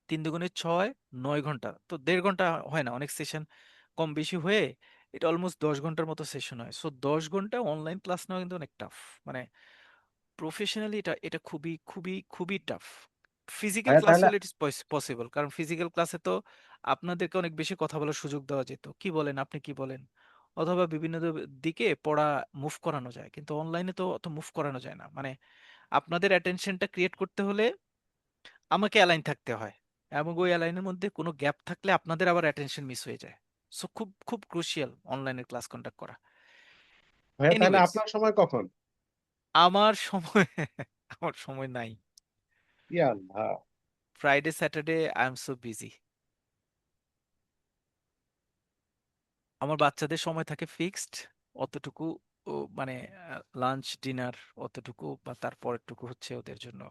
[SPEAKER 1] 3 × 2 = 6, 9 ঘন্টা। তো 1.5 ঘন্টা হয় না, অনেক সেশন কম বেশি হয়ে এটা অলমোস্ট 10 ঘন্টার মতো সেশন হয়। সো 10 ঘন্টা অনলাইন ক্লাস নেওয়া কিন্তু অনেক টাফ। মানে প্রফেশনালি এটা এটা খুবই খুবই খুবই টাফ। ফিজিক্যাল
[SPEAKER 2] ভাইয়া
[SPEAKER 1] ক্লাস
[SPEAKER 2] তাহলে
[SPEAKER 1] হলে ইট ইস পসিবল, কারণ ফিজিক্যাল ক্লাসে তো আপনাদেরকে অনেক বেশি কথা বলার সুযোগ দেওয়া যেত, কি বলেন আপনি কি বলেন, অথবা বিভিন্ন দিকে পড়া মুভ করানো যায়, কিন্তু অনলাইনে তো অত মুভ করানো যায় না। মানে আপনাদের অ্যাটেনশনটা ক্রিয়েট করতে হলে আমাকে অ্যালাইন থাকতে হয়, এবং ওই অ্যালাইনের মধ্যে কোনো গ্যাপ থাকলে আপনাদের আবার অ্যাটেনশন মিস হয়ে যায়। সো খুব খুব ক্রুশিয়াল অনলাইনে ক্লাস কন্ডাক্ট করা।
[SPEAKER 2] ভাইয়া তাহলে
[SPEAKER 1] এনিওয়েজ,
[SPEAKER 2] আপনার সময় কখন?
[SPEAKER 1] আমার সময় আমার সময় নাই।
[SPEAKER 2] ইয়া আল্লাহ।
[SPEAKER 1] Friday Saturday I am so busy. আমার বাচ্চাদের সময় থাকে ফিক্সড অতটুকু, ও মানে লাঞ্চ ডিনার অতটুকু, বা তারপরেরটুকু হচ্ছে ওদের জন্য।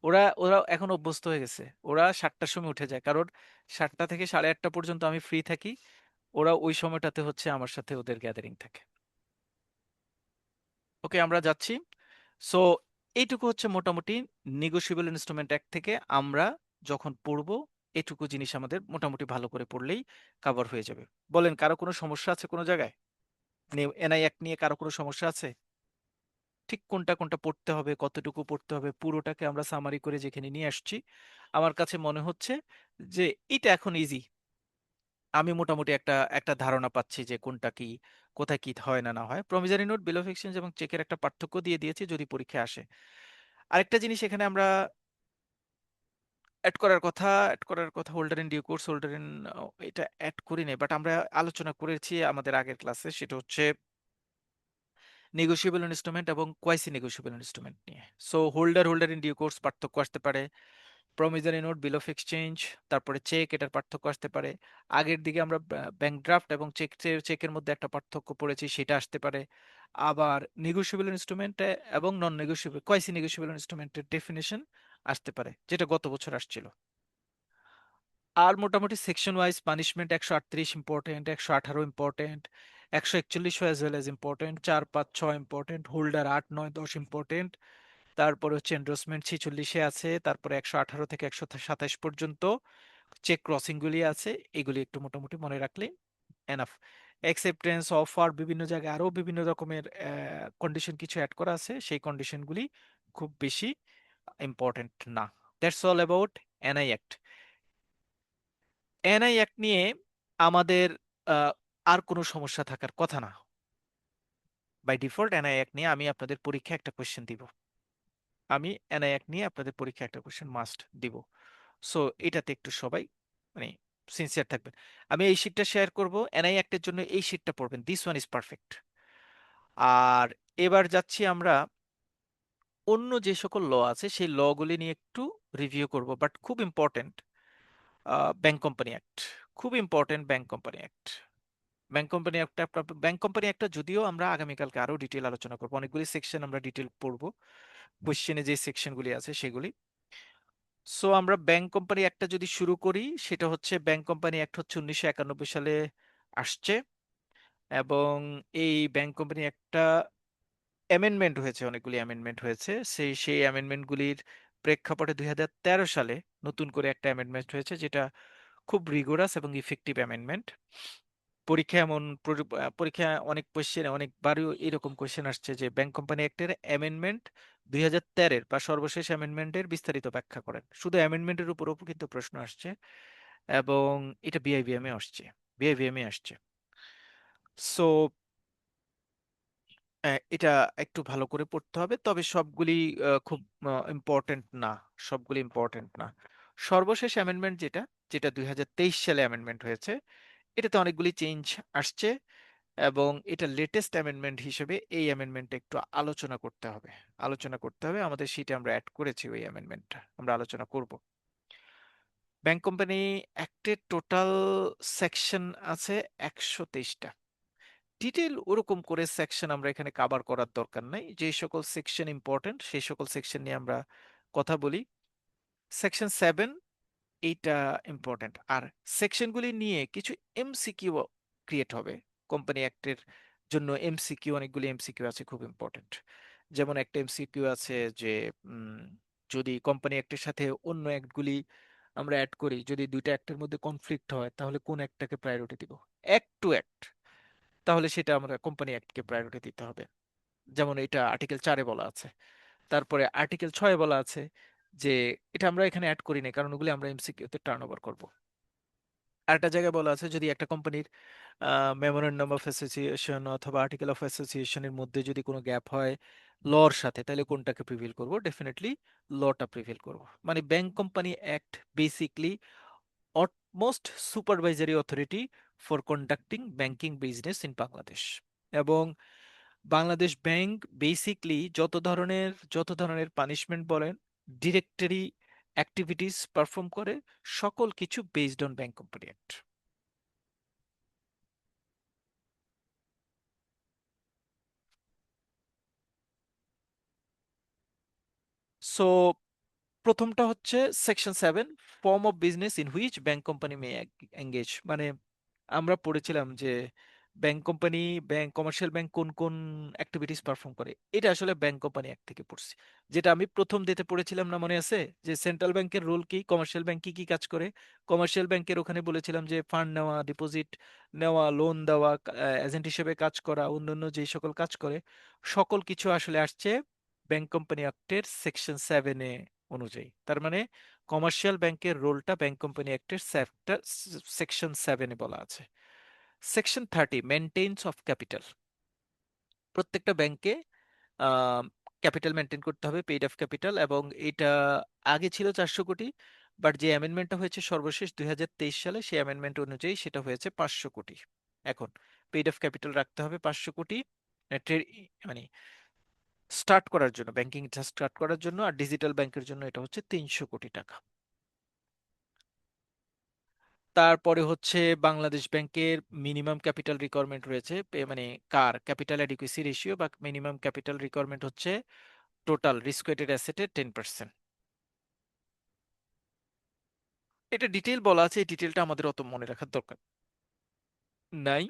[SPEAKER 1] ওরা ওরা এখন অভ্যস্ত হয়ে গেছে, ওরা 7টার সময় উঠে যায়, কারণ 7টা থেকে 8:30 পর্যন্ত আমি ফ্রি থাকি। ওরা ওই সময়টাতে হচ্ছে আমার সাথে ওদের গ্যাদারিং থাকে। ওকে, আমরা যাচ্ছি। সো এইটুকু হচ্ছে মোটামুটি নেগোশিয়েবল ইনস্ট্রুমেন্ট অ্যাক্ট থেকে আমরা যখন পড়বো, এটুকু জিনিস আমাদের মোটামুটি ভালো করে পড়লেই কভার হয়ে যাবে। বলেন, কারো কোনো সমস্যা আছে কোনো জায়গায়? এনআই অ্যাক্ট নিয়ে কারো কোনো সমস্যা আছে? ঠিক কোনটা কোনটা পড়তে হবে, কতটুকু পড়তে হবে, পুরোটাকে আমরা সামারি করে যেখানে নিয়ে আসছি। আমার কাছে মনে হচ্ছে যে এটা এখন ইজি। আমি মোটামুটি একটা একটা ধারণা পাচ্ছি যে কোনটা কি, কোথায় কি হয় না না হয়। প্রমিজারি নোট, বিল অফ এক্সচেঞ্জ এবং চেকের একটা পার্থক্য দিয়ে দিয়েছি যদি পরীক্ষায় আসে। আরেকটা জিনিস এখানে আমরা অ্যাড করার কথা holder in due course, holder in, এটা অ্যাড করি নাই, বাট আমরা আলোচনা করেছি আমাদের আগের ক্লাসে, সেটা হচ্ছে নেগোশিয়েবল ইনস্ট্রুমেন্ট এবং কোয়াইসি নেগোশিয়েবল ইনস্ট্রুমেন্ট নিয়ে। So holder in due course পার্থক্য আসতে পারে, promissory note, bill of exchange, তারপরে চেক, এটার পার্থক্য আসতে পারে। আগের দিকে আমরা ব্যাংক ড্রাফট এবং চেকের মধ্যে একটা পার্থক্য পড়েছি, সেটা আসতে পারে। আবার নেগোশিয়েবল ইনস্ট্রুমেন্ট এবং নন নেগোশিয়েবল, কোয়াইসি নেগোশিয়েবল ইনস্ট্রুমেন্টের ডেফিনেশন আসতে পারে, যেটা গত বছর আসছিল। আর মোটামুটি section wise punishment 138 important, 118 important, 141 as well as important, 4, 5, 6 important, holder 8, 9, 10 important. তারপরে হচ্ছে এন্ডোর্সমেন্ট 46-এ আছে, তারপরে 118 থেকে 127 পর্যন্ত চেক ক্রসিং গুলি আছে। এগুলি একটু মোটামুটি মনে রাখলে এনাফ। অ্যাকসেপ্টেন্স, অফার, বিভিন্ন জায়গায় আরো বিভিন্ন রকমের কন্ডিশন কিছু অ্যাড করা আছে, সেই কন্ডিশনগুলি খুব বেশি ইম্পর্টেন্ট না। That's all about NI act. NI act নিয়ে আমাদের আহ, আর কোনো সমস্যা থাকার কথা না। বাই ডিফল্ট এনআই অ্যাক্ট নিয়ে আমি আপনাদের পরীক্ষায় একটা কোশ্চেন দিব, আমি এনআই অ্যাক্ট নিয়ে আপনাদের পরীক্ষায় একটা কোশ্চেন মাস্ট দিব। সো এটাতে একটু সবাই মানে সিনসিয়ার থাকবেন। আমি এই শিটটা শেয়ার করব, এনআই অ্যাক্টের জন্য এই শিটটা পড়বেন, দিস ওয়ান ইজ পারফেক্ট। আর এবার যাচ্ছি আমরা অন্য যে সকল ল আছে সেই লগুলি নিয়ে একটু রিভিউ করব, বাট খুব ইম্পর্টেন্ট ব্যাংক কোম্পানি অ্যাক্ট, খুব important bank company act. Bank company একটা যদিও আমরা আগামীকালকে আরো ডিটেল আলোচনা করবো, অনেকগুলি সেকশন আমরা ডিটেল পড়বো, কোশ্চেনে যে সেকশনগুলি আছে সেগুলি। সো আমরা ব্যাংক কোম্পানি একটা যদি শুরু করি, সেটা হচ্ছে ব্যাংক কোম্পানি অ্যাক্ট হচ্ছে 1991 সালে আসছে, এবং এই ব্যাংক কোম্পানি একটা অ্যামেন্ডমেন্ট হয়েছে, অনেকগুলি অ্যামেন্ডমেন্ট হয়েছে। সেই অ্যামেন্ডমেন্টগুলির প্রেক্ষাপটে 2013 সালে নতুন করে একটা অ্যামেন্ডমেন্ট হয়েছে, যেটা খুব রিগোরাস এবং ইফেক্টিভ অ্যামেন্ডমেন্ট। পরীক্ষা এমন পরীক্ষা অনেক কোশ্চেনে অনেকবারই এরকম কোশ্চেন আসছে যে ব্যাংক কোম্পানি অ্যাক্টের অ্যামেন্ডমেন্ট 2013 বা সর্বশেষ অ্যামেন্ডমেন্টের বিস্তারিত ব্যাখ্যা করেন। শুধু অ্যামেন্ডমেন্টের উপরও কিন্তু প্রশ্ন আসছে, এবং এটা বিআইবিএম এ আসছে, বিআইবিএম এ আসছে। সো এটা একটু ভালো করে পড়তে হবে, তবে সবগুলি খুব ইম্পর্টেন্ট না, সবগুলি ইম্পর্টেন্ট না। সর্বশেষ অ্যামেন্ডমেন্ট যেটা যেটা 2023 সালে অ্যামেন্ডমেন্ট হয়েছে, এটাতে অনেকগুলি চেঞ্জ আসছে, এবং এটা লেটেস্ট অ্যামেন্ডমেন্ট হিসেবে এই অ্যামেন্ডমেন্টটা একটু আলোচনা করতে হবে আমাদের শীটে আমরা অ্যাড করেছি ওই অ্যামেন্ডমেন্টটা আমরা আলোচনা করব। ব্যাংক কোম্পানি অ্যাক্টের টোটাল সেকশন আছে 123টা। ডিটেল ওরকম করে সেকশন আমরা এখানে কভার করার দরকার নাই, যে সকল সেকশন ইম্পর্টেন্ট সেই সকল সেকশন নিয়ে আমরা কথা বলি। সেকশন 7 এইটা ইম্পর্টেন্ট, আর সেকশনগুলি নিয়ে কিছু এমসিকিউ ক্রিয়েট হবে কোম্পানি অ্যাক্টের জন্য। এমসিকিউ অনেকগুলি এমসিকিউ আছে খুব ইম্পর্টেন্ট। যেমন একটা এমসিকিউ আছে যে উম, যদি কোম্পানি অ্যাক্টের সাথে অন্য অ্যাক্টগুলি আমরা অ্যাড করি, যদি দুইটা অ্যাক্টের মধ্যে কনফ্লিক্ট হয় তাহলে কোন অ্যাক্টটাকে প্রায়োরিটি দিব। অ্যাক্ট টু অ্যাক্ট, তাহলে সেটা আমরা কোম্পানি অ্যাক্টকে প্রায়োরিটি দিতে হবে। যেমন এটা আর্টিকেল 4-এ বলা আছে। তারপরে আর্টিকেল 6-এ বলা আছে যে এটা আমরা এখানে অ্যাড করি না কারণ ওগুলি আমরা এমসিকিউতে টার্ন ওভার করবো। আরেকটা জায়গায় বলা আছে যদি একটা কোম্পানির মেমোরেন্ডাম অফ অ্যাসোসিয়েশন অথবা আর্টিকেল অফ অ্যাসোসিয়েশনের মধ্যে যদি কোনো গ্যাপ হয় লর সাথে, তাহলে কোনটাকে প্রিভিল করব? ডেফিনেটলি লটা প্রিভিল করব। মানে bank company act basically utmost supervisory authority for conducting banking business in Bangladesh. এবং বাংলাদেশ ব্যাংক বেসিকলি যত ধরনের পানিশমেন্ট বলেন, ডিরেক্টরি অ্যাক্টিভিটিস পারফর্ম করে, সকল কিছু based on bank company act. So প্রথমটা হচ্ছে section 7, form of business in which bank company May engage. মানে আমরা পড়েছিলাম যে ব্যাংক কোম্পানি, কমার্শিয়াল ব্যাংক কোন কোন অ্যাক্টিভিটিস পারফর্ম করে, এটা আসলে ব্যাংক কোম্পানি অ্যাক্ট থেকে পড়ছি। যেটা আমি প্রথম দিতে পড়েছিলাম না, মনে আছে? যে সেন্ট্রাল ব্যাংকের রোল কি, কমার্শিয়াল ব্যাংক কি কি কাজ করে। কমার্শিয়াল ব্যাংকের ওখানে বলেছিলাম যে ফান্ড নেওয়া, ডিপোজিট নেওয়া, লোন দেওয়া, এজেন্ট হিসেবে কাজ করা, অন্যান্য যে সকল কাজ করে, সকল কিছু আসলে আসছে ব্যাংক কোম্পানি অ্যাক্টের সেকশন 7-এ অনুযায়ী। তার মানে কমার্শিয়াল ব্যাংকের রোলটা ব্যাংক কোম্পানি অ্যাক্টের সেকশন 7-এ বলা আছে। Section 30, maintenance of capital. প্রত্যেকটা ব্যাংকে ক্যাপিটাল মেনটেন করতে হবে, পেইড অফ ক্যাপিটাল, এবং এটা আগে ছিল 400 কোটি, বাট যে অ্যামেন্ডমেন্টটা হয়েছে সর্বশেষ 2023 সালে, সেই অ্যামেন্ডমেন্ট অনুযায়ী সেটা হয়েছে 500 কোটি। এখন পেইড অফ ক্যাপিটাল রাখতে হবে 500 কোটি, মানে স্টার্ট করার জন্য, ব্যাংকিং স্টার্ট করার জন্য। আর ডিজিটাল ব্যাংকের জন্য এটা হচ্ছে 300 কোটি টাকা। তারপরে হচ্ছে বাংলাদেশ ব্যাংকের মিনিমাম ক্যাপিটাল রিকোয়ারমেন্ট রয়েছে, মানে কার ক্যাপিটাল অ্যাডিকুয়েসি রেশিও বা মিনিমাম ক্যাপিটাল রিকোয়ারমেন্ট হচ্ছে টোটাল রিস্ক ওয়েটেড অ্যাসেটের 10%। এটা ডিটেল বলা আছে, এই ডিটেলটা আমাদের অত মনে রাখার দরকার নাই।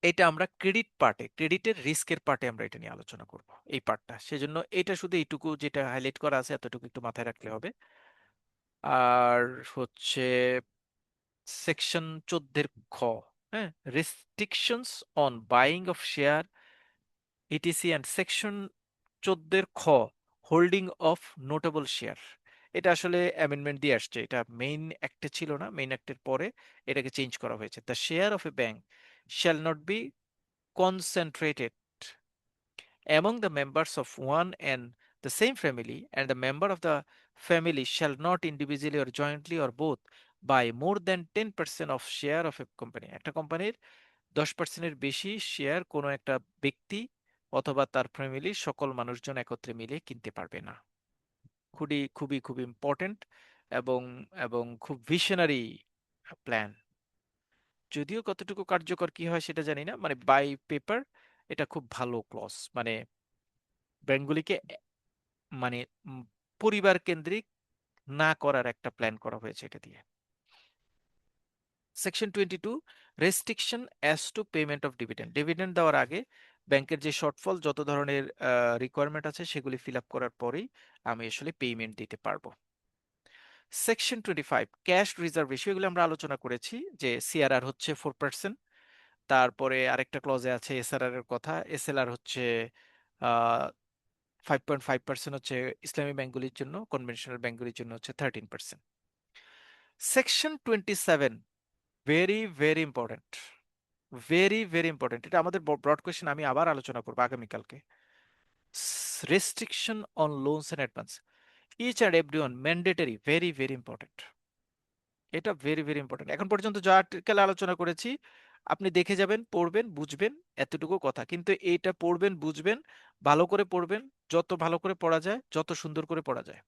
[SPEAKER 1] এটা আমরা ক্রেডিট পার্টে, ক্রেডিটের রিস্কের পার্টে আমরা এটা নিয়ে আলোচনা করব, এই পার্টটা। সেজন্য এটা শুধু এইটুকু যেটা হাইলাইট করা আছে এতটুকু একটু মাথায় রাখলে হবে। আর হচ্ছে সেকশন 14 খ, হ্যাঁ, restrictions on buying of share etc, and section 14 খ, হোল্ডিং অফ নোটেবল শেয়ার। এটা আসলে অ্যামেন্ডমেন্ট দিয়ে আসছে, এটা মেইন অ্যাক্টে ছিল না, মেইন অ্যাক্টের পরে এটাকে চেঞ্জ করা হয়েছে। The share of A bank shall not be concentrated among the members of one and the same family, and the member of the family shall not individually or jointly or both buy more than 10% of share of a company। একটা কোম্পানির 10%-এর বেশি share কোনো একটা ব্যক্তি অথবা তার ফ্যামিলির সকল মানুষজন একত্রে মিলে কিনতে পারবে না। খুবই খুবই খুব ইম্পর্টেন্ট এবং এবং খুব ভিশনারি প্ল্যান। যদিও কতটুকু কার্যকর কি হয় সেটা জানি না, মানে বাই পেপার এটা খুব ভালো ক্লজ, মানে ব্যাংকগুলিকে মানে পরিবার কেন্দ্রিক না করার একটা প্ল্যান করা হয়েছে এটা দিয়ে। Section 22, restriction as to payment of dividend. Dividend দেওয়ার আগে ব্যাংকের যে শর্টফল, যত ধরনের রিকোয়ারমেন্ট আছে সেগুলি ফিল আপ করার পরেই আমি আসলে পেমেন্ট দিতে পারবো। Section 25, cash reserve ratio. এগুলো আমরা আলোচনা করেছি যে সিআরআর হচ্ছে 4%। তারপরে আরেকটা ক্লজে আছে এসআরআর এর কথা, এসএলআর হচ্ছে 5.5% হচ্ছে ইসলামী ব্যাংকগুলির জন্য, কনভেনশনাল ব্যাংকগুলির জন্য হচ্ছে 13%। Section 27, very very important, very very important. এটা আমাদের ব্রড কোয়েশ্চেন, আমি আবার আলোচনা করবো আগামীকালকে। Restriction on loans and advance, each and every one mandatory, very very important. এটা ভেরি ভেরি ইম্পর্টেন্ট। এখন পর্যন্ত যা আর্টিকেল আলোচনা করেছি আপনি দেখে যাবেন, পড়বেন, বুঝবেন, এতটুকু কথা। কিন্তু এইটা পড়বেন, বুঝবেন, ভালো করে পড়বেন, যত ভালো করে পড়া যায়, যত সুন্দর করে পড়া যায়।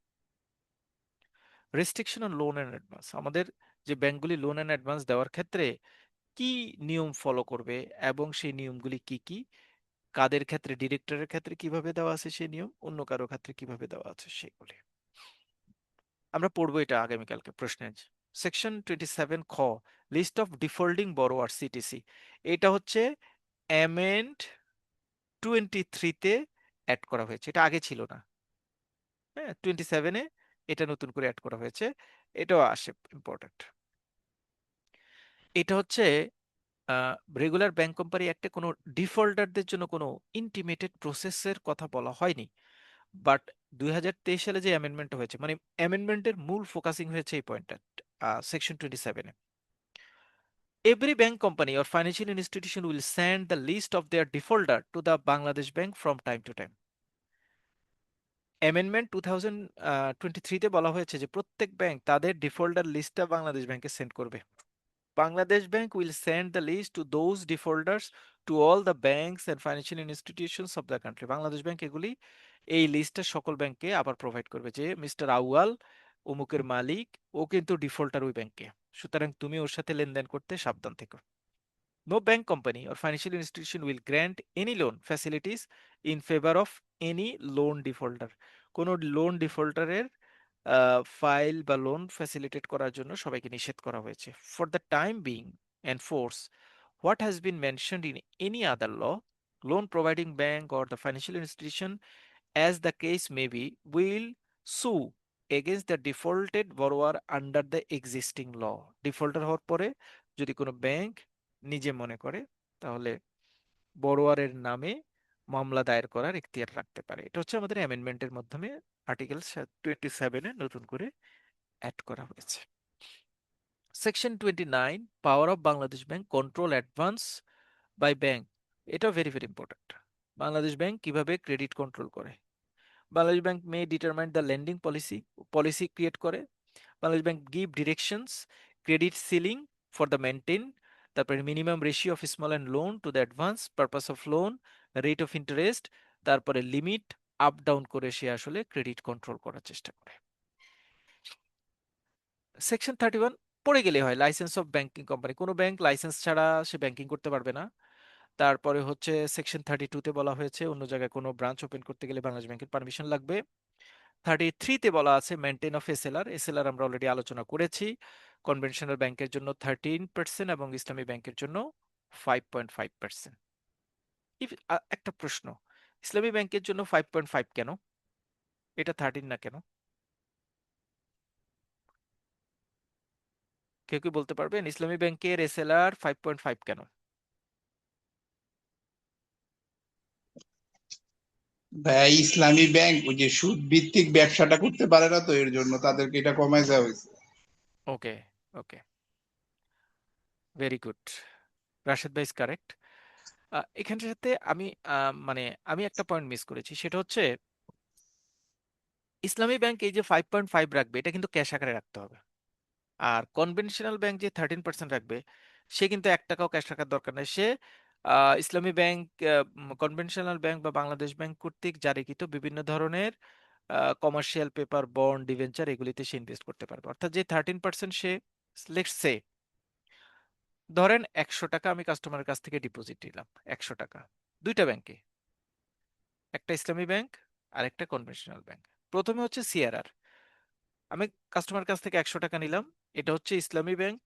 [SPEAKER 1] Restriction on loan and advance, আমাদের যে ব্যাংকগুলি লোন অ্যান্ড অ্যাডভান্স দেওয়ার ক্ষেত্রে কি নিয়ম ফলো করবে এবং সেই নিয়মগুলি কি কি, কাদের ক্ষেত্রে, ডিরেক্টরের ক্ষেত্রে কিভাবে দেওয়া আছে সেই নিয়ম, অন্য কারো ক্ষেত্রে কিভাবে দেওয়া আছে সেগুলি আমরা পড়বো এটা আগামীকালকে প্রশ্নের। সেকশন 27 খ, লিস্ট অফ ডিফল্টিং বরোয়ার সিটিসি, এটা হচ্ছে অ্যামেন্ড 23-তে অ্যাড করা হয়েছে, এটা আগে ছিল না। হ্যাঁ, 27-এ এটা নতুন করে অ্যাড করা হয়েছে, এটাও আসে ইম্পর্টেন্ট। এটা হচ্ছে রেগুলার ব্যাংক কোম্পানি অ্যাক্টে কোনো ডিফল্টারদের জন্য কোনো ইন্টিমেটেড প্রসেসের কথা বলা হয়নি, বাট 2023 সালে যে অ্যামেন্ডমেন্ট হয়েছে, মানে অ্যামেন্ডমেন্টের মূল ফোকাসিং হয়েছে এই পয়েন্টটা section 27-এ। Every bank company or financial institution will send the list of their defaulter to the Bangladesh Bank from time to time. Amendment 2023-তে বলা হয়েছে যে প্রত্যেক ব্যাংক তাদের ডিফল্টার লিস্টটা বাংলাদেশ ব্যাংকে সেন্ড করবে। Bangladesh Bank will send the list to those defaulters to all the banks and financial institutions of the country. Bangladesh Bank এগুলি এই লিস্টটা সকল ব্যাংকে আবার প্রোভাইড করবে যে মিস্টার আউয়াল অমুকের মালিক, ও কিন্তু ডিফল্টার ওই ব্যাংকে, সুতরাং তুমি ওর সাথে লেনদেন করতে সাবধান থেকো। No bank company or financial institution will grant any loan facilities in favor of any loan defaulter. কোনো লোন ডিফল্টারের ফাইল বা লোন ফ্যাসিলিটেট করার জন্য সবাইকে নিষেধ করা হয়েছে। For the time being enforce what has been mentioned in any other law, loan providing bank or the financial institution, as the case may be, will sue against the defaulted borrower under the existing law. Defaulter হওয়ার পরে যদি কোনো bank নিজে মনে করে, তাহলে বড়োয়ারের নামে মামলা দায়ের করার এখতিয়ার রাখতে পারে। এটা হচ্ছে আমাদের অ্যামেন্ডমেন্টের মাধ্যমে আর্টিকেল 27-এ নতুন করে অ্যাড করা হয়েছে। Section 29, power of Bangladesh Bank control advance by bank, এটা very very important. Bangladesh Bank কিভাবে ক্রেডিট কন্ট্রোল করে, Bangladesh Bank may determine the lending policy, policy create করে। Bangladesh Bank give directions, credit ceiling for the maintain, তারপরে minimum ratio of small and loan to the advance, purpose of loan, rate of interest, তারপরে limit up down করে সে আসলে credit control করার চেষ্টা করে। Section 31 পড়ে গেলে হয়, লাইসেন্স অফ ব্যাংকিং কোম্পানি, কোনো ব্যাংক লাইসেন্স ছাড়া সে ব্যাংকিং করতে পারবে না। তারপরে হচ্ছে সেকশন 32-তে বলা হয়েছে অন্য জায়গায় কোনো ব্রাঞ্চ ওপেন করতে গেলে বাংলাদেশ ব্যাংকের পারমিশন লাগবে। 33-তে বলা আছে মেনটেন অফ এসএলআর, এসএলআর আমরা অলরেডি আলোচনা করেছি, কনভেনশনাল ব্যাংকের জন্য 13% এবং ইসলামী ব্যাংকের জন্য 5.5%। একটা প্রশ্ন, ইসলামী ব্যাংকের জন্য 5.5 কেন, এটা 13 না কেন? কেউ কি বলতে পারবেন ইসলামী ব্যাংকের এসএলআর 5.5 কেন?
[SPEAKER 7] ভাই ইসলামী ব্যাংক ওই যে সুদ ভিত্তিক ব্যবসাটা করতে পারে না, তো এর জন্য তাদেরকে এটা কমায় দেওয়া হয়েছে।
[SPEAKER 1] ওকে, ওকে, ভেরি গুড, রাশেদ ভাই ইজ কারেক্ট। এখানের সাথে আমি মানে আমি একটা পয়েন্ট মিস করেছি, সেটা হচ্ছে ইসলামী ব্যাংক এই যে 5.5 রাখবে এটা কিন্তু ক্যাশ আকারে রাখতে হবে, আর কনভেনশনাল ব্যাংক যে 13% রাখবে সে কিন্তু 1 টাকাও ক্যাশ রাখার দরকার নেই, সে ইসলামী ব্যাংক, কনভেনশনাল ব্যাংক বা বাংলাদেশ ব্যাংক কর্তৃক জারিকৃত বিভিন্ন ধরনের কমার্শিয়াল পেপার, বন্ড, ডিবেঞ্চার এগুলিতে সে ইনভেস্ট করতে পারবে। অর্থাৎ যে 13% সে, লেটস সে ধরেন 100 টাকা আমি কাস্টমারের কাছ থেকে ডিপোজিট নিলাম, 100 টাকা, দুইটা ব্যাংকে, একটা ইসলামী ব্যাংক আর একটা কনভেনশনাল ব্যাংক। প্রথমে হচ্ছে সিআরআর, আমি কাস্টমার কাছ থেকে 100 টাকা নিলাম, এটা হচ্ছে ইসলামী ব্যাংক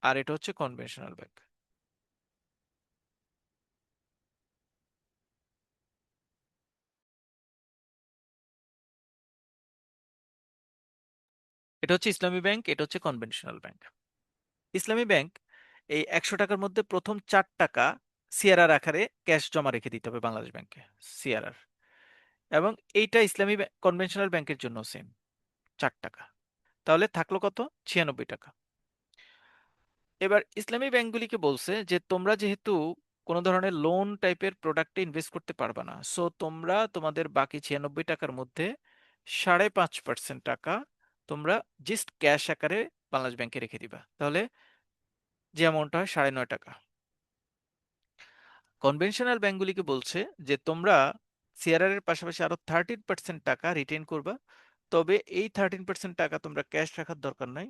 [SPEAKER 1] আর এটা হচ্ছে কনভেনশনাল ব্যাংক। এটা হচ্ছে ইসলামী ব্যাংক, এটা হচ্ছে কনভেনশনাল ব্যাংক। ইসলামী ব্যাংক এই 100 টাকার মধ্যে প্রথম 4 টাকা সিআরআর আকারে ক্যাশ জমা রেখে দিতে হবে বাংলাদেশ ব্যাংকে, সিআরআর। এবং এইটা ইসলামী কনভেনশনাল ব্যাংকের জন্য সেম, 4 টাকা। তাহলে থাকলো কত, 96 টাকা। এবার ইসলামী ব্যাংকগুলিকে বলছে যে তোমরা যেহেতু কোনো ধরনের লোন টাইপের প্রোডাক্টে ইনভেস্ট করতে পারবে না, সো তোমরা তোমাদের বাকি 96 টাকার মধ্যে 5.5% টাকা তোমরা জাস্ট ক্যাশ আকারে বাংলাদেশ ব্যাংকে রেখে দিবা, তাহলে যে অ্যামাউন্ট হয় 9.5 টাকা। কনভেনশনাল ব্যাংকগুলিকে বলছে যে তোমরা সিআরআর এর পাশাপাশি আরো 13% টাকা রিটেন করবা, তবে এই 13% টাকা তোমরা ক্যাশ রাখার দরকার নাই,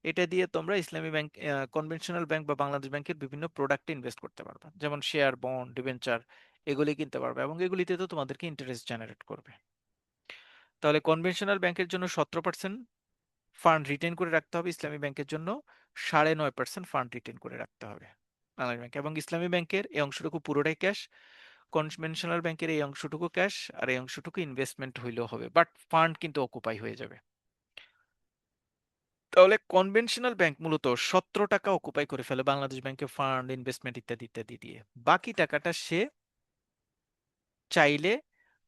[SPEAKER 1] এটা দিয়ে তোমরা ইসলামী ব্যাংক, কনভেনশনাল ব্যাংক বা বাংলাদেশ ব্যাংকের বিভিন্ন প্রোডাক্টে ইনভেস্ট করতে পারবা, যেমন শেয়ার, বন্ড, ডিবেঞ্চার, এগুলি কিনতে পারবে এবং এগুলিতে তো তোমাদেরকে ইন্টারেস্ট জেনারেট করবে। তাহলে কনভেনশনাল ব্যাংকের জন্য 17% ফান্ড রিটেন করে রাখতে হবে, ইসলামী ব্যাংকের জন্য 9.5% ফান্ড রিটেন করে রাখতে হবে বাংলাদেশ ব্যাংক। এবং ইসলামী ব্যাংকের এই অংশটুকু পুরোটাই ক্যাশ, কনভেনশনাল ব্যাংকের এই অংশটুকু ক্যাশ, আর এই অংশটুকু ইনভেস্টমেন্ট হইলেও হবে, বাট ফান্ড কিন্তু অকুপাই হয়ে যাবে। তাহলে কনভেনশনাল ব্যাংক মূলত 17 টাকা অকুপাই করে ফেলে বাংলাদেশ ব্যাংকে ফান্ড, ইনভেস্টমেন্ট ইত্যাদি ইত্যাদি দিয়ে। বাকি টাকাটা সে চাইলে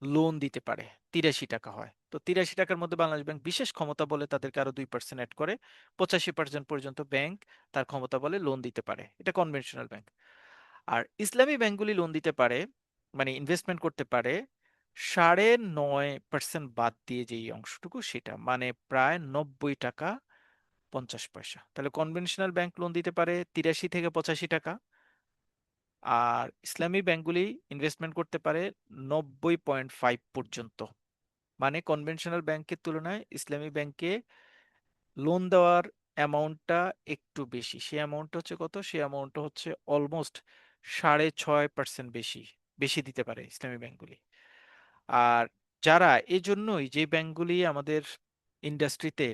[SPEAKER 1] লোন দিতে পারে, 83 টাকা হয়। তো 83 টাকার মধ্যে বাংলাদেশ ব্যাংক বিশেষ ক্ষমতা বলে তাদেরকে আরো 2% অ্যাড করে 85% পর্যন্ত ব্যাংক তার ক্ষমতা বলে লোন দিতে পারে। এটা কনভেনশনাল ব্যাংক। আর ইসলামী ব্যাংকগুলি লোন দিতে পারে, মানে ইনভেস্টমেন্ট করতে পারে 9.5% বাদ দিয়ে যেই অংশটুকু, সেটা মানে প্রায় 90 টাকা 50 পয়সা। তাহলে কনভেনশনাল ব্যাংক লোন দিতে পারে 83 থেকে 85 টাকা, আর ইসলামী ব্যাংকগুলি ইনভেস্টমেন্ট করতে পারে 90.5 পর্যন্ত। মানে কনভেনশনাল ব্যাংকের তুলনায় ইসলামী ব্যাংকে লোন দেওয়ার অ্যামাউন্টটা একটু বেশি। সে অ্যামাউন্ট হচ্ছে কত? সে অ্যামাউন্ট হচ্ছে অলমোস্ট 6.5% বেশি, বেশি দিতে পারে ইসলামী ব্যাংকগুলি। আর যারা, এই জন্যই যে ব্যাংকগুলি আমাদের ইন্ডাস্ট্রিতে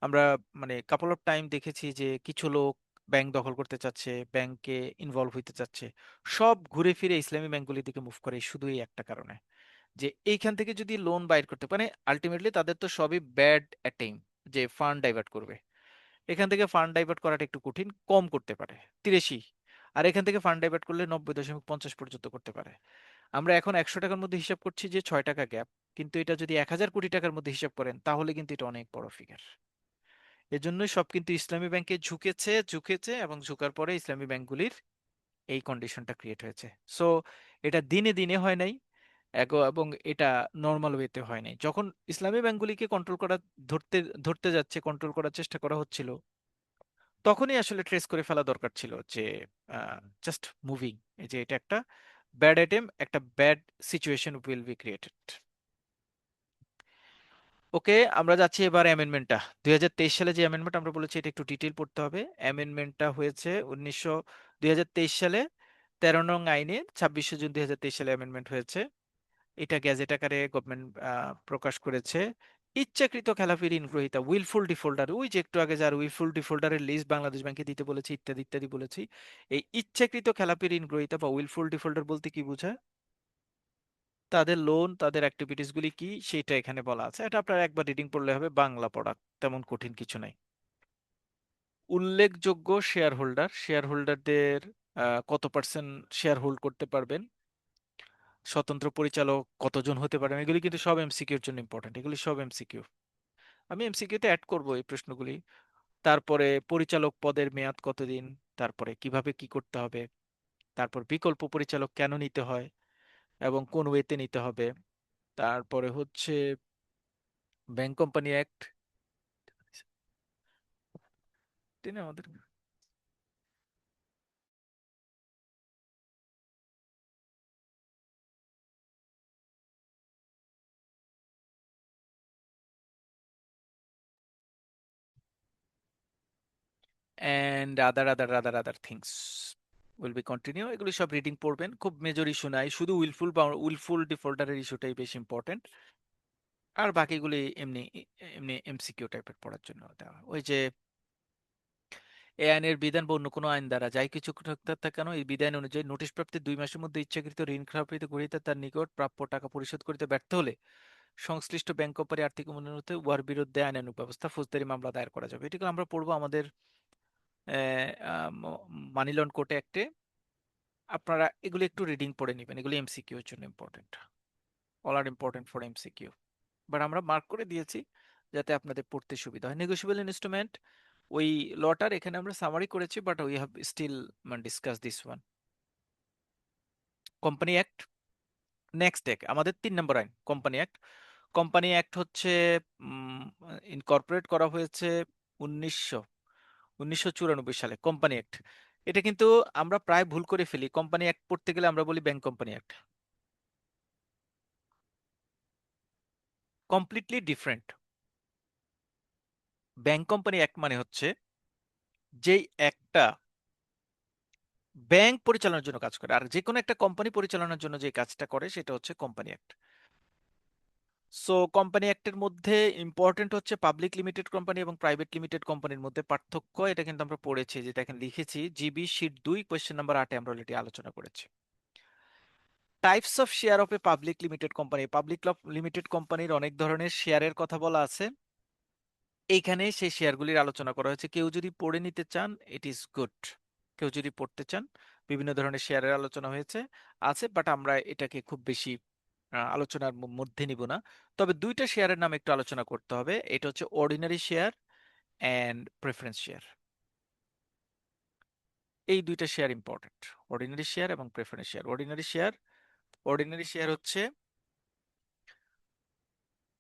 [SPEAKER 1] আমরা মানে কাপল অফ টাইম দেখেছি যে কিছু লোক ব্যাংক দখল করতে চাচ্ছে, ব্যাংকে ইনভলভ হইতে চাচ্ছে, সব ঘুরে ফিরে ইসলামী ব্যাংকগুলির দিকে মুভ করে শুধু এই একটা কারণে, যে এইখান থেকে যদি লোন বাইর করতে মানে আলটিমেটলি তাদের তো সবই ব্যাড অ্যাটেইম, যে ফান্ড ডাইভার্ট করবে। এখান থেকে ফান্ড ডাইভার্ট করাটা একটু কঠিন, কম করতে পারে 83, আর এখান থেকে ফান্ড ডাইভার্ট করলে 90.50 পর্যন্ত করতে পারে। আমরা এখন 100 টাকার মধ্যে হিসাব করছি যে 6 টাকা গ্যাপ, কিন্তু এটা যদি 1000 কোটি টাকার মধ্যে হিসাব করেন তাহলে কিন্তু এটা অনেক বড় ফিগার। এজন্যই সব কিন্তু ইসলামী ব্যাংকে ঝুঁকেছে ঝুঁকেছে এবং ঝুঁকার পরে ইসলামী ব্যাংকগুলির এই কন্ডিশনটা ক্রিয়েট হয়েছে। সো এটা দিনে দিনে হয় নাই, এবং এটা নর্মাল ওয়েতে হয় নাই। যখন ইসলামী ব্যাংকগুলিকে কন্ট্রোল করা, ধরতে ধরতে যাচ্ছে, কন্ট্রোল করার চেষ্টা করা হচ্ছিল, তখনই আসলে ট্রেস করে ফেলা দরকার ছিল যে জাস্ট মুভিং, এই যে এটা একটা ব্যাড আইটেম, একটা bad situation will be created. Okay, আমরা যাচ্ছি এবার অ্যামেন্ডমেন্টটা। 2023 সালে যে অ্যামেন্ডমেন্ট আমরা বলেছি এটা একটু ডিটেল পড়তে হবে। অ্যামেন্ডমেন্টটা হয়েছে 2023 সালে 13 নং আইনে 26শে জুন 2023 সালে অ্যামেন্ডমেন্ট হয়েছে। এটা গ্যাজেট আকারে গভর্নমেন্ট প্রকাশ করেছে। ইচ্ছাকৃত খেলাপি ঋণ গ্রহীতা, উইলফুল ডিফল্টার, ওই যে একটু আগে যার উইলফুল ডিফল্টারের লিস্ট বাংলাদেশ ব্যাংকে দিতে বলেছি ইত্যাদি ইত্যাদি বলেছি, এই ইচ্ছাকৃত খেলাপি ঋণ গ্রহীতা বা উইলফুল ডিফল্টার বলতে কি বোঝায়? তাদের লোন, তাদের অ্যাক্টিভিটিস গুলি কি সেটা এখানে বলা আছে। এটা আপনার একবার রিডিং পড়লে হবে, বাংলা পড়া তেমন কঠিন কিছু নাই। উল্লেখযোগ্য শেয়ার হোল্ডার, শেয়ার হোল্ডারদের কত পার্সেন্ট শেয়ার হোল্ড করতে পারবেন, স্বতন্ত্র পরিচালক কতজন হতে পারেন, এগুলি কিন্তু সব এমসিকিউর জন্য ইম্পর্টেন্ট, এগুলি সব এমসিকিউ। আমি এমসিকিউতে অ্যাড করব এই প্রশ্নগুলি। তারপরে পরিচালক পদের মেয়াদ কতদিন, তারপরে কিভাবে কি করতে হবে, তারপর বিকল্প পরিচালক কেন নিতে হয় এবং কোন ওয়েতে নিতে হবে, তারপরে হচ্ছে ব্যাংক কোম্পানি অ্যাক্ট, তিনি আমাদের and other things will be continue. এগুলো সব রিডিং পড়বেন, খুব মেজর ইস্যু নাই, শুধু উইলফুল ডিফল্টারের ইস্যুটাই বেশি ইম্পর্টেন্ট। আর বাকিগুলি এমনি এমনি এমসিকিউ টাইপের পড়ার জন্য দেওয়া। ওই যে এই আইনের বিধান বা অন্য কোনো আইন দ্বারা যাই কিছু হোক না কেন, এই বিধান অনুযায়ী নোটিশ প্রাপ্তির 2 মাসের মধ্যে ইচ্ছাকৃত ঋণ খেলাপিতে গ্রহীতা তার নিকট প্রাপ্য টাকা পরিশোধ করিতে ব্যর্থ হলে সংশ্লিষ্ট ব্যাংক কোম্পানি আর্থিক অনুমতি উহার বিরুদ্ধে আইনানুগ ব্যবস্থা, ফৌজদারি মামলা দায়ের করা যাবে। এটিকে আমরা পড়বো আমাদের মানি লন্ডারিং কোর্ট অ্যাক্টে। আপনারা এগুলো একটু রিডিং পড়ে নেবেন, এগুলো এমসিকিউ এর জন্য important, all are important for MCQ. But আমরা মার্ক করে দিয়েছি যাতে আপনাদের পড়তে সুবিধা হয়। নেগোশিয়েবল ইনস্ট্রুমেন্ট, ওই লটার এখানে আমরা সামারি করেছি, but we have still discuss this one. Company act, next এক আমাদের 3 নম্বর আইন কোম্পানি অ্যাক্ট। কোম্পানি অ্যাক্ট হচ্ছে ইনকর্পোরেট করা হয়েছে উনিশশো 1994 সালে কোম্পানি অ্যাক্ট। এটা কিন্তু আমরা প্রায় ভুল করে ফেলি, কোম্পানি অ্যাক্ট পড়তে গেলে আমরা বলি bank company act. Completely different. Bank company act মানে হচ্ছে যেই একটা ব্যাংক পরিচালনার জন্য কাজ করে, আর যে কোনো একটা কোম্পানি পরিচালনার জন্য যে কাজটা করে সেটা হচ্ছে কোম্পানি অ্যাক্ট। সো কোম্পানি অ্যাক্টের মধ্যে ইম্পর্টেন্ট হচ্ছে পাবলিক লিমিটেড কোম্পানি এবং প্রাইভেট লিমিটেড কোম্পানির মধ্যে পার্থক্য। এটা কিন্তু আমরা পড়েছি, যেটা এখানে লিখেছি জিবি শীট 2 কোয়েশ্চেন নাম্বার 8-এ আমরা অলরেডি আলোচনা করেছি। Types of share of a public limited company. Public limited কোম্পানির অনেক ধরনের শেয়ারের কথা বলা আছে, এইখানে সেই শেয়ারগুলির আলোচনা করা হয়েছে। কেউ যদি পড়ে নিতে চান ইট ইজ গুড, কেউ যদি পড়তে চান বিভিন্ন ধরনের শেয়ারের আলোচনা হয়েছে আছে, বাট আমরা এটাকে খুব বেশি আলোচনার মধ্যে নিব না। তবে দুইটা শেয়ারের নাম একটু আলোচনা করতে হবে, এটা হচ্ছে ordinary share and preference share. এই দুইটা শেয়ার ইম্পর্টেন্ট, অর্ডিনারি শেয়ার এবং প্রেফারেন্স শেয়ার। অর্ডিনারি শেয়ার হচ্ছে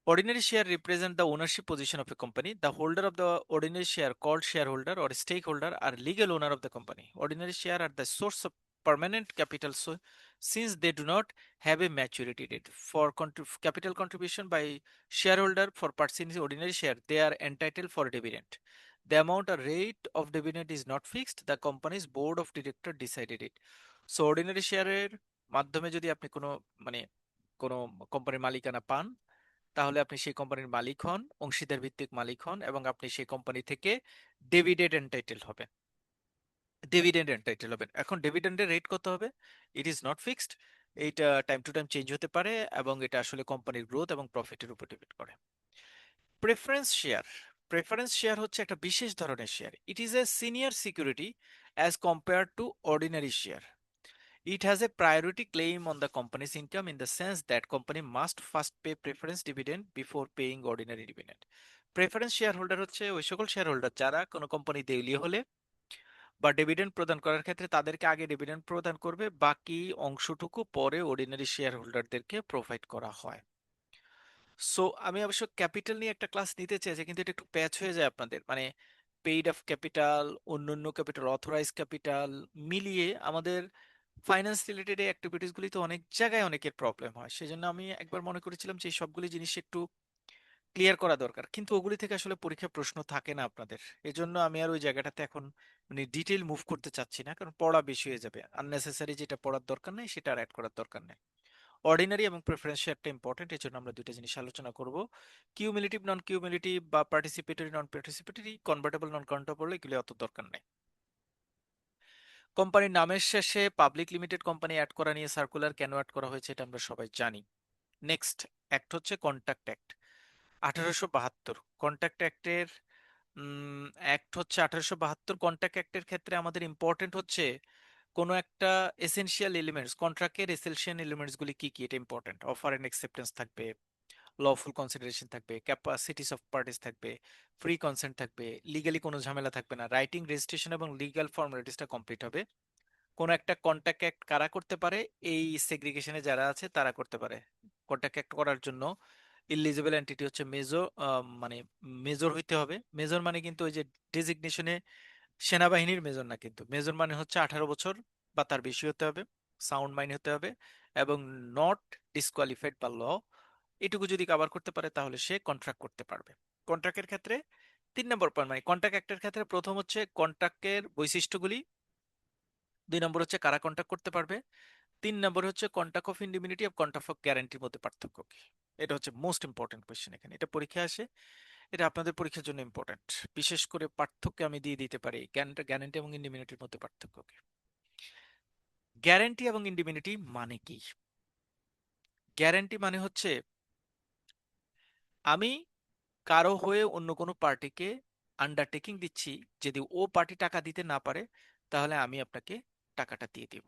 [SPEAKER 1] ordinary share represent the ownership position of a company. The holder of the ordinary share, called shareholder or stakeholder, are legal owner of the company. Ordinary share are the source of permanent capital, so since they do not have a maturity date. For capital contribution by shareholder for purchasing the ordinary share, they are entitled for dividend. The amount or rate of dividend is not fixed. The company's board of director decided it. So ordinary share এর মাধ্যমে যদি আপনি কোনো কোম্পানির মালিকানা পান, তাহলে আপনি সেই কোম্পানির মালিক হন, অংশীদার ভিত্তিক মালিক হন, এবং আপনি সেই কোম্পানি থেকে ডিভিডেন্ড এন্টাইটেল হবেন। এখন ডিভিডেন্ডের রেট কত হবে? It is not fixed. এইটা টাইম টু টাইম চেঞ্জ হতে পারে, এবং এটা আসলে কোম্পানির গ্রোথ এবং প্রফিটের উপর ডিপেন্ড করে। প্রেফারেন্স শেয়ার হচ্ছে একটা বিশেষ ধরনের share. It is a senior security as compare to ordinary share. It has a priority claim on the company's income in the sense that company must first pay preference dividend before paying ordinary dividend. Preference share holder হচ্ছে ওই সকল share holder যারা কোনো company দেউলিয়া হলে বা dividend প্রদান করার ক্ষেত্রে তাদেরকে আগে ডিভিডেন্ড প্রদান করবে, বাকি অংশটুকু পরে অর্ডিনারি শেয়ার হোল্ডারদেরকে প্রোভাইড করা হয়। সো আমি অবশ্য ক্যাপিটাল নিয়ে একটা ক্লাস নিতে চাইছি, কিন্তু এটা একটু প্যাচ হয়ে যায় আপনাদের, মানে পেইড অফ ক্যাপিটাল, অন্যান্য ক্যাপিটাল, অথরাইজ ক্যাপিটাল মিলিয়ে আমাদের ফাইন্যান্স রিলেটেড এই অ্যাক্টিভিটিস গুলিতে অনেক জায়গায় অনেকের প্রবলেম হয়। সেজন্য আমি একবার মনে করেছিলাম যে এই সবগুলি জিনিস একটু ক্লিয়ার করা দরকার, কিন্তু ওগুলি থেকে আসলে পরীক্ষায় প্রশ্ন থাকে না আপনাদের। এজন্য আমি আর ওই জায়গাটাতে এখন ডিটেইল মুভ করতে চাচ্ছি না, কারণ পড়া বেশি হয়ে যাবে। আননেসেসারি যেটা পড়ার দরকার নেই সেটা আর অ্যাড করার দরকার নেই। অর্ডিনারি এবং প্রেফারেন্স শেয়ারটা ইম্পর্টেন্ট, এই জন্য আমরা দুইটা জিনিস আলোচনা করব। কিউমুলেটিভ নন কিউমুলেটিভ বা পার্টিসিপেটরি নন পার্টিসিপেটরি, কনভার্টেবল নন কনভার্টেবল, এগুলি অত দরকার নেই। কোম্পানির নামের শেষে পাবলিক লিমিটেড কোম্পানি অ্যাড করা নিয়ে সার্কুলার কেন অ্যাড করা হয়েছে এটা আমরা সবাই জানি। নেক্সট অ্যাক্ট হচ্ছে কন্ট্রাক্ট অ্যাক্ট 1872। কন্ট্রাক্ট অ্যাক্টের অ্যাক্ট হচ্ছে 1872। কন্ট্রাক্ট অ্যাক্টের ক্ষেত্রে আমাদের ইম্পর্টেন্ট হচ্ছে কোনো একটা এসেনশিয়াল এলিমেন্টস, কন্ট্রাক্টের এসেনশিয়াল এলিমেন্টস গুলি কি কি, এটা ইম্পর্টেন্ট। অফার এন্ড অ্যাকসেপ্টেন্স থাকবে, লফুল কনসিডারেশন থাকবে, ক্যাপাসিটিস অফ পার্টিস থাকবে, ফ্রি কনসেন্ট থাকবে, লিগালি কোনো ঝামেলা থাকবে না, রাইটিং রেজিস্ট্রেশন এবং লিগাল ফর্মালিটিসটা কমপ্লিট হবে। কোন একটা কন্ট্রাক্ট অ্যাক্ট কারা করতে পারে? এই সেগ্রিগেশনে যারা আছে তারা করতে পারে। কন্ট্রাক্ট অ্যাক্ট করার জন্য ইলিজিবল এন্টিটি হচ্ছে মেজর, মানে মেজর হইতে হবে। মেজর মানে কিন্তু ওই যে ডেজিগনেশনে সেনাবাহিনীর মেজর না, কিন্তু মেজর মানে হচ্ছে 18 বছর বা তার বেশি হতে হবে, সাউন্ড মাইন্ড হতে হবে, এবং নট ডিসকোয়ালিফাইড বা ল, এটুকু যদি কভার করতে পারে তাহলে সে কন্ট্রাক্ট করতে পারবে। কন্ট্রাক্টের ক্ষেত্রে 3 নম্বর পয়েন্ট, মানে কন্ট্রাক্ট অ্যাক্টের ক্ষেত্রে প্রথম হচ্ছে কন্ট্রাক্টের বৈশিষ্ট্যগুলি, 2 নম্বর হচ্ছে কারা কন্ট্রাক্ট করতে পারবে, 3 নম্বর হচ্ছে কন্ট্রাক্ট অফ ইন্ডিমিনিটি আর কন্ট্রাক্ট অফ গ্যারান্টির মধ্যে পার্থক্য কি। এটা হচ্ছে মোস্ট ইম্পর্টেন্ট কোয়েশ্চেন, এখানে এটা পরীক্ষা আসে, এটা আপনাদের পরীক্ষার জন্য ইম্পর্টেন্ট। বিশেষ করে পার্থক্য আমি দিয়ে দিতে পারি, গ্যারান্টি এবং ইন্ডিমিনিটির মধ্যে পার্থক্য কি। গ্যারান্টি এবং ইন্ডিমিনিটি মানে কি? গ্যারান্টি মানে হচ্ছে আমি কারো হয়ে অন্য কোনো পার্টিকে আন্ডারটেকিং দিচ্ছি, যদি ও পার্টি টাকা দিতে না পারে তাহলে আমি আপনাকে টাকাটা দিয়ে দিব,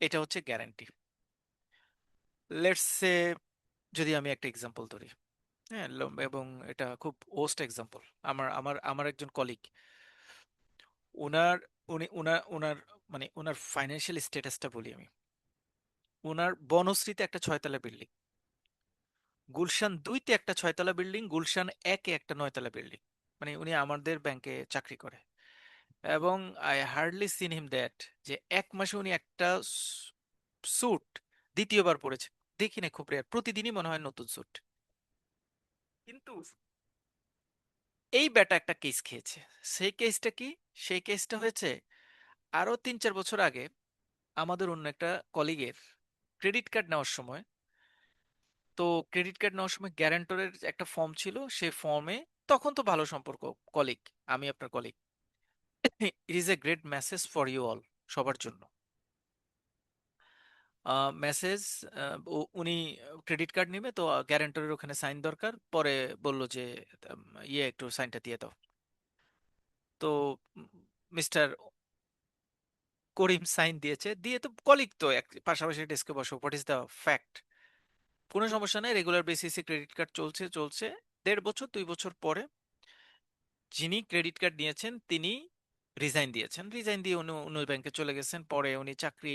[SPEAKER 1] এটা হচ্ছে গ্যারান্টি। লেটস সে, যদি আমি একটা এক্সাম্পল ধরি, হ্যাঁ, এবং এটা খুব ওস্ট এক্সাম্পল, আমার আমার আমার একজন কলিগ, ওনার উনি ওনার ওনার মানে ওনার ফাইন্যান্সিয়াল স্ট্যাটাসটা বলি আমি। ওনার বনশ্রীতে একটা 6 তলা বিল্ডিং, গুলশান 2-তে একটা 6 তলা বিল্ডিং, গুলশান 1-এ একটা 9 তলা বিল্ডিং, মানে উনি আমাদের ব্যাংকে চাকরি করে, এবং I hardly seen him that যে 1 মাসে উনি একটা স্যুট দ্বিতীয়বার পরেছে। দেখি না, খুব রেয়ার, প্রতিদিনই মনে হয় নতুন স্যুট। কিন্তু এই বেটা একটা কেস খেয়েছে। সেই কেসটা কি? সেই কেসটা হয়েছে আরো 3-4 বছর আগে। আমাদের অন্য একটা কলিগের ক্রেডিট কার্ড নেওয়ার সময়, তো ক্রেডিট কার্ড নেওয়ার সময় গ্যারান্টরের একটা ফর্ম ছিল, সেই ফর্মে, তখন তো ভালো সম্পর্ক, কলিগ, আমি আপনার colleague, it is a great message for you all, সবার জন্য মেসেজ। উনি ক্রেডিট কার্ড নেবে তো গ্যারান্টরের ওখানে সাইন দরকার, পরে বলল যে ইয়ে একটু সাইনটা দিয়ে দাও। তো মিস্টার করিম সাইন দিয়েছে, দিয়ে তো কলিগ তো এক পাশাপাশি ডেস্কে বসো, হোয়াট ইজ দ্য ফ্যাক্ট, কোনো সমস্যা নেই, রেগুলার বেসিসে ক্রেডিট কার্ড চলছে চলছে। 1.5 বছর 2 বছর পরে যিনি ক্রেডিট কার্ড নিয়েছেন তিনি রিজাইন দিয়েছেন, রিজাইন দিয়ে উনি অন্য ব্যাংকে চলে গেছেন। পরে উনি চাকরি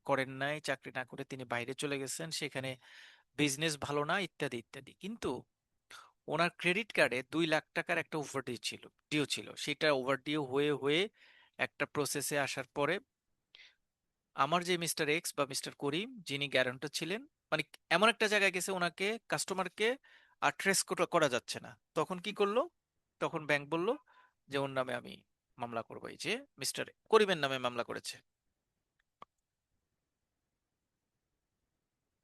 [SPEAKER 1] করেন নাই, চাকরি না করে তিনি বাইরে চলে গেছেন, সেখানে বিজনেস ভালো না, ইত্যাদি ইত্যাদি। কিন্তু ওনার ক্রেডিট কার্ডে 2 লাখ টাকার একটা ডিউ ছিল, সেটা ওভারডিউ হয়ে হয়ে একটা প্রসেসে আসার পরে আমার যে মিস্টার এক্স বা মিস্টার করিম যিনি গ্যারান্টর ছিলেন, মানে এমন একটা জায়গায় গেছে, ওনাকে কাস্টমারকে আর ট্রেস করা যাচ্ছে না। তখন কি করলো? তখন ব্যাংক বলল যে ওর নামে আমি মামলা করবো, এই যে মিস্টার করিমের নামে মামলা করেছে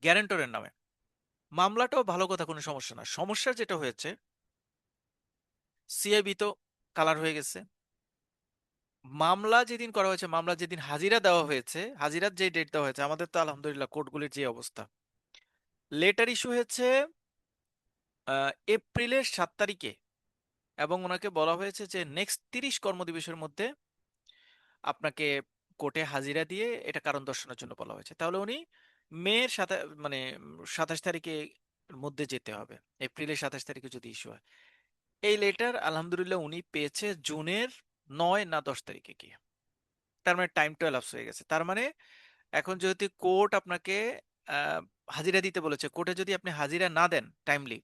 [SPEAKER 1] গ্যারান্টরের নামে। মামলাটাও ভালো কথা, কোনো সমস্যা না। সমস্যা যেটা হয়েছে, সিআইবি তো কালার হয়ে গেছে। মামলা যেদিন করা হয়েছে, মামলা যেদিন হাজিরা দেওয়া হয়েছে, হাজিরার যে ডেট দেওয়া হয়েছে, আমাদের তো আলহামদুলিল্লাহ কোর্টগুলির যে অবস্থা, লেটার ইস্যু হয়েছে এপ্রিলের 7 তারিখে, এবং ওনাকে বলা হয়েছে যে নেক্সট 30 কর্মদিবসের মধ্যে আপনাকে কোর্টে হাজিরা দিয়ে এটা কারণ দর্শানোর জন্য বলা হয়েছে। তাহলে উনি মেয়ের সাথে, মানে 27 তারিখে মধ্যে যেতে হবে, এপ্রিলের 27 তারিখে যদি ইস্যু হয়। এই লেটার আলহামদুলিল্লাহ উনি পেয়েছে জুনের 9 না 10 তারিখে গিয়ে। তার মানে টাইমটা elapse হয়ে গেছে। তার মানে এখন যেহেতু কোর্ট আপনাকে আহ, হাজিরা দিতে বলেছে, কোর্টে যদি আপনি হাজিরা না দেন টাইমলি,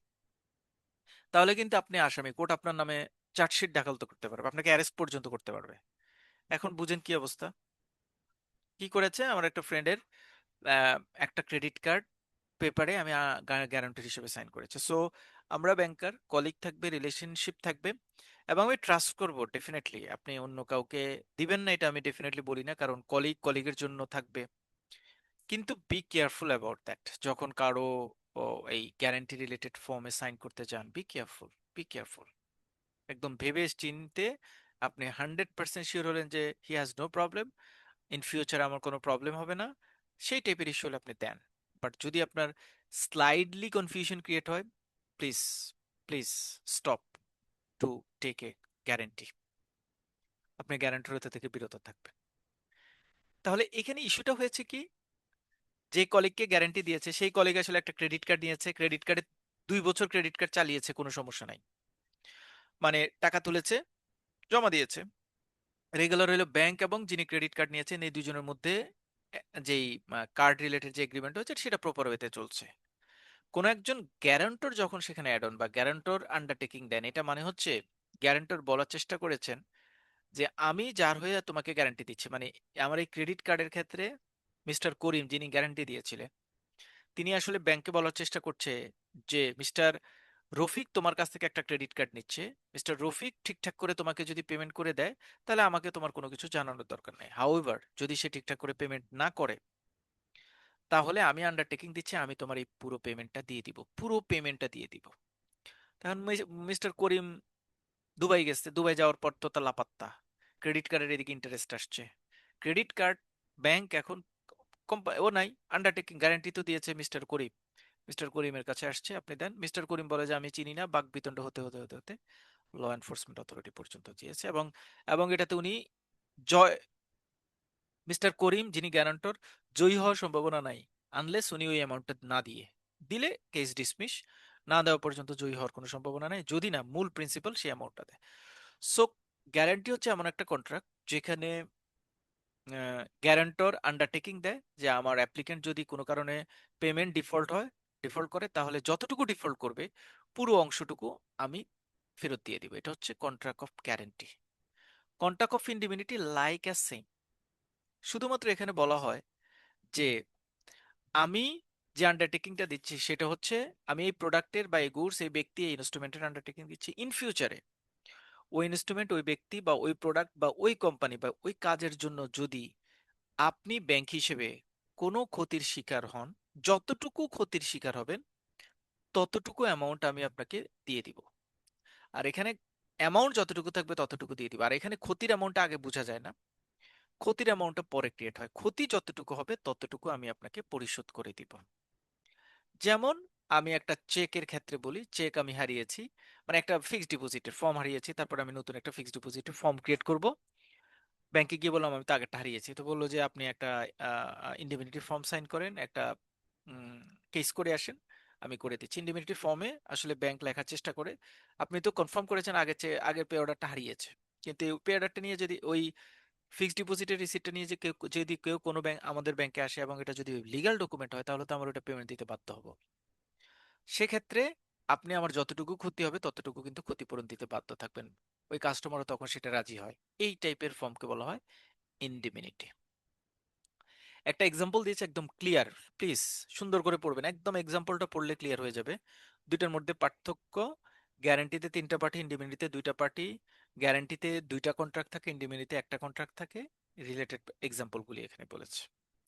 [SPEAKER 1] তাহলে কিন্তু আপনি আসামি, কোর্ট আপনার নামে চার্জশিট দাখিল তো করতে পারবে, আপনাকে অ্যারেস্ট পর্যন্ত করতে পারবে। এখন বুঝেন কি অবস্থা। কি করেছে আমার একটা ফ্রেন্ডের একটা ক্রেডিট কার্ড পেপারে আমি গ্যারান্টর হিসেবে সাইন করেছি। সো আমরা ব্যাংকার, কলিগ থাকবে, রিলেশনশিপ থাকবে, এবং আমি ট্রাস্ট করব ডেফিনেটলি। আপনি অন্য কাউকে দিবেন না এটা আমি ডেফিনেটলি বলি না, কারণ কলিগের জন্য থাকবে। কিন্তু বি কেয়ারফুল অ্যাবাউট দ্যাট, যখন কারো ও, এই গ্যারান্টি রিলেটেড ফর্মে সাইন করতে যান, বি কেয়ারফুল, বি কেয়ারফুল। একদম ভেবে চিনতে, আপনি 100% শিওর হলেন যে he has no problem, in future আমার কোনো প্রবলেম হবে না, সেই টাইপের ইস্যু হলে আপনি দেন। বাট যদি আপনার স্লাইডলি কনফিউশন ক্রিয়েট হয়, please, please stop to take a guarantee. আপনি গ্যারান্টির হতে থেকে বিরত থাকবেন। তাহলে এখানে ইস্যুটা হয়েছে কি, যে কলিগকে গ্যারান্টি দিয়েছে সেই কলিগ আসলে একটা ক্রেডিট কার্ড নিয়েছে, ক্রেডিট কার্ডে 2 বছর ক্রেডিট কার্ড চালিয়েছে, কোনো সমস্যা নাই, মানে টাকা তুলেছে, জমা দিয়েছে। রেগুলার হলো ব্যাংক এবং যিনি ক্রেডিট কার্ড নিয়েছেন এই দুজনের মধ্যে যেই কার্ড রিলেটেড যে এগ্রিমেন্ট হয়েছে সেটা প্রপার ওয়েতে চলছে। কোন একজন গ্যারান্টর যখন সেখানে অ্যাড অন বা গ্যারান্টর আন্ডারটেকিং দেন, এটা মানে হচ্ছে গ্যারান্টর বলার চেষ্টা করেছেন যে আমি যার হয়ে তোমাকে গ্যারান্টি দিচ্ছি, মানে আমার এই ক্রেডিট কার্ডের ক্ষেত্রে মিস্টার করিম যিনি গ্যারান্টি দিয়েছিলেন, তিনি আসলে ব্যাংকে বলার চেষ্টা করছে যে মিস্টার রফিক তোমার কাছ থেকে একটা ক্রেডিট কার্ড নিচ্ছে, মিস্টার রফিক ঠিকঠাক করে তোমাকে যদি পেমেন্ট করে দেয়, তাহলে আমাকে তোমার কোনো কিছু জানানোর দরকার নেই। হাউএভার যদি সে ঠিকঠাক করে পেমেন্ট না করে, তাহলে আমি আন্ডারটেকিং দিচ্ছি আমি তোমার এই পুরো পেমেন্টটা দিয়ে দিব, পুরো পেমেন্টটা দিয়ে দিব। তখন মিস্টার করিম দুবাই গেছে, দুবাই যাওয়ার পর তো তার লাপাত্তা, ক্রেডিট কার্ডের এদিকে ইন্টারেস্ট আসছে, ক্রেডিট কার্ড ব্যাংক এখন ও নাই, আন্ডারটেকিং গ্যারান্টি তো দিয়েছে মিস্টার করিম, মিস্টার করিমের কাছে আসছে, আপনি দেন। মিস্টার করিম বলে যে আমি চিনি না, বাকবিতণ্ড হতে হতে হতে হতে ল এনফোর্সমেন্ট অথরিটি পর্যন্ত গিয়েছে, এবং এবং এটাতে উনি জয়, মিস্টার করিম যিনি গ্যারান্টর, জয়ী হওয়ার সম্ভাবনা নাই আনলেস উনি ওই অ্যামাউন্টটা না দিয়ে দিলে কেস ডিসমিস, না দেওয়া পর্যন্ত জয়ী হওয়ার কোনো সম্ভাবনা নেই, যদি না মূল প্রিন্সিপাল সেই অ্যামাউন্টটা দেয়। সো গ্যারান্টি হচ্ছে এমন একটা কন্ট্রাক্ট যেখানে গ্যারান্টর আন্ডারটেকিং দেয় যে আমার অ্যাপ্লিকেন্ট যদি কোনো কারণে পেমেন্ট ডিফল্ট করে, তাহলে যতটুকু ডিফল্ট করবে পুরো অংশটুকু আমি ফেরত দিয়ে দিব। এটা হচ্ছে contract of guarantee. Contract of indemnity like as same, শুধুমাত্র এখানে বলা হয় যে আমি যে আন্ডারটেকিংটা দিচ্ছি সেটা হচ্ছে আমি এই প্রোডাক্টের বা এই গুডস এই ব্যক্তি এই ইনস্ট্রুমেন্টের আন্ডারটেকিং দিচ্ছি, ইন ফিউচারে ওই ইনস্ট্রুমেন্ট ওই ব্যক্তি বা ওই প্রোডাক্ট বা ওই কোম্পানি বা ওই কাজের জন্য যদি আপনি ব্যাংক হিসেবে কোনো ক্ষতির শিকার হন, যতটুকু ক্ষতির শিকার হবেন ততটুকু অ্যামাউন্ট আমি আপনাকে দিয়ে দিব। আর এখানে অ্যামাউন্ট যতটুকু থাকবে ততটুকু দিয়ে দিব। আর এখানে ক্ষতির অ্যামাউন্টটা আগে বোঝা যায় না, ক্ষতির অ্যামাউন্টটা পরে ক্রিয়েট হয়। ক্ষতি যতটুকু হবে ততটুকু আমি আপনাকে পরিশোধ করে দিব। যেমন আমি একটা চেকের ক্ষেত্রে বলি, চেক আমি হারিয়েছি, মানে একটা ফিক্সড ডিপোজিটের ফর্ম হারিয়েছি, তারপর আমি নতুন একটা ফিক্সড ডিপোজিটের ফর্ম ক্রিয়েট করব। ব্যাংকে গিয়ে বললাম আমি তো আগেরটা হারিয়েছি, তো বললো যে আপনি একটা ইন্ডিপেন্ডেন্ট ফর্ম সাইন করেন, একটা কেস করে আসেন। আমি করে দিচ্ছি। ইন্ডিপেন্ডেন্ট ফর্মে আসলে ব্যাংক লেখার চেষ্টা করে আপনি তো কনফার্ম করেছেন আগের চেয়ে আগের পে অর্ডারটা হারিয়েছে, কিন্তু পে অর্ডারটা নিয়ে যদি ওই ফিক্সড ডিপোজিটের রিসিপ্টটা নিয়ে যে কেউ যদি কেউ কোনো ব্যাংক আমাদের ব্যাংকে আসে এবং এটা যদি লিগ্যাল ডকুমেন্ট হয় তাহলে তো আমার ওটা পেমেন্ট দিতে বাধ্য হবো। সেক্ষেত্রে আপনি আমার যতটুকু ক্ষতি হবে ততটুকু কিন্তু ক্ষতিপূরণ দিতে বাধ্য থাকবেন। ওই কাস্টমারও তখন সেটা রাজি হয়। এই টাইপের ফর্মকে বলা হয় ইন্ডিমিনিটি। একটা এক্সাম্পল দিয়েছে একদম ক্লিয়ার, প্লিজ সুন্দর করে পড়বেন, একদম এক্সাম্পলটা পড়লে ক্লিয়ার হয়ে যাবে। দুইটার মধ্যে পার্থক্য: গ্যারান্টিতে তিনটা পার্টি, ইন্ডিমিনিটিতে দুইটা পার্টি। গ্যারান্টিতে দুইটা কন্ট্রাক্ট থাকে, ইন্ডিমিনিটিতে একটা কন্ট্রাক্ট থাকে। রিলেটেড এক্সাম্পলগুলি এখানে বলেছে,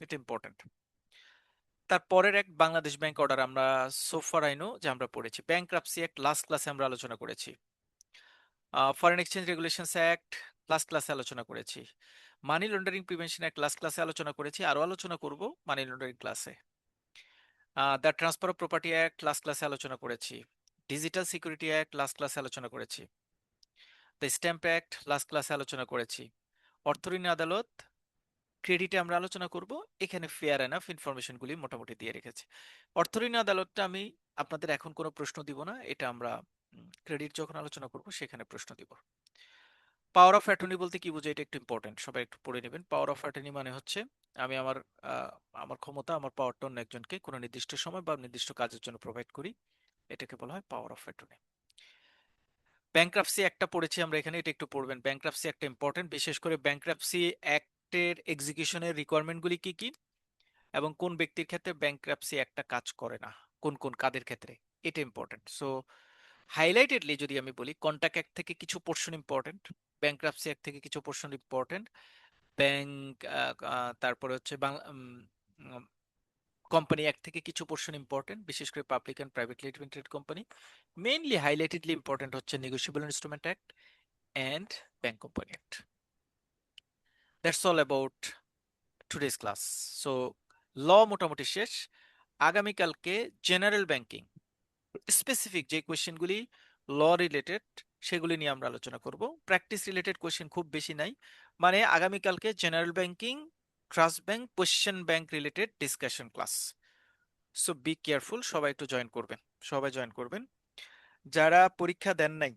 [SPEAKER 1] এটা ইম্পর্টেন্ট। তারপরের এক বাংলাদেশ ব্যাংক অর্ডার, আমরা সোফার আইনো যে আমরা পড়েছি। ব্যাংক্রাপসি অ্যাক্ট লাস্ট ক্লাসে আমরা আলোচনা করেছি। Foreign exchange regulations act last ক্লাসে আলোচনা করেছি। Money laundering prevention act last ক্লাসে আলোচনা করেছি, আরো আলোচনা করব মানি লন্ডারিং ক্লাসে। The transfer of property act last ক্লাসে আলোচনা করেছি। ডিজিটাল সিকিউরিটি অ্যাক্ট লাস্ট ক্লাসে আলোচনা করেছি। দ্য স্ট্যাম্প অ্যাক্ট লাস্ট ক্লাসে আলোচনা করেছি। অর্থঋণ আদালত ক্রেডিটে আমরা আলোচনা করব। এখানে ফেয়ার এনাফ ইনফরমেশনগুলি মোটামুটি দিয়ে রেখেছি। অর্থঋণ আদালতটা আমি আপনাদের এখন কোনো প্রশ্ন দিব না, এটা আমরা ক্রেডিট যখন আলোচনা করব সেখানে প্রশ্ন দিব। পাওয়ার অফ অ্যাটর্নি বলতে কি বোঝায়, এটা একটু ইম্পর্টেন্ট, সবাই একটু পড়ে নেবেন। পাওয়ার অফ অ্যাটর্নি মানে হচ্ছে আমি আমার ক্ষমতা, আমার পাওয়ারটা অন্য একজনকে কোনো নির্দিষ্ট সময় বা নির্দিষ্ট কাজের জন্য প্রোভাইড করি, এটাকে বলা হয় পাওয়ার অফ অ্যাটর্নি। ব্যাংক্রাপসি একটা পড়েছি আমরা এখানে, এটা একটু পড়বেন। ব্যাংক্রাপসি একটা ইম্পর্টেন্ট, বিশেষ করে ব্যাংক্রাপসি অ্যাক্টের এক্সিকিউশনের রিকোয়ারমেন্টগুলি কি কি এবং কোন ব্যক্তির ক্ষেত্রে ব্যাংক্রাপসি একটা কাজ করে না, কোন কোন কাদের ক্ষেত্রে, এটা ইম্পর্টেন্ট। সো হাইলাইটেডলি যদি আমি বলি, কন্ট্রাক্ট অ্যাক্ট থেকে কিছু পোর্শন ইম্পর্টেন্ট, ব্যাংক্রাপসি অ্যাক্ট থেকে কিছু পোর্শন ইম্পর্টেন্ট, ব্যাংক তারপরে হচ্ছে বাংলা কোম্পানি অ্যাক্ট থেকে কিছু পোর্শন ইম্পর্টেন্ট, বিশেষ করে public and privately limited company. Mainly highlightedly important হচ্ছে negotiable instrument act and bank company act. That's all about today's class. So law মোটামুটি শেষ। আগামীকালকে জেনারেল ব্যাংকিং স্পেসিফিক যে কোয়েশ্চেনগুলি ল রিলেটেড সেগুলি নিয়ে আমরা আলোচনা করব। প্র্যাকটিস রিলেটেড কোয়েশ্চেন খুব বেশি নাই, মানে আগামীকালকে general banking, trust bank, question bank related discussion class. So be careful, সবাই একটু জয়েন করবেন, সবাই জয়েন করবেন। যারা পরীক্ষা দেন নাই,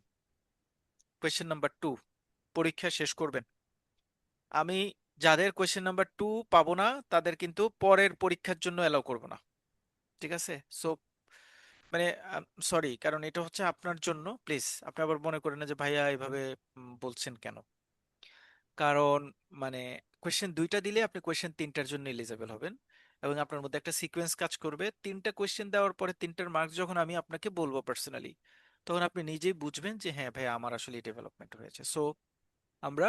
[SPEAKER 1] কোয়েশ্চেন নাম্বার 2 পরীক্ষা শেষ করবেন। আমি যাদের কোয়েশ্চেন নাম্বার 2 পাবো না তাদের কিন্তু পরের পরীক্ষার জন্য অ্যালাউ করব না, ঠিক আছে? সো মানে সরি, কারণ এটা হচ্ছে আপনার জন্য, প্লিজ আপনি আবার মনে করেন না যে ভাইয়া এভাবে বলছেন কেন। কারণ মানে কোয়েশ্চেন 2টা দিলে আপনি কোয়েশ্চেন 3টার জন্য এলিজিবল হবেন এবং আপনার মধ্যে একটা সিকোয়েন্স কাজ করবে। 3টা কোয়েশ্চেন দেওয়ার পরে 3টার মার্কস যখন আমি আপনাকে বলবো পার্সোনালি, তখন আপনি নিজেই বুঝবেন যে হ্যাঁ ভাই আমার আসলে ডেভেলপমেন্ট হয়েছে। সো আমরা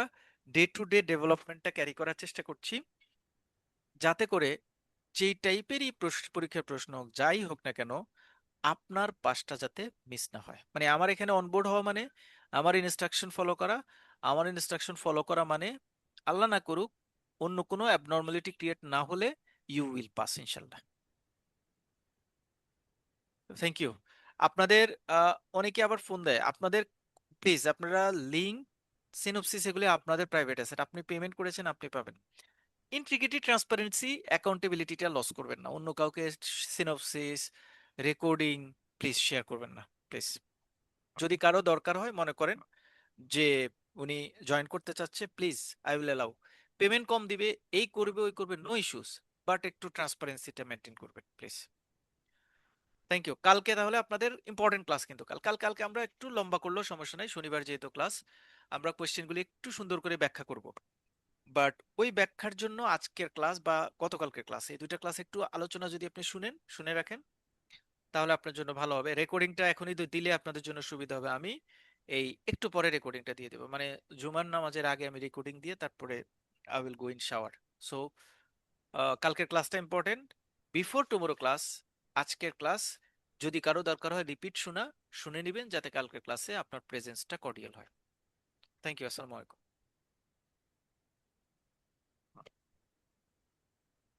[SPEAKER 1] ডে টু ডে ডেভেলপমেন্টটা ক্যারি করার চেষ্টা করছি, যাতে করে যেই টাইপেরই পরীক্ষার প্রশ্ন হোক, যাই হোক না কেন, আপনার পাসটা যাতে মিস না হয়। মানে আমার এখানে অনবোর্ড হওয়া মানে আমার ইনস্ট্রাকশন ফলো করা, আমার ইনস্ট্রাকশন ফলো করা মানে আল্লাহ না করুক অন্য কোনো অ্যাবনর্মালিটি ক্রিয়েট না হলে ইউ উইল পাস ইনশাল্লাহ। Thank you. আপনাদের অনেকে আবার ফোন দেয়, আপনাদের প্লিজ আপনারা লিঙ্ক, সিনোপসিস এগুলি আপনাদের প্রাইভেট অ্যাসেট, আপনি পেমেন্ট করেছেন আপনি পাবেন। ইন্টিগ্রিটি, ট্রান্সপারেন্সি, অ্যাকাউন্টেবিলিটিটা লস করবেন না, অন্য কাউকে সিনোপসিস রেকর্ডিং প্লিজ শেয়ার করবেন না প্লিজ। যদি কারো দরকার হয় মনে করেন যে উনি জয়েন করতে চাচ্ছে, please I will allow. Payment কম দিবে, এই করবে ওই করবে, নো ইস্যুস, বাট একটু ট্রান্সপারেন্সিটা মেনটেন করবেন প্লিজ। Thank you. কালকে তাহলে আপনাদের ইম্পর্টেন্ট ক্লাস, কিন্তু কালকে আমরা একটু লম্বা করলেও সমস্যা নাই, শনিবার যেহেতু ক্লাস, আমরা কোয়েশ্চেনগুলি একটু সুন্দর করে ব্যাখ্যা করব। বাট ওই ব্যাখ্যার জন্য আজকের ক্লাস বা গতকালকের ক্লাস, এই দুইটা ক্লাস একটু আলোচনা যদি আপনি শুনে রাখেন, তাহলে আপনার জন্য ভালো হবে। রেকর্ডিংটা এখনই দিলে আপনাদের জন্য সুবিধা হবে। আমি এই একটু পরে রেকর্ডিংটা দিয়ে দেবো, মানে জুমার নামাজের আগে আমি রেকর্ডিং দিয়ে তারপরে I will go in shower. So কালকের ক্লাসটা ইম্পর্টেন্ট। বিফোর টুমোরো ক্লাস, আজকের ক্লাস যদি কারো দরকার হয় রিপিট শুনে নেবেন, যাতে কালকের ক্লাসে আপনার প্রেজেন্সটা কর্ডিয়াল হয়। Thank you. আসসালামু আলাইকুম।